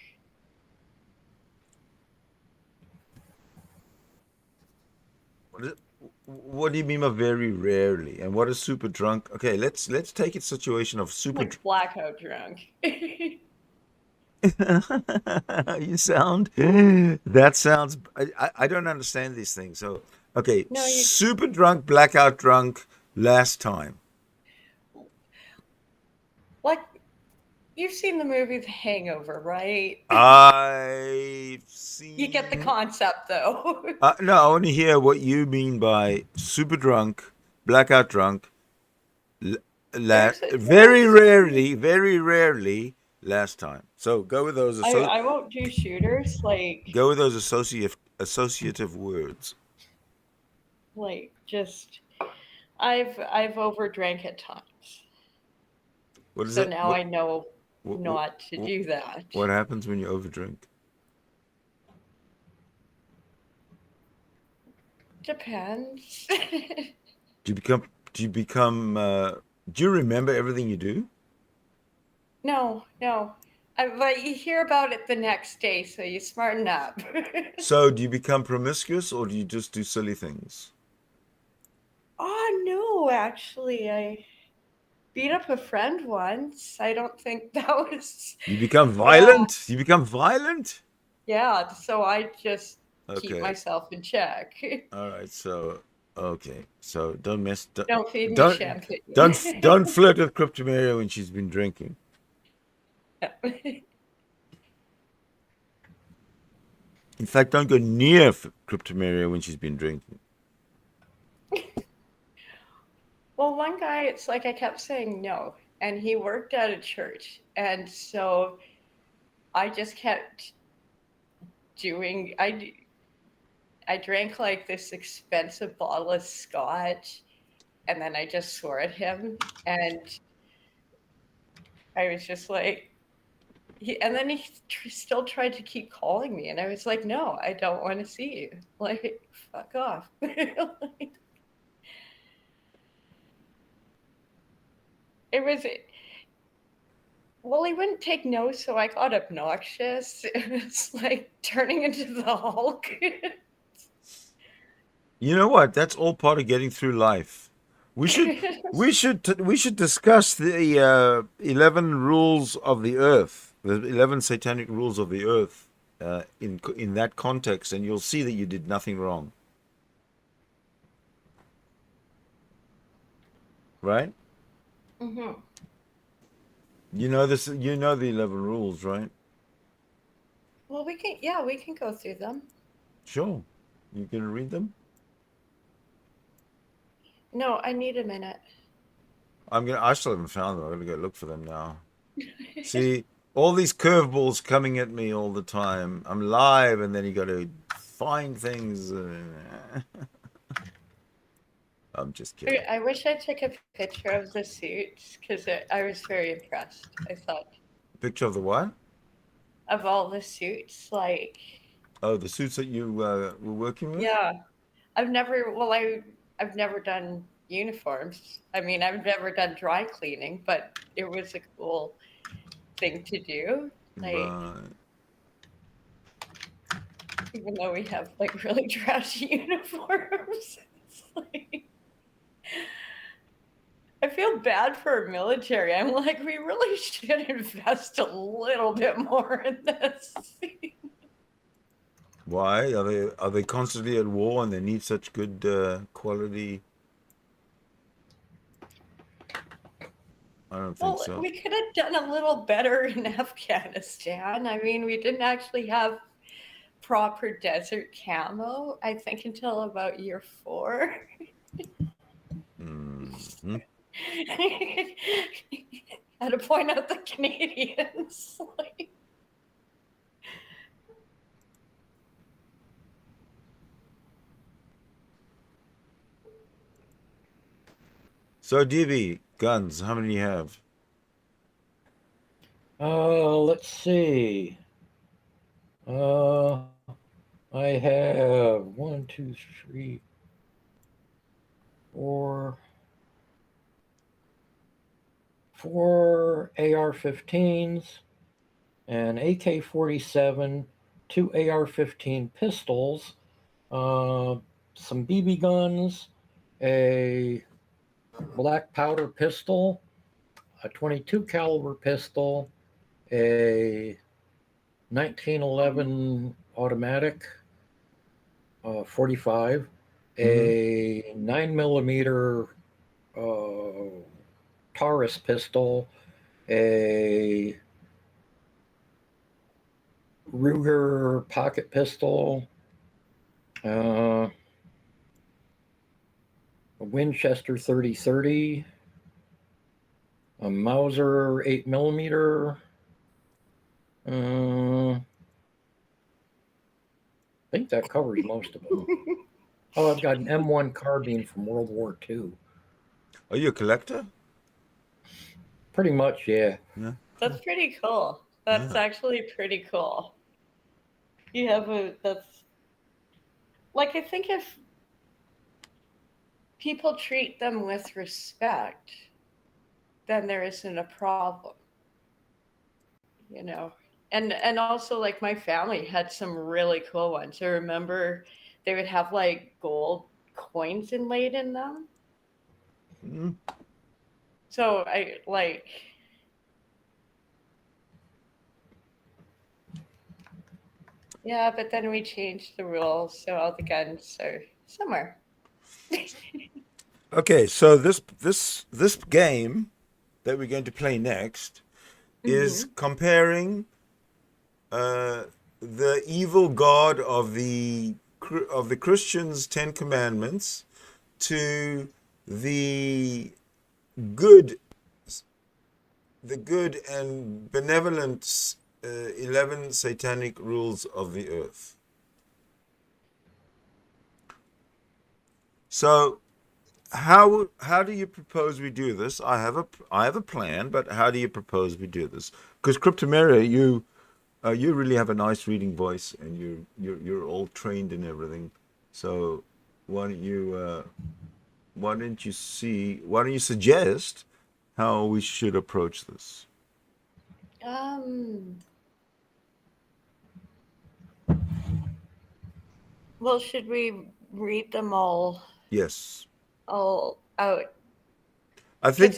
What do you mean by very rarely? And what is super drunk? Okay, let's take a situation of super. Like blackout drunk. You sound. That sounds. I don't understand these things. So okay, No, super drunk, blackout drunk. Last time. Like, you've seen the movie The Hangover, right? I've seen. You get the concept, though. No, I want to hear what you mean by super drunk, blackout drunk. Very rarely last time. So go with those. I won't do shooters. Like, go with those associative words. Like, just I've overdrank at times. What is so it? now I know what, not to do that. What happens when you overdrink? Depends. Do you remember everything you do? No. But you hear about it the next day, so you smarten up. So do you become promiscuous or do you just do silly things? Oh, no, actually, I beat up a friend once. I don't think that was... You become violent? Yeah. You become violent? Yeah, so I just Okay. keep myself in check. All right, so okay, so don't mess. Don't feed me champagne. Don't flirt with Cryptomeria when she's been drinking. In fact, don't go near Cryptomeria when she's been drinking. Well, one guy, it's like I kept saying no, and he worked at a church, and so I just kept doing. I drank like this expensive bottle of scotch, and then I just swore at him, and I was just like, and then he still tried to keep calling me, and I was like, no, I don't want to see you. Like, fuck off. It was Well, he wouldn't take no, so I got obnoxious. It's like turning into the Hulk. You know what? That's all part of getting through life. We should discuss the 11 rules of the earth, the 11 satanic rules of the earth, in that context, and you'll see that you did nothing wrong. Right? Mm-hmm. You know this. You know the 11 rules, right? Well, we can go through them. Sure. You gonna read them? No, I need a minute. I still haven't found them. I'm gonna go look for them now. See, all these curveballs coming at me all the time. I'm live, and then you got to find things. I'm just kidding. I wish I took a picture of the suits because I was very impressed. I thought Picture of the what? of all the suits, like Oh, the suits that you were working with? yeah, I've never done uniforms. I mean, I've never done dry cleaning, but it was a cool thing to do. Like, Right. even though we have like really trashy uniforms, it's like I feel bad for our military. I'm like, we really should invest a little bit more in this. Why are they constantly at war and they need such good quality? I don't think Well, so. we could have done a little better in Afghanistan. I mean, we didn't actually have proper desert camo, I think, until about year 4. Mm-hmm. Had to point out the Canadians. Like, So, DB, guns, how many do you have? Let's see. I have 1, 2, 3, 4 AR-15s, an AK-47, 2 AR-15 pistols, some BB guns, a black powder pistol, a 22 caliber pistol, a 1911 automatic 45, a 9mm Taurus pistol, a Ruger pocket pistol, a Winchester 30-30, a Mauser 8mm. I think that covers most of them. Oh, I've got an M1 carbine from World War II. Are you a collector? Pretty much, yeah. Yeah. that's pretty cool. That's actually pretty cool. You have that's like, I think if people treat them with respect, then there isn't a problem, you know. And also, like, my family had some really cool ones. I remember they would have like gold coins inlaid in them. Mm-hmm. So I like, yeah, but then we changed the rules, so all the guns are somewhere. Okay, so this game that we're going to play next is comparing the evil god of the Christians' 10 Commandments to the good and benevolent 11 satanic rules of the earth. So how do you propose we do this? I have a plan, but how do you propose we do this? Because Cryptomeria, you really have a nice reading voice, and you're all trained in everything. So why don't you suggest how we should approach this? Um. Well, should we read them all Yes. out? I Because think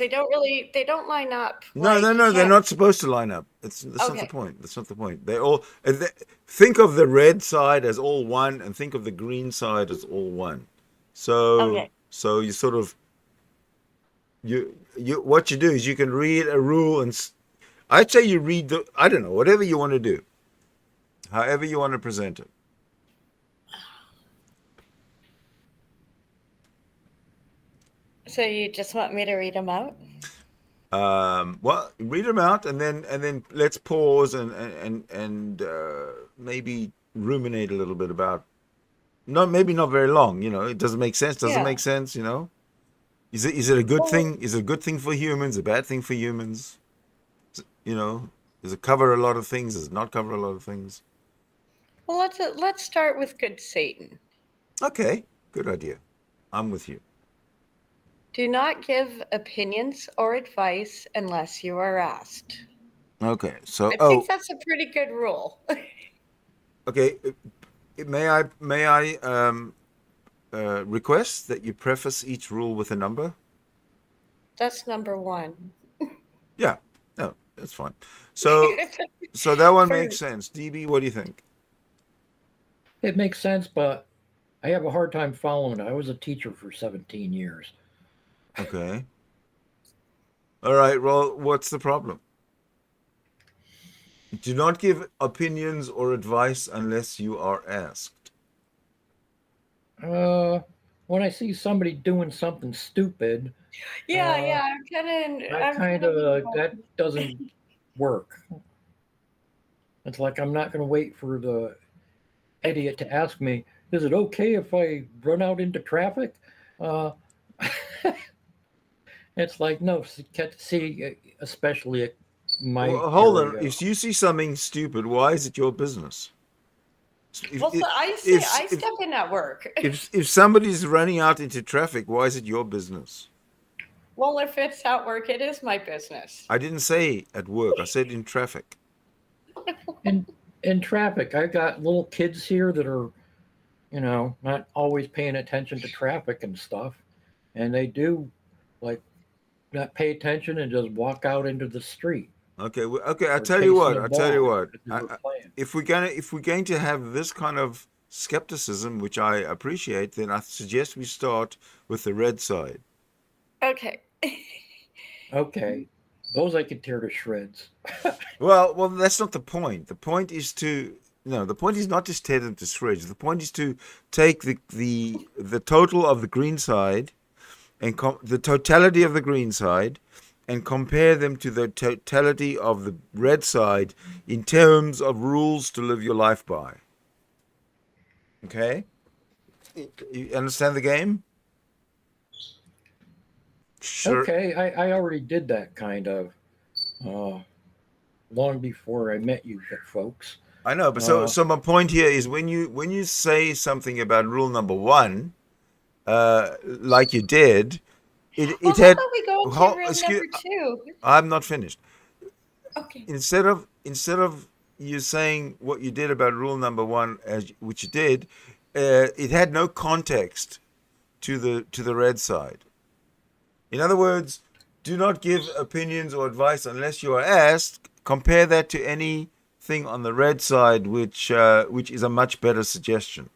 they don't line up. no, Like you they're can't. not supposed to line up. That's not the Okay. point. That's not the point. They all think of the red side as all one, and think of the green side as all one. So Okay. you sort of you what you do is you can read a rule, and I'd say you read I don't know, whatever you want to do, however you want to present it. So you just want me to read them out? Well, read them out, and then let's pause and maybe ruminate a little bit about. Maybe not very long. It doesn't make sense. Doesn't Yeah. make sense. Is it a good Well- thing? Is it a good thing for humans? A bad thing for humans? Does it cover a lot of things? Does it not cover a lot of things? Well, let's start with good Satan. Okay, good idea. I'm with you. Do not give opinions or advice unless you are asked. Okay, so I think that's a pretty good rule. okay. May I request that you preface each rule with a number? That's number one. Yeah, no, that's fine. So that one For- makes sense. DB, what do you think? It makes sense, but I have a hard time following it. I was a teacher for 17 years. Okay. All right. Well, what's the problem? Do not give opinions or advice unless you are asked. When I see somebody doing something stupid, Yeah, that doesn't work. It's like I'm not going to wait for the idiot to ask me, "Is it okay if I run out into traffic?" It's like, no, see, especially at my Hold on. area. If you see something stupid, why is it your business? Well, so I step in at work. If somebody's running out into traffic, why is it your business? Well, if it's at work, it is my business. I didn't say at work. I said in traffic. In traffic, I've got little kids here that are, not always paying attention to traffic and stuff, and they do, like, not pay attention and just walk out into the street. Okay. Okay. I Or tell you what. chasing a I tell you ball what. that they were playing. If we're going to have this kind of skepticism, which I appreciate, then I suggest we start with the red side. Okay. Okay, those I could tear to shreds. Well, that's not the point. The point is the point is not to tear them to shreds. The point is to take the total of the green side and the totality of the green side and compare them to the totality of the red side in terms of rules to live your life by. Okay? You understand the game? Sure. Okay, I already did that kind of long before I met you folks. I know, but so my point here is when you say something about rule number 1, like you did, it How had. about we go into rule number 2? I'm not finished. Okay. Instead of you saying what you did about rule number 1, which you did, it had no context to the red side. In other words, do not give opinions or advice unless you are asked. Compare that to anything on the red side, which is a much better suggestion.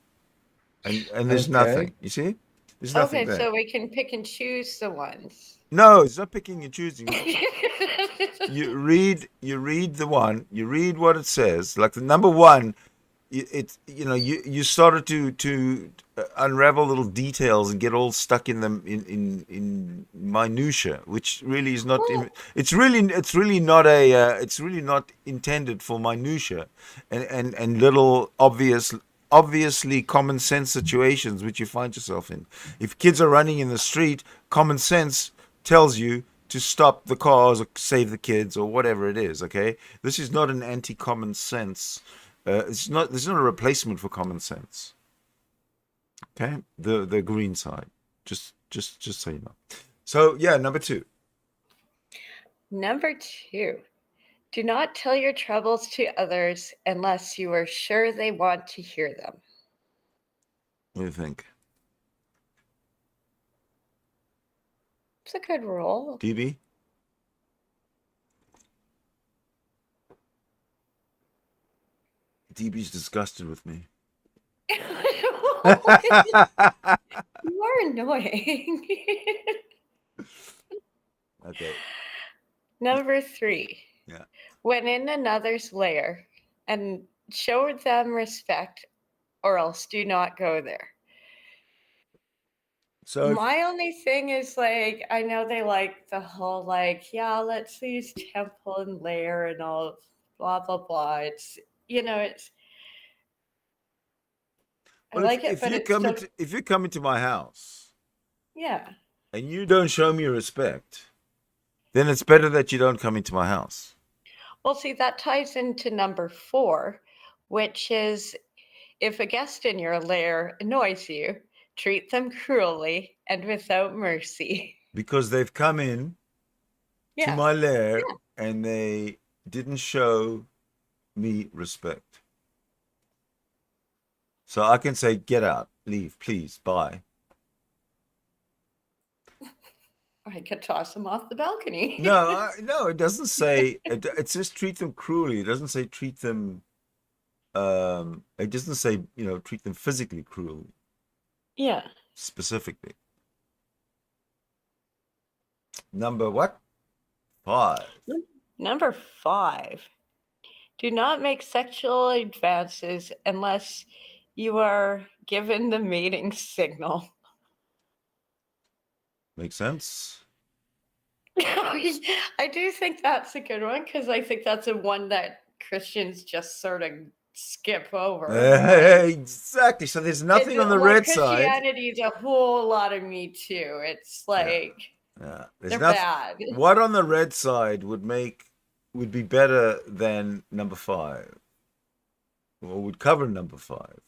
And there's nothing. You see? There's nothing there. So we can pick and choose the ones. No, it's not picking and choosing. You read the one. You read what it says. Like the number 1, you started to unravel little details and get all stuck in them in minutia, which really is not. It's really not intended for minutia and little obviously common sense situations which you find yourself in. If kids are running in the street, common sense tells you to stop the cars or save the kids or whatever it is. Okay, this is not an anti-common sense. There's not a replacement for common sense. Okay, the green side. Just so you know. So yeah, number 2. Number 2. Do not tell your troubles to others unless you are sure they want to hear them. What do you think? It's a good rule. DB? DB's disgusted with me. You are annoying. Okay. Number 3. Yeah. When in another's lair, and show them respect, or else do not go there. So my only thing is, like, I know they like the whole, like, yeah, let's use temple and lair and all blah blah blah. It's, it's, I well, like it, if but you it's come still, into if you come into my house yeah. and you don't show me respect, then it's better that you don't come into my house. Well, see, that ties into number 4, which is, if a guest in your lair annoys you, treat them cruelly and without mercy. Because they've come in to Yeah. my lair and they didn't show me respect. So I can say, get out, leave, please, bye. I could toss them off the balcony. No, it doesn't say, it says treat them cruelly. It doesn't say treat them, it doesn't say, treat them physically cruelly. Yeah. Specifically. Number what? 5. Number 5. Do not make sexual advances unless you are given the mating signal. Makes sense? I do think that's a good one, because I think that's a one that Christians just sort of skip over. Exactly. So there's nothing on the Well, red side. Christianity's a whole lot of Me Too. It's like, Yeah. they're bad. What on the red side would be better than number 5? Or would cover number 5?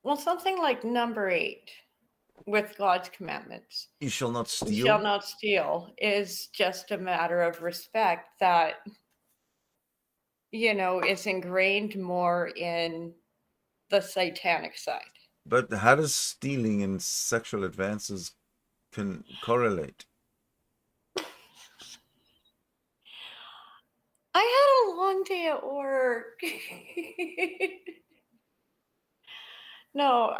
Well, something like number 8, with God's commandments. You shall not steal. You shall not steal is just a matter of respect that, is ingrained more in the satanic side. But how does stealing and sexual advances can correlate? I had a long day at work. No,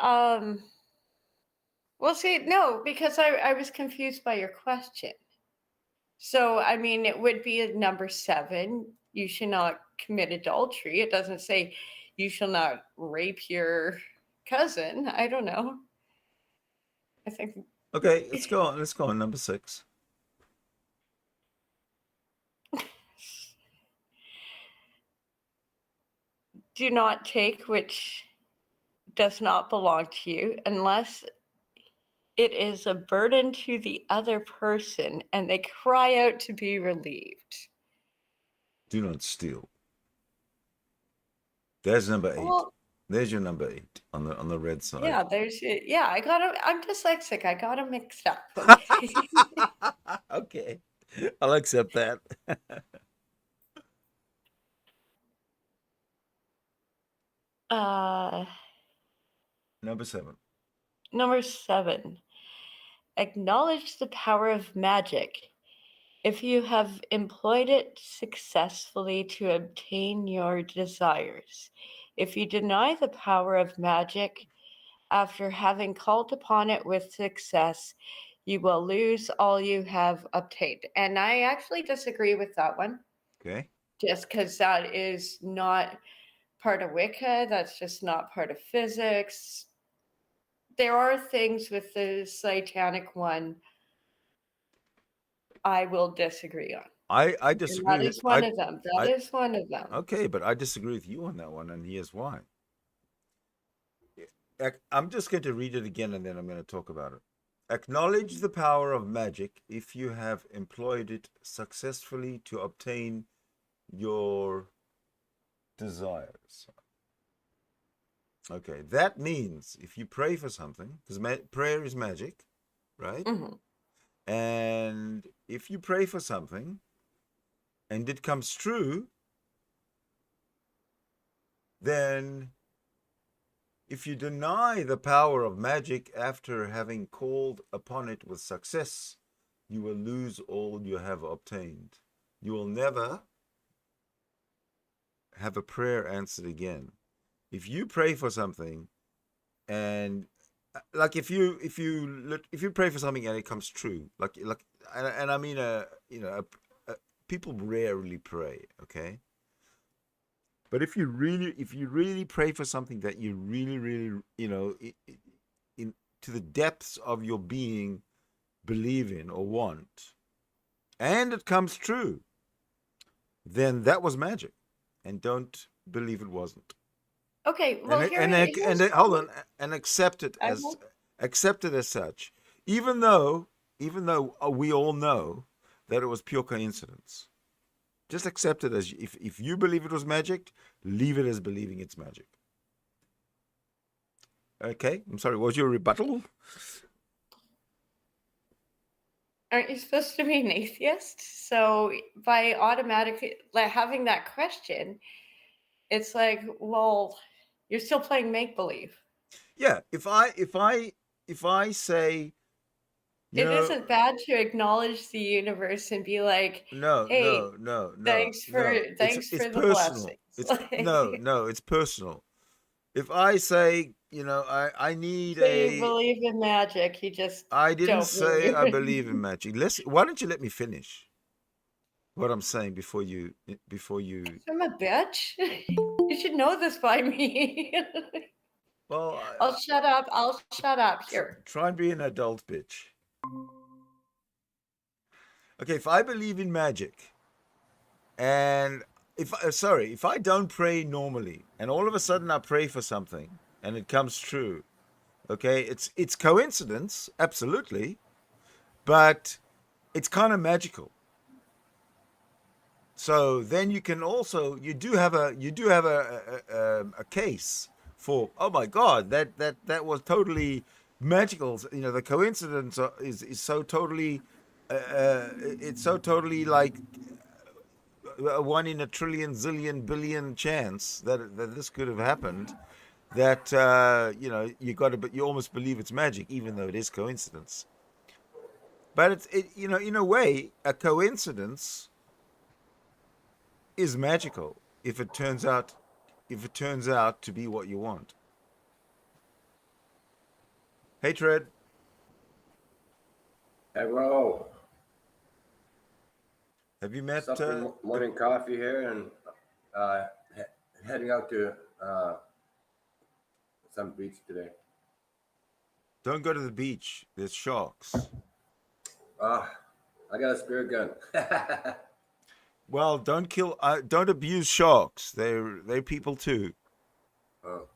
well, see, no, because I was confused by your question. So, I mean, it would be at number 7, you should not commit adultery. It doesn't say you shall not rape your cousin. I don't know. I think. Okay, let's go on. Let's go on number 6. Do not take which does not belong to you unless it is a burden to the other person and they cry out to be relieved. Do not steal. There's number 8. Well, there's your number 8 on the red side. Yeah, I'm dyslexic. I got them mixed up. Okay. I'll accept that. Number 7. Number 7. Acknowledge the power of magic if you have employed it successfully to obtain your desires. If you deny the power of magic after having called upon it with success, you will lose all you have obtained. And I actually disagree with that one. Okay. Just because that is not part of Wicca, that's just not part of physics. There are things with the satanic one I will disagree on. I disagree. And that is one of them. That is one of them. Okay, but I disagree with you on that one, and here's why. I'm just going to read it again, and then I'm going to talk about it. Acknowledge the power of magic if you have employed it successfully to obtain your desires. Okay, that means if you pray for something, because prayer is magic, right? Mm-hmm. And if you pray for something and it comes true, then if you deny the power of magic after having called upon it with success, you will lose all you have obtained. You will never have a prayer answered again. If you pray for something, and like if you pray for something and it comes true, and I mean people rarely pray, okay? But if you really pray for something that you really in to the depths of your being believe in or want, and it comes true, then that was magic, and don't believe it wasn't. Okay, well, Hold on, and accept it as such, even though we all know that it was pure coincidence. Just accept it as, if you believe it was magic, leave it as believing it's magic. Okay, I'm sorry, what was your rebuttal? Aren't you supposed to be an atheist? So by automatically having that question, it's like, well, you're still playing make-believe. Yeah, if I say, it isn't bad to acknowledge the universe and be like, hey, thanks for the personal. blessings. It's personal. If I say, I need so you believe in magic, you just I didn't don't say believe. I believe in magic. Why don't you let me finish what I'm saying before you I'm a bitch. You should know this by me. Well, I'll shut up here. Try and be an adult, bitch. Okay, if I believe in magic, and if I don't pray normally, and all of a sudden I pray for something and it comes true, okay, it's coincidence, absolutely, but it's kind of magical. So then you do have a case for, oh my God, that was totally magical. The coincidence is so totally, it's so totally like a 1 in a trillion, zillion, billion chance that this could have happened. That you almost believe it's magic, even though it is coincidence. But in a way, a coincidence is magical if it turns out to be what you want. Hatred. Hello. Have you met morning coffee here and heading out to some beach today. Don't go to the beach. There's sharks. I got a spear gun. Well, don't abuse sharks. They're people too. Oh.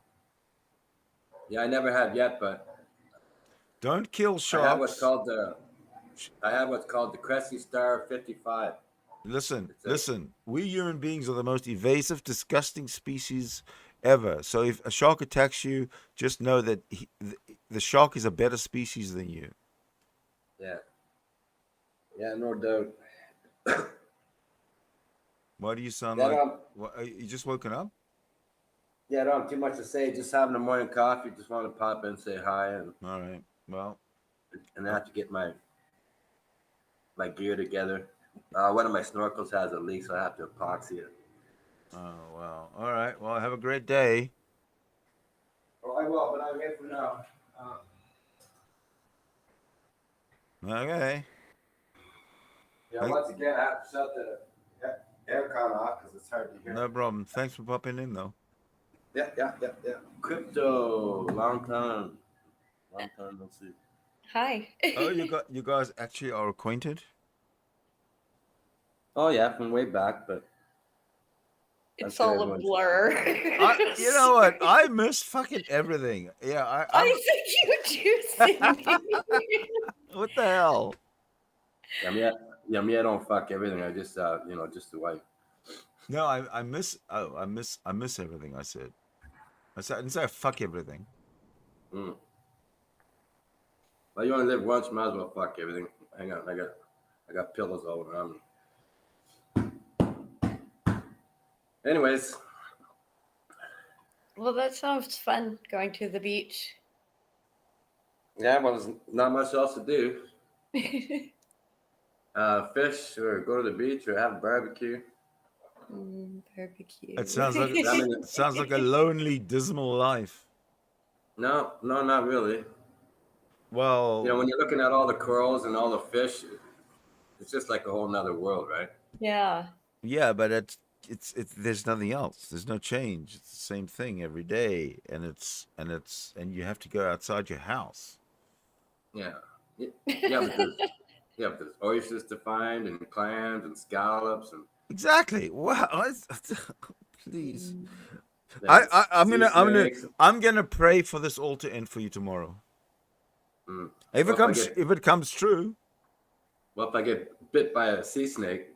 Yeah, I never have yet, but don't kill sharks. I have what's called the Cressy Star 55. Listen. We human beings are the most evasive, disgusting species ever. So if a shark attacks you, just know that the shark is a better species than you. Yeah. Yeah, no doubt. Why do you sound like... you just woken up? Yeah, I don't have too much to say. Just having a morning coffee. Just want to pop in and say hi. And all right. Well. And I have to get my gear together. One of my snorkels has a leak, so I have to epoxy it. Oh, wow. All right. Well, have a great day. Oh, I will, but I'm here for now. Okay. Yeah, once again, I have to shut the aircon off because it's hard to hear. No problem. Thanks for popping in, though. Yeah. Crypto, long time no see. Hi. Oh, you guys actually are acquainted? Oh yeah, from way back, but it's all a blur. You know what? I miss fucking everything. Yeah, I think you do see me. What the hell? Yeah, me, I don't fuck everything. I just just the wife. No, I miss everything. I didn't say I fuck everything. Well, you only live once, might as well fuck everything. Hang on, I got pillows all around me. Anyways. Well, that sounds fun, going to the beach. Yeah, well, there's not much else to do. Fish, or go to the beach, or have a barbecue. Barbecue. It sounds like a lonely, dismal life. No, not really. Well, you know, when you're looking at all the corals and all the fish, it's just like a whole nother world, right? Yeah. Yeah, but it's there's nothing else. There's no change. It's the same thing every day, and you have to go outside your house. Yeah, but there's oysters to find, and clams, and scallops, and exactly. Wow, please. I'm gonna pray for this all to end for you tomorrow. If it comes true. Well, if I get bit by a sea snake,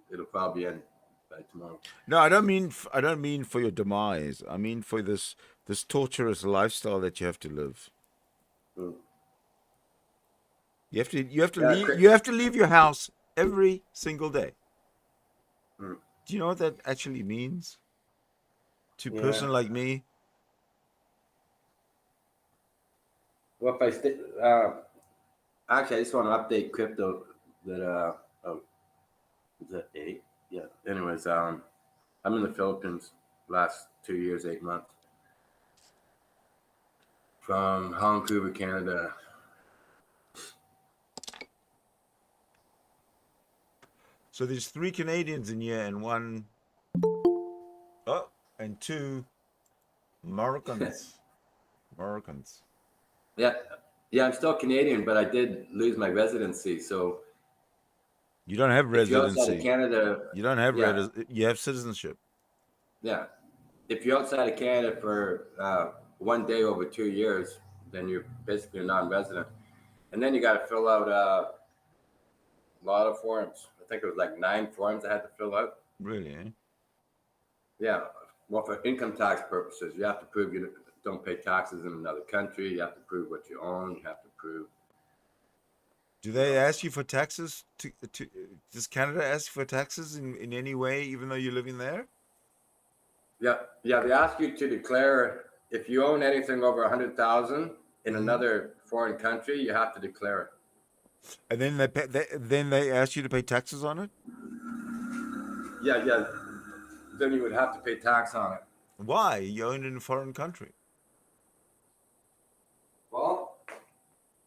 it'll probably end by tomorrow. No, I don't mean for your demise. I mean for this torturous lifestyle that you have to live. You have to leave your house every single day. Do you know what that actually means to a person like me? Well, if I stay, actually, I just want to update crypto that is that 8? Yeah. Anyways, I'm in the Philippines last 2 years, 8 months, from Vancouver, Canada. So there's 3 Canadians in here and 2 Moroccans. Yeah, I'm still Canadian, but I did lose my residency. So you don't have residency. Outside of Canada, you don't have you have citizenship. Yeah, if you're outside of Canada for 1 day over 2 years, then you're basically a non-resident, and then you got to fill out a lot of forms. I think it was like 9 forms I had to fill out. Really? Eh? Yeah. Well, for income tax purposes, you have to prove you don't pay taxes in another country. You have to prove what you own. You have to prove. Do they ask you for taxes? Does Canada ask for taxes in any way, even though you're living there? Yeah. They ask you to declare if you own anything over 100,000 in another foreign country. You have to declare it. And then they ask you to pay taxes on it. Yeah. Then you would have to pay tax on it. Why? You own it in a foreign country.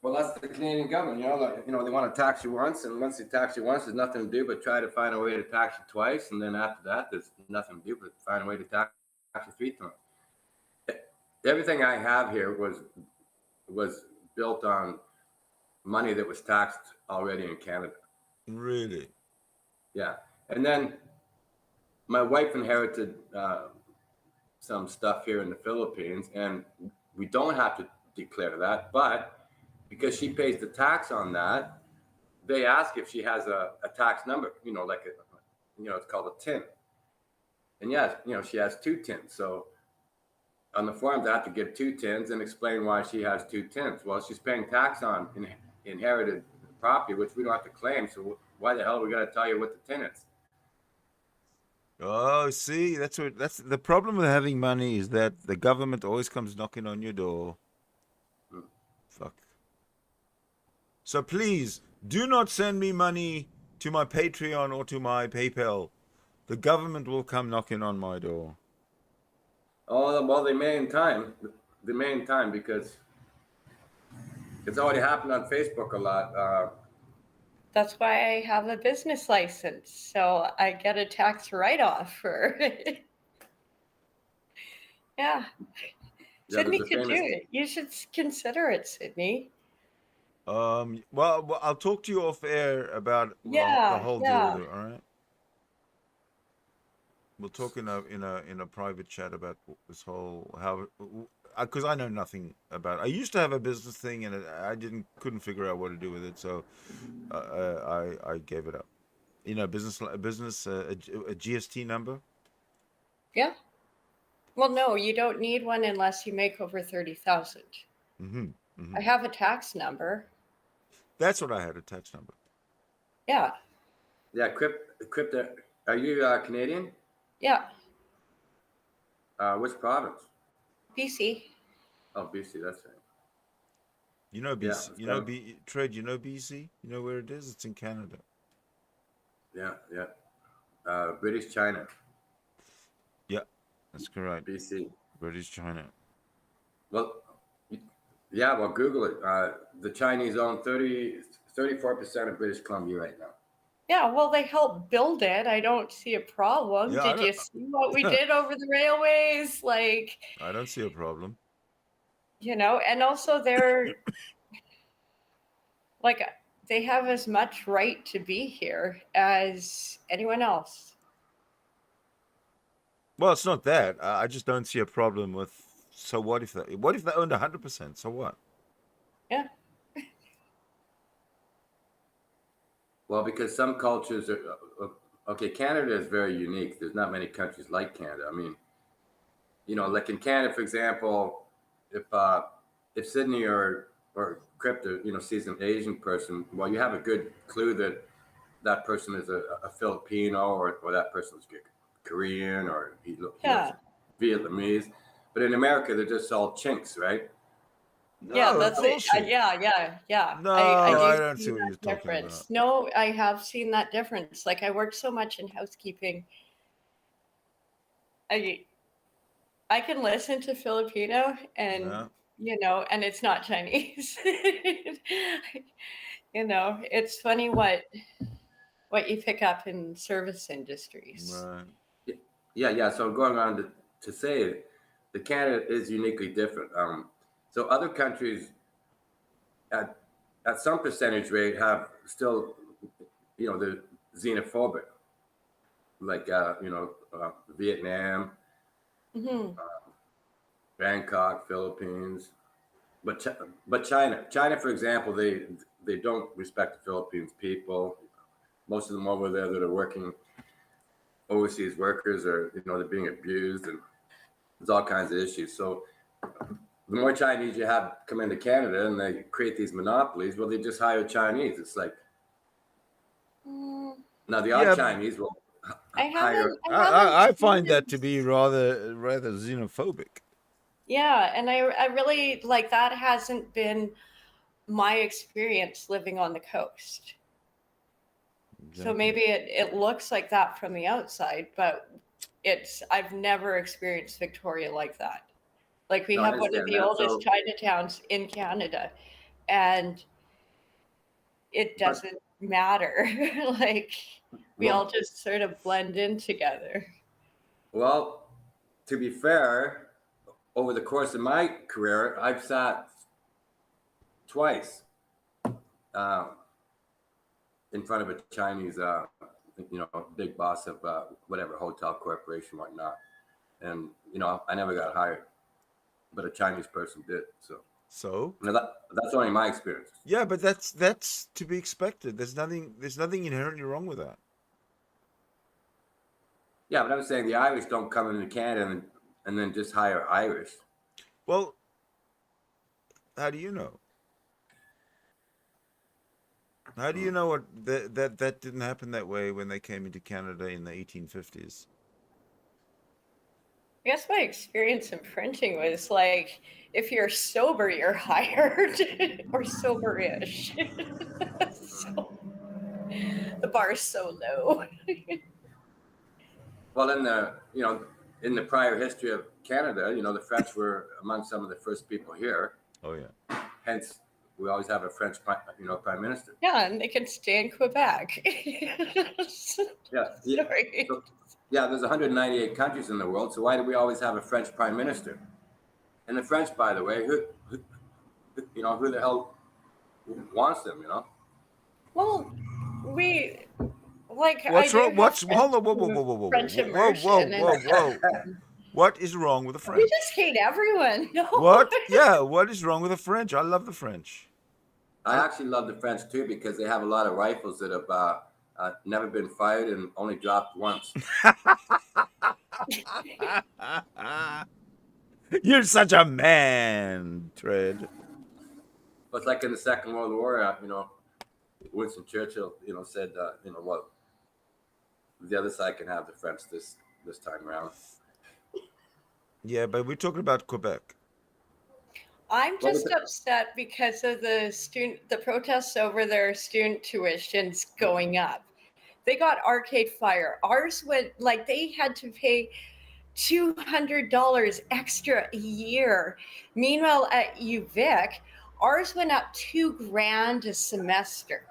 Well, that's the Canadian government. They want to tax you once, and once they tax you once, there's nothing to do but try to find a way to tax you twice, and then after that, there's nothing to do but find a way to tax you 3 times. Everything I have here was built on money that was taxed already in Canada. Really? Yeah, and then my wife inherited some stuff here in the Philippines, and we don't have to declare that, but because she pays the tax on that, they ask if she has a tax number, it's called a tin. And yes, she has 2 tins. So on the forms, I have to give 2 tins and explain why she has 2 tins. Well, she's paying tax on inherited property, which we don't have to claim. So why the hell are we got to tell you what the tin is? Oh, see, that's the problem with having money, is that the government always comes knocking on your door. Fuck. So please do not send me money to my Patreon or to my PayPal. The government will come knocking on my door. Oh, well, they may in time. Because it's already happened on Facebook a lot. That's why I have a business license, so I get a tax write-off for it. Yeah. Sydney could do it. You should consider it, Sydney. Well, I'll talk to you off air about the whole deal with it, all right? We'll talk in a private chat about this whole because I know nothing about it. I used to have a business thing and I couldn't figure out what to do with it, so I gave it up. A GST number. Yeah. Well, no, you don't need one unless you make over 30,000. I have a tax number. That's what I had, a tax number. Yeah. Yeah, Crypto. Are you Canadian? Yeah. Which province? BC. Oh, BC. That's right. You know Yeah. BC. You know Trade. You know BC. You know where it is? It's in Canada. Yeah. British China. Yeah, that's correct. BC. British China. Well, yeah. Well, Google it. The Chinese own 34% of British Columbia right now. Yeah, well, they helped build it. I don't see a problem. Yeah, Did you see what we did over the railways? Like, I don't see a problem. and also they're like, they have as much right to be here as anyone else. Well, it's not that. I just don't see a problem with. So what if they owned 100%? So what? Yeah. Well, because some cultures are okay. Canada is very unique. There's not many countries like Canada. I mean, like in Canada, for example, if Sydney or Crypto, sees an Asian person, well, you have a good clue that person is a Filipino or that person's Korean or he looks Vietnamese. But in America, they're just all chinks, right? Yeah, that's it. Yeah. No, I don't see what you're talking about. No, I have seen that difference. Like I work so much in housekeeping. I can listen to Filipino and and it's not Chinese. It's funny what you pick up in service industries. Right. Yeah. So going on to say, the Canada is uniquely different. So other countries at some percentage rate have still, they're xenophobic, like Vietnam, Bangkok, Philippines, but China, for example, they don't respect the Philippines people. Most of them over there that are working overseas workers are, they're being abused, and there's all kinds of issues. So the more Chinese you have come into Canada and they create these monopolies, well, they just hire Chinese. It's like now the odd Chinese will hire. I find that to be rather xenophobic. Yeah, and I really like that hasn't been my experience living on the coast. Exactly. So maybe it looks like that from the outside, but I've never experienced Victoria like that. Like we have one of the oldest Chinatowns in Canada, and it doesn't matter. Like we all just sort of blend in together. Well, to be fair, over the course of my career, I've sat twice in front of a Chinese, big boss of whatever hotel corporation, whatnot, and I never got hired, but a Chinese person did. So now that's only my experience. Yeah, but that's to be expected. There's nothing inherently wrong with that. Yeah, but I'm saying the Irish don't come into Canada and then just hire Irish. Well, how do you know? How do you know what that didn't happen that way when they came into Canada in the 1850s? I guess my experience in printing was like, if you're sober, you're hired, or sober-ish. So, the bar's so low. Well, in the prior history of Canada, the French were among some of the first people here. Oh yeah. Hence, we always have a French, prime minister. Yeah, and they can stay in Quebec. Yeah. Sorry. So, yeah, there's 198 countries in the world, so why do we always have a French prime minister? And the French, by the way, who the hell wants them? Well, we like. What's wrong? Hold on! Whoa! What is wrong with the French? We just hate everyone. No. What? Yeah, what is wrong with the French? I love the French. I actually love the French too because they have a lot of rifles that have never been fired and only dropped once. You're such a man, Tread. But like in the Second World War, Winston Churchill, said, well, the other side can have the French this time around. Yeah, but we're talking about Quebec. I'm just upset because of the protests over their student tuitions going up. They got Arcade Fire. Ours went, like, they had to pay $200 extra a year. Meanwhile, at UVic, ours went up $2,000 a semester.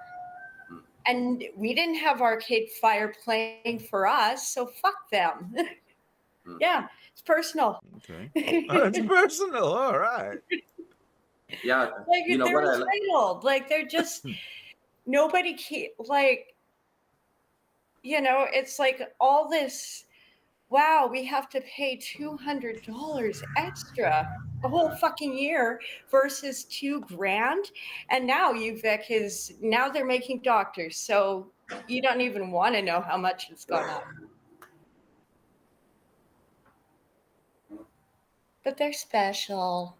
And we didn't have Arcade Fire playing for us, so fuck them. Yeah, it's personal. Okay. It's personal, all right. Yeah, like they're entitled. Like they're just nobody like, it's like all this. Wow, we have to pay $200 extra a whole fucking year versus $2,000. And now UVic now they're making doctors, so you don't even want to know how much it's gone up. But they're special.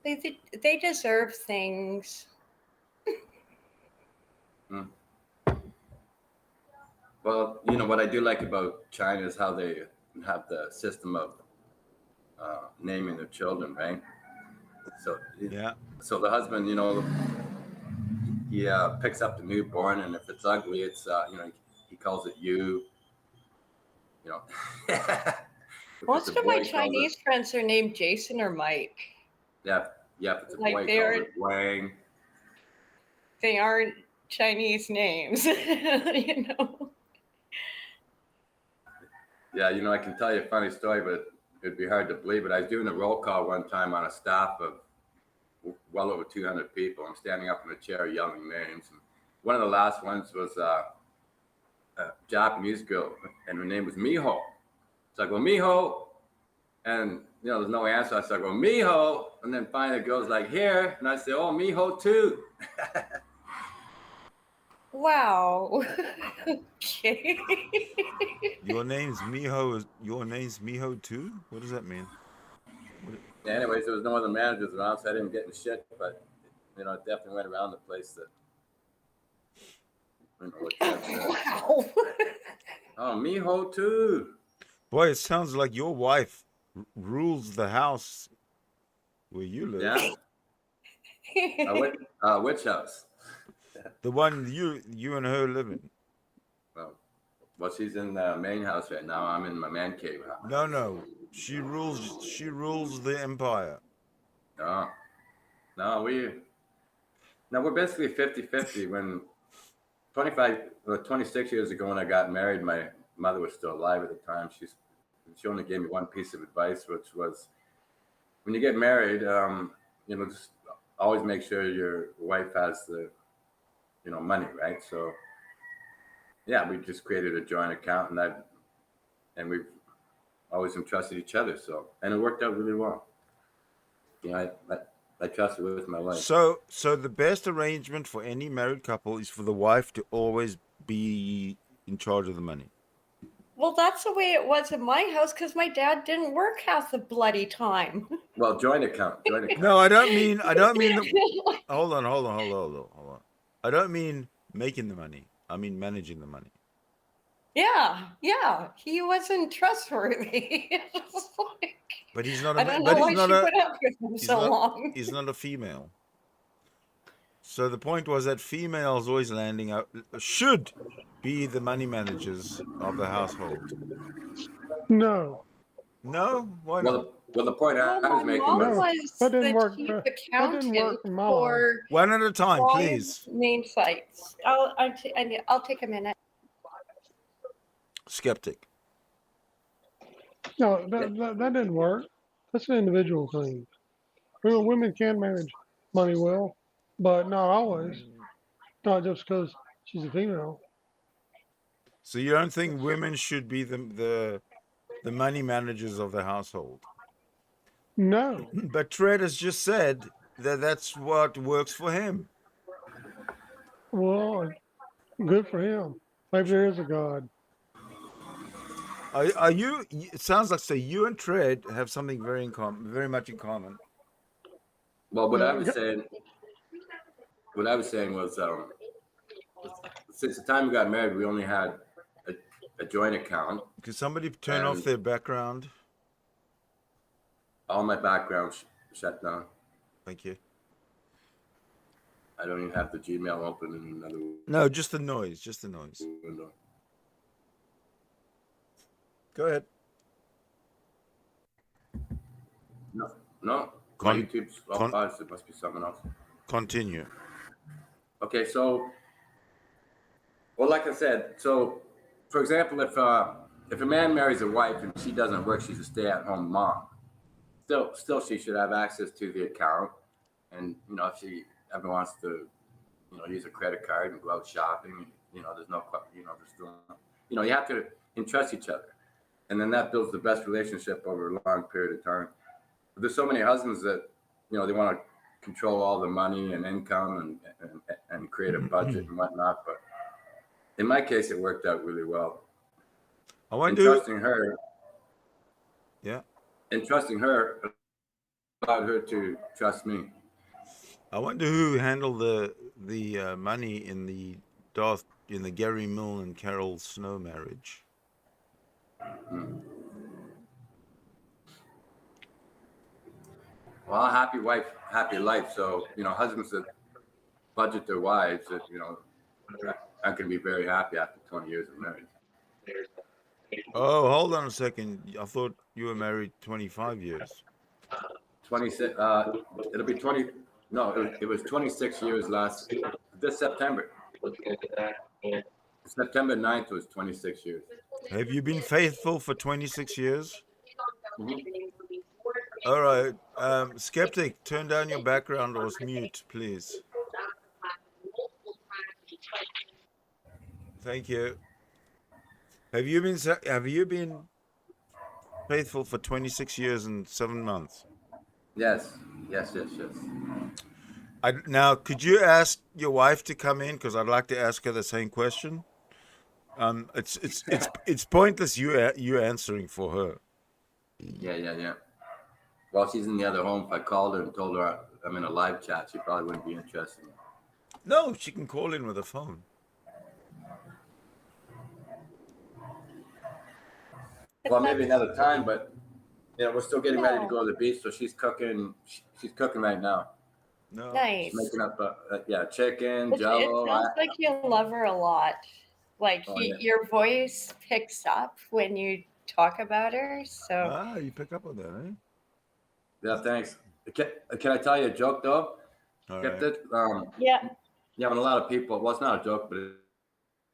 They deserve things. Well, what I do like about China is how they have the system of naming their children, right? So yeah. So the husband, he picks up the newborn, and if it's ugly, it's he calls it you. Most of my Chinese friends are named Jason or Mike. Yeah. If it's a Like boy, call it Wang. They aren't Chinese names, Yeah, I can tell you a funny story, but it'd be hard to believe it. I was doing a roll call one time on a staff of well over 200 people. I'm standing up in a chair yelling names. And one of the last ones was a Japanese girl, and her name was Miho. So I go, Miho. And, there's no answer. So I go, Miho. And then finally the girl's like, here. And I say, oh, Miho too. Wow. Okay. Your name's Miho too? What does that mean? Yeah, anyways, there was no other managers around, so I didn't get in shit. But, it definitely went around the place that, Wow. Oh, Miho too. Boy, it sounds like your wife rules the house where you live. Yeah. Which house? The one you and her live in. Well, she's in the main house right now. I'm in my man cave house. No. She rules the empire. Oh. No, we're basically 50-50. When 26 years ago when I got married, my mother was still alive at the time. She only gave me one piece of advice, which was when you get married, just always make sure your wife has the money, right? So yeah, we just created a joint account, and we've always entrusted each other. So, and it worked out really well. I trusted with my life. So the best arrangement for any married couple is for the wife to always be in charge of the money. Well, that's the way it was in my house because my dad didn't work half the bloody time. Well, joint account. No, I don't mean hold on. I don't mean making the money. I mean managing the money. Yeah. He wasn't trustworthy. But he's not I don't know why she put up with him so long. He's not a female. So the point was that females always should be the money managers of the household. No. No? Why not? Well, the point I was making was that didn't work. That didn't work in my life. One at a time, please. Name sites. I'll take a minute. Skeptic. No, that didn't work. That's an individual thing. Women can manage money well, but not always. Not just because she's a female. So you don't think women should be the money managers of the household? No. But Tread has just said that that's what works for him. Well, good for him. Maybe there is a God. Are you? It sounds like you and Tread have something very much in common. Well, what I was saying was, since the time we got married, we only had a joint account. Could somebody turn off their background? All my background shut down. Thank you. I don't even have the Gmail open in another. No, just the noise. Just the noise. Window. Go ahead. No. My YouTube's all paused. It must be someone else. Continue. Okay, so, well, like I said, so, for example, if a man marries a wife and she doesn't work, she's a stay-at-home mom. Still, she should have access to the account, and if she ever wants to, use a credit card and go out shopping, there's no, you have to entrust each other, and then that builds the best relationship over a long period of time. But there's so many husbands that, they want to control all the money and income and create a budget and whatnot. But in my case, it worked out really well. Trusting her. Yeah. And trusting her allowed her to trust me. I wonder who handled the money in the Gary Mill and Carol Snow marriage. Well, happy wife, happy life. So, husbands that budget their wives, that, I can be very happy after 20 years of marriage. Oh, hold on a second. I thought you were married 25 years. 26, it'll be 20. No, it was 26 years this September. September 9th was 26 years. Have you been faithful for 26 years? Mm-hmm. All right. Skeptic, turn down your background or mute, please. Thank you. Have you been faithful for 26 years and 7 months? Yes. Now, could you ask your wife to come in, because I'd like to ask her the same question. It's pointless you answering for her. Yeah. Well, she's in the other home. If I called her and told her I'm in a live chat, she probably wouldn't be interested. No, she can call in with a phone. Well, maybe another time, but we're still getting ready to go to the beach. So she's cooking. She's cooking right now. No. Nice. She's making up chicken, It jello. sounds like you love her a lot. Like Oh, yeah. your voice picks up when you talk about her. So you pick up on that, eh? Yeah, thanks. Can I tell you a joke though? All Kept right. it. Yeah, when a lot of people, well, it's not a joke, but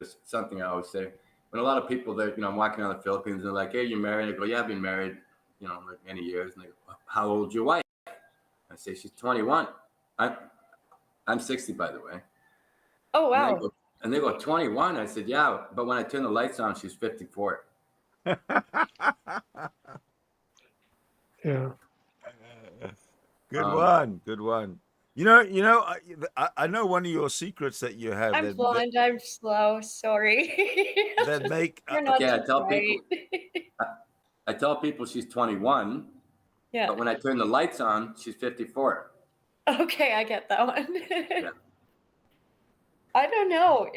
it's something I always say. When a lot of people that, I'm walking around the Philippines and they're like, hey, you married? I go, yeah, I've been married, like many years. And they go, how old's your wife? I say, she's 21. I'm 60, by the way. Oh, wow. And they go, 21? I said, yeah, but when I turn the lights on, she's 54. Yeah. Good one. I know one of your secrets that you have. I'm blonde. I'm slow. Sorry. That make. You're not I tell right. people. I tell people she's 21. Yeah. But when I turn the lights on, she's 54. Okay, I get that one. Yeah. I don't know.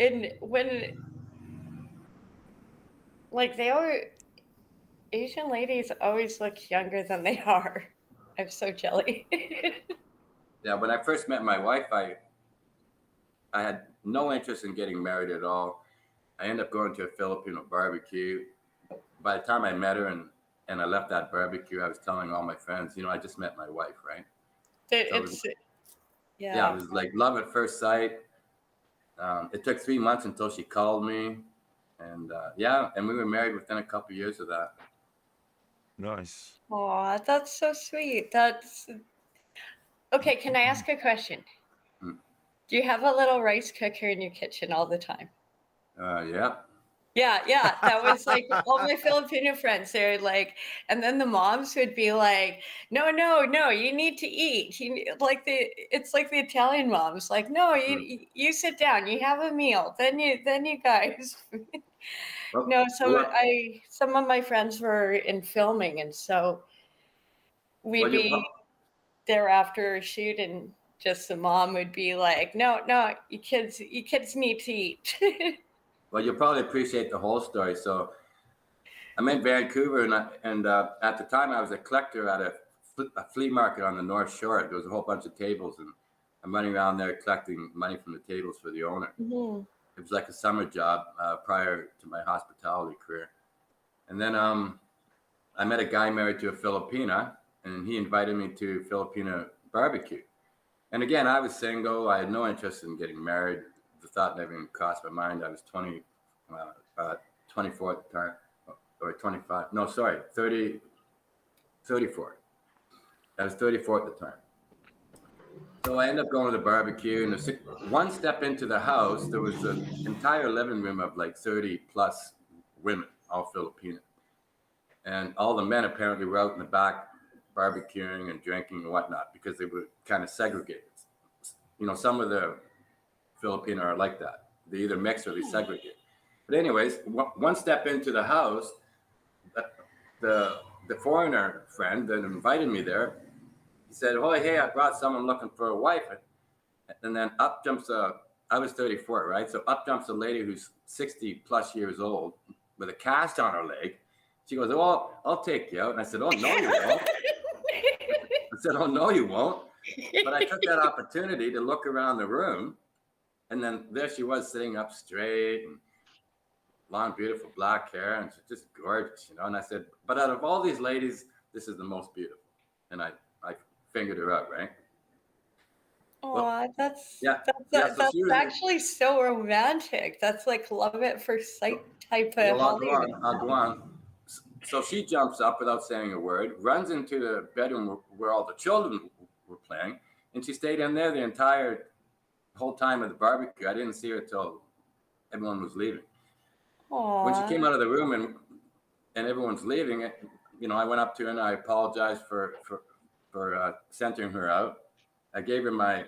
Asian ladies always look younger than they are. I'm so jelly. Yeah, when I first met my wife, I had no interest in getting married at all. I ended up going to a Filipino barbecue. By the time I met her and I left that barbecue, I was telling all my friends, I just met my wife, right? It was like love at first sight. It took 3 months until she called me. And and we were married within a couple of years of that. Nice. Aw, that's so sweet. Okay, can I ask a question? Do you have a little rice cooker in your kitchen all the time? Yeah. Yeah. That was like all my Filipino friends. They're like, and then the moms would be like, no, you need to eat. It's like the Italian moms, like, no, you sit down, you have a meal, then you guys. No, some of my friends were in filming, and so we'd be there after a shoot, and just the mom would be like, no, you kids need to eat. Well, you'll probably appreciate the whole story. So I'm in Vancouver, and at the time I was a collector at a flea market on the North Shore. There was a whole bunch of tables, and I'm running around there collecting money from the tables for the owner. Mm-hmm. It was like a summer job prior to my hospitality career. And then I met a guy married to a Filipina, and he invited me to Filipina barbecue. And again, I was single. I had no interest in getting married. The thought never even crossed my mind. I was 24 at the time, or 25. No, sorry, 34. I was 34 at the time. So I ended up going to the barbecue, and one step into the house, there was an entire living room of like 30 plus women, all Filipino. And all the men apparently were out in the back barbecuing and drinking and whatnot because they were kind of segregated. You know, some of the Filipino are like that. They either mix or they segregate. But anyways, one step into the house, the foreigner friend that invited me there, he said, "Oh, hey, I brought someone looking for a wife." And then up jumps I was 34, right? So up jumps a lady who's 60 plus years old with a cast on her leg. She goes, "Oh, I'll take you out." And I said, "Oh, no, you won't." I said, "Oh, no, you won't." But I took that opportunity to look around the room. And then there she was sitting up straight and long, beautiful black hair. And she's just gorgeous, you know. And I said, "But out of all these ladies, this is the most beautiful." And I fingered her out, right? Oh, that's so actually so romantic. That's like love at first sight type of Hollywood. I'll go on. So she jumps up without saying a word, runs into the bedroom where all the children were playing, and she stayed in there the whole time of the barbecue. I didn't see her till everyone was leaving. Aww. When she came out of the room and everyone's leaving, you know, I went up to her and I apologized for centering her out. I gave her my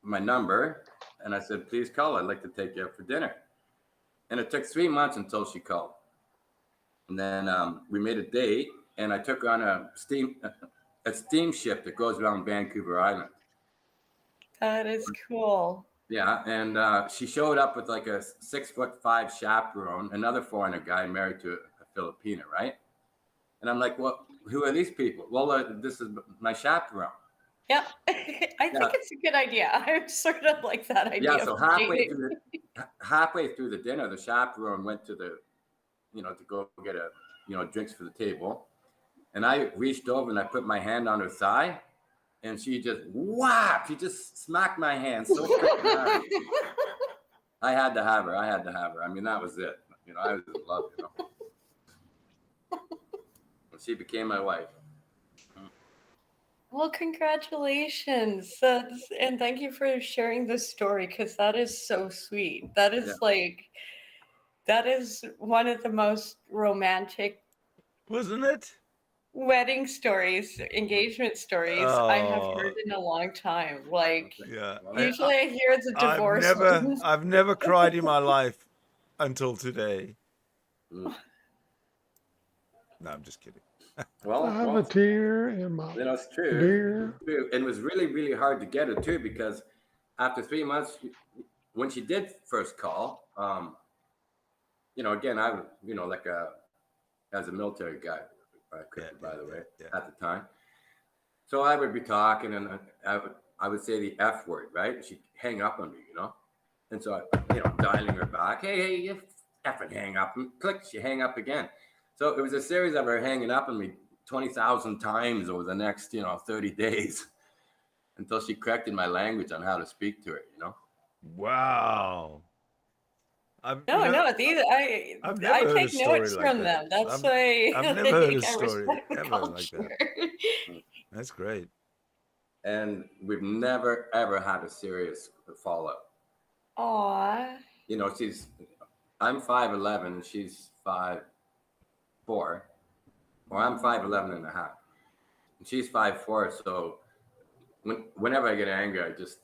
number and I said, "Please call. I'd like to take you out for dinner." And it took 3 months until she called. And then we made a date, and I took her on a steamship that goes around Vancouver Island. That is cool. Yeah, and she showed up with like a 6'5" chaperone, another foreigner guy married to a Filipina, right? And I'm like, "Well, who are these people?" "Well, this is my chaperone." Yeah, I think it's a good idea. I'm sort of like that idea. Yeah, so halfway through the dinner, the chaperone went to to go get drinks for the table. And I reached over and I put my hand on her thigh, and she just whack! She just smacked my hand so quick. I had to have her. I mean, that was it. You know, I was in love, you know. And she became my wife. Well, congratulations. And thank you for sharing this story, because that is so sweet. That is that is one of the most romantic, wasn't it? Wedding stories, engagement stories I have heard in a long time. Like, usually I hear the divorce. I've never cried in my life until today. No, I'm just kidding. I have a tear in my You know, it's true. beer. And it was really, really hard to get her too, because after 3 months, when she did first call, you know, again, I was, you know, like as a military guy, by the way, at the time. So I would be talking, and I would say the F word, right? She'd hang up on me, you know. And so I, you know, dialing her back, hey, you effing hang up, and click, she hang up again. So it was a series of her hanging up on me 20,000 times over the next, 30 days until she corrected my language on how to speak to her, you know? Wow. I take notes from them. That's why I've never heard a story ever like that. That's great. And we've never, ever had a serious fallout. Aww. You know, I'm 5'11" and she's 5'4", or I'm 5'11" and a half, and she's 5'4". So whenever I get angry, I just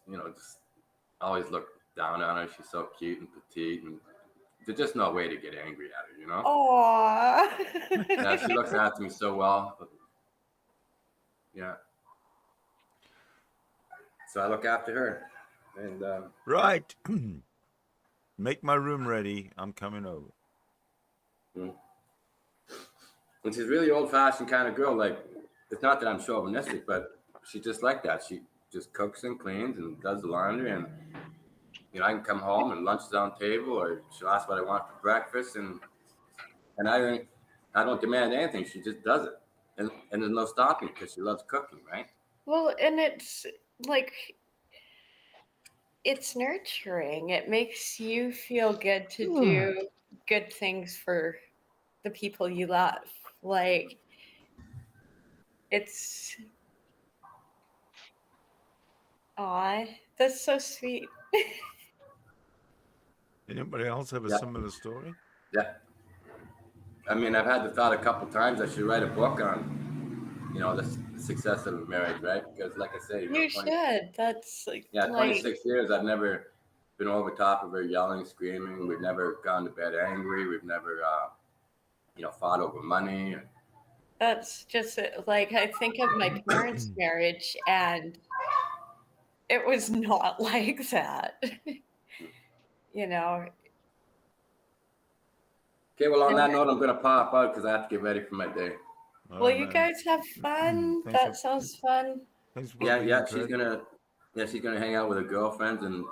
always look down on her. She's so cute and petite, and there's just no way to get angry at her, you know? Aww. Yeah, she looks after me so well. Yeah. So I look after her. And right. Make my room ready. I'm coming over. And she's really old-fashioned kind of girl. Like, it's not that I'm chauvinistic, but she's just like that. She just cooks and cleans and does the laundry, and I can come home and lunch is on table, or she'll ask what I want for breakfast, and I don't demand anything. She just does it, and there's no stopping because she loves cooking, right? Well, and it's like, it's nurturing. It makes you feel good to do good things for the people you love. Like, it's, aw, that's so sweet. Anybody else have a Yeah. similar story? Yeah. I mean, I've had the thought a couple times I should write a book on, the success of a marriage, right? Because, like I say, You should. That's like, 26 years, I've never been over top of her yelling, screaming. We've never gone to bed angry. We've never, fought over money. that's just like, I think of my parents' marriage, and it was not like that. Okay, well, on that note, I'm going to pop out because I have to get ready for my day. Well, you guys have fun. That sounds fun. Yeah, she's gonna hang out with her girlfriends, and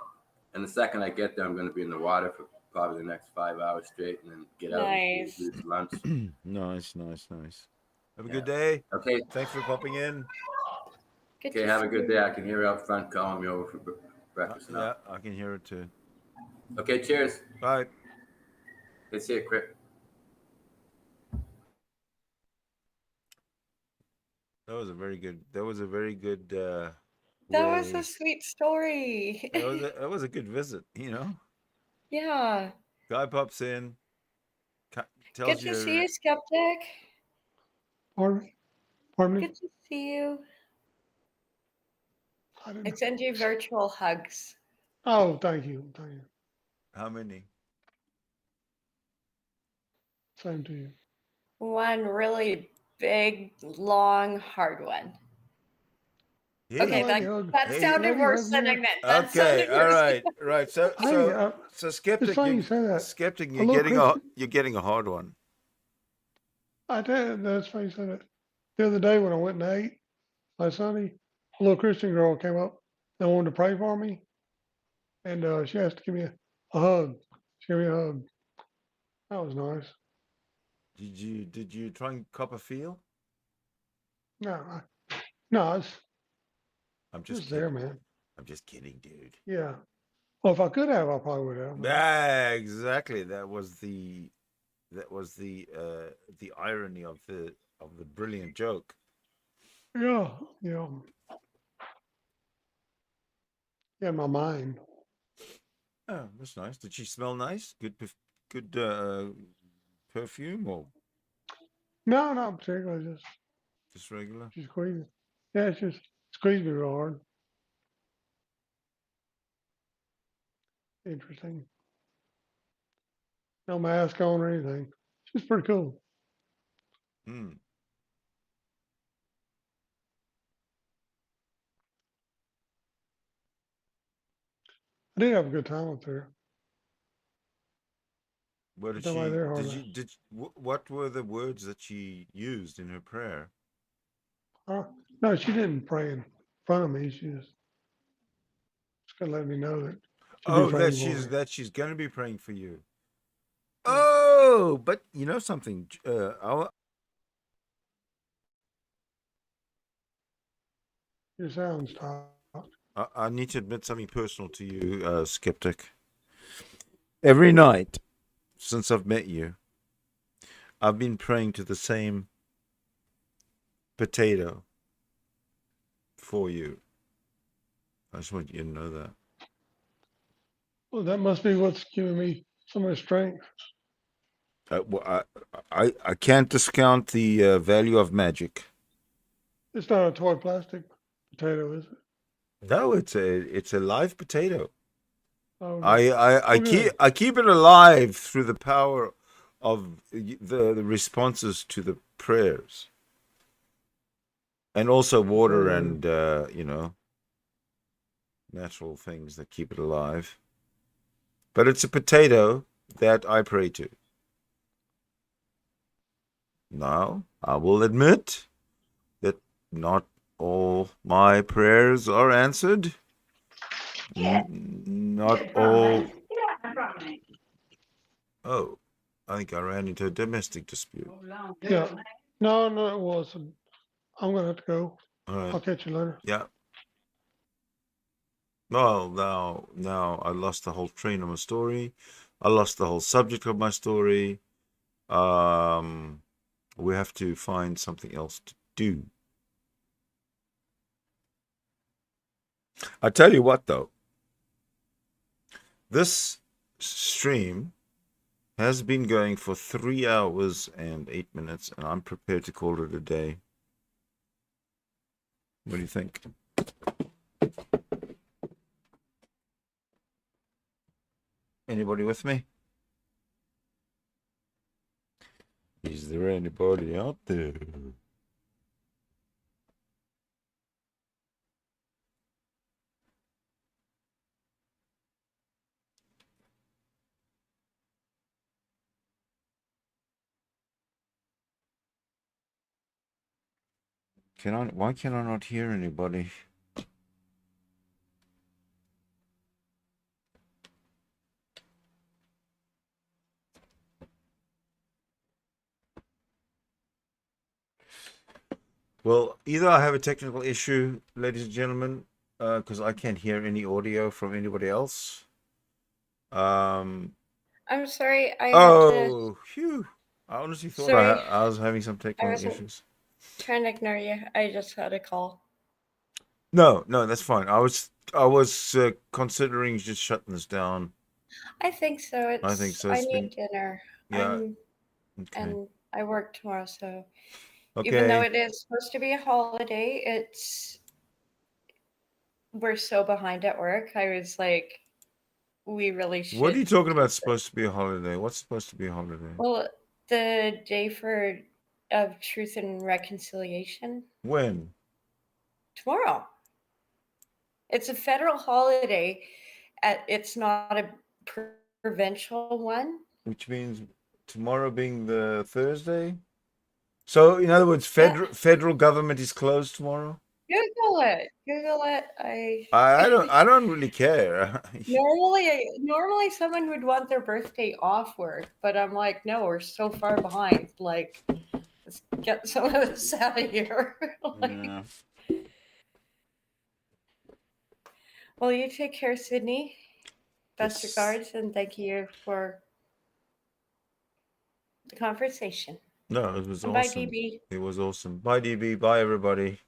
the second I get there, I'm gonna be in the water for probably the next 5 hours straight, and then get out and do some lunch. Nice. Have a good day. Okay. Thanks for popping in. Okay, have a good day. I can hear her up front calling me over for breakfast now. Yeah, I can hear it too. Okay, cheers. Bye. Let's see it quick. That was a very good. That was a sweet story. That was a good visit. Yeah. Guy pops in. Tells Good to see you, Skeptic. Pardon me? Good to see you. I send you virtual hugs. Oh, thank you. How many? Same to you. One really big, long, hard one. Yeah. Okay, that sounded worse than I meant. That Okay, sounded all worse. right. So skeptic, skeptic, you're getting a hard one. I tell you, that's funny you said it. The other day when I went and ate, my Sunday, a little Christian girl came up and wanted to pray for me, and she asked to give me a hug. She gave me a hug. That was nice. Did you try and cop a feel? No, I'm just there, man. I'm just kidding, dude. Yeah. Well, if I could have, I probably would have. Yeah, exactly. That was the irony of the brilliant joke. Yeah. Yeah, my mind. Oh, that's nice. Did she smell nice? Good perfume or? No, not particularly. Just regular. She squeezed. Yeah, it's just squeezed me real hard. Interesting. No mask on or anything. She's pretty cool. I did have a good time up there. What what were the words that she used in her prayer? No, she didn't pray in front of me. She just gonna let me know that. That she's gonna be praying for you. Oh, but you know something? Your sound stopped. I need to admit something personal to you, Skeptic. Every night since I've met you, I've been praying to the same potato for you. I just want you to know that. Well, that must be what's giving me so much strength. I can't discount the value of magic. It's not a toy plastic potato, is it? No, it's a live potato. Oh, I keep it alive through the power of the responses to the prayers, and also water and natural things that keep it alive. But it's a potato that I pray to. Now, I will admit that not all my prayers are answered. Not all. Oh, I think I ran into a domestic dispute. Yeah. No, it wasn't. I'm gonna have to go. All right. I'll catch you later. Yeah. Well, now I lost the whole train of my story. I lost the whole subject of my story. We have to find something else to do. I tell you what, though, this stream has been going for 3 hours and 8 minutes, and I'm prepared to call it a day. What do you think? Anybody with me? Is there anybody out there? Why can I not hear anybody? Well, either I have a technical issue, ladies and gentlemen, because I can't hear any audio from anybody else. I'm sorry. I had to. Oh, phew. I honestly thought Sorry. I was having some I technical wasn't issues. trying to ignore you. I just had a call. No, that's fine. I was considering just shutting this down. I think so. I think so. I It's been, need dinner. yeah. Okay. And I work tomorrow, so Okay. even though it is supposed to be a holiday, we're so behind at work. I was like, we really should. What are you talking about? Supposed to be a holiday? What's supposed to be a holiday? Well, the day of truth and reconciliation. When? Tomorrow. It's a federal holiday. It's not a provincial one. Which means tomorrow being the Thursday. So, in other words, federal government is closed tomorrow. Google it. Google it. I don't really care. Normally someone would want their birthday off work, but I'm like, no, we're so far behind. Like, let's get some of this out of here. Yeah. Well, you take care, Sydney. Best regards, and thank you for the conversation. No, it was And awesome. Bye, DB. It was awesome. Bye, DB. Bye, everybody.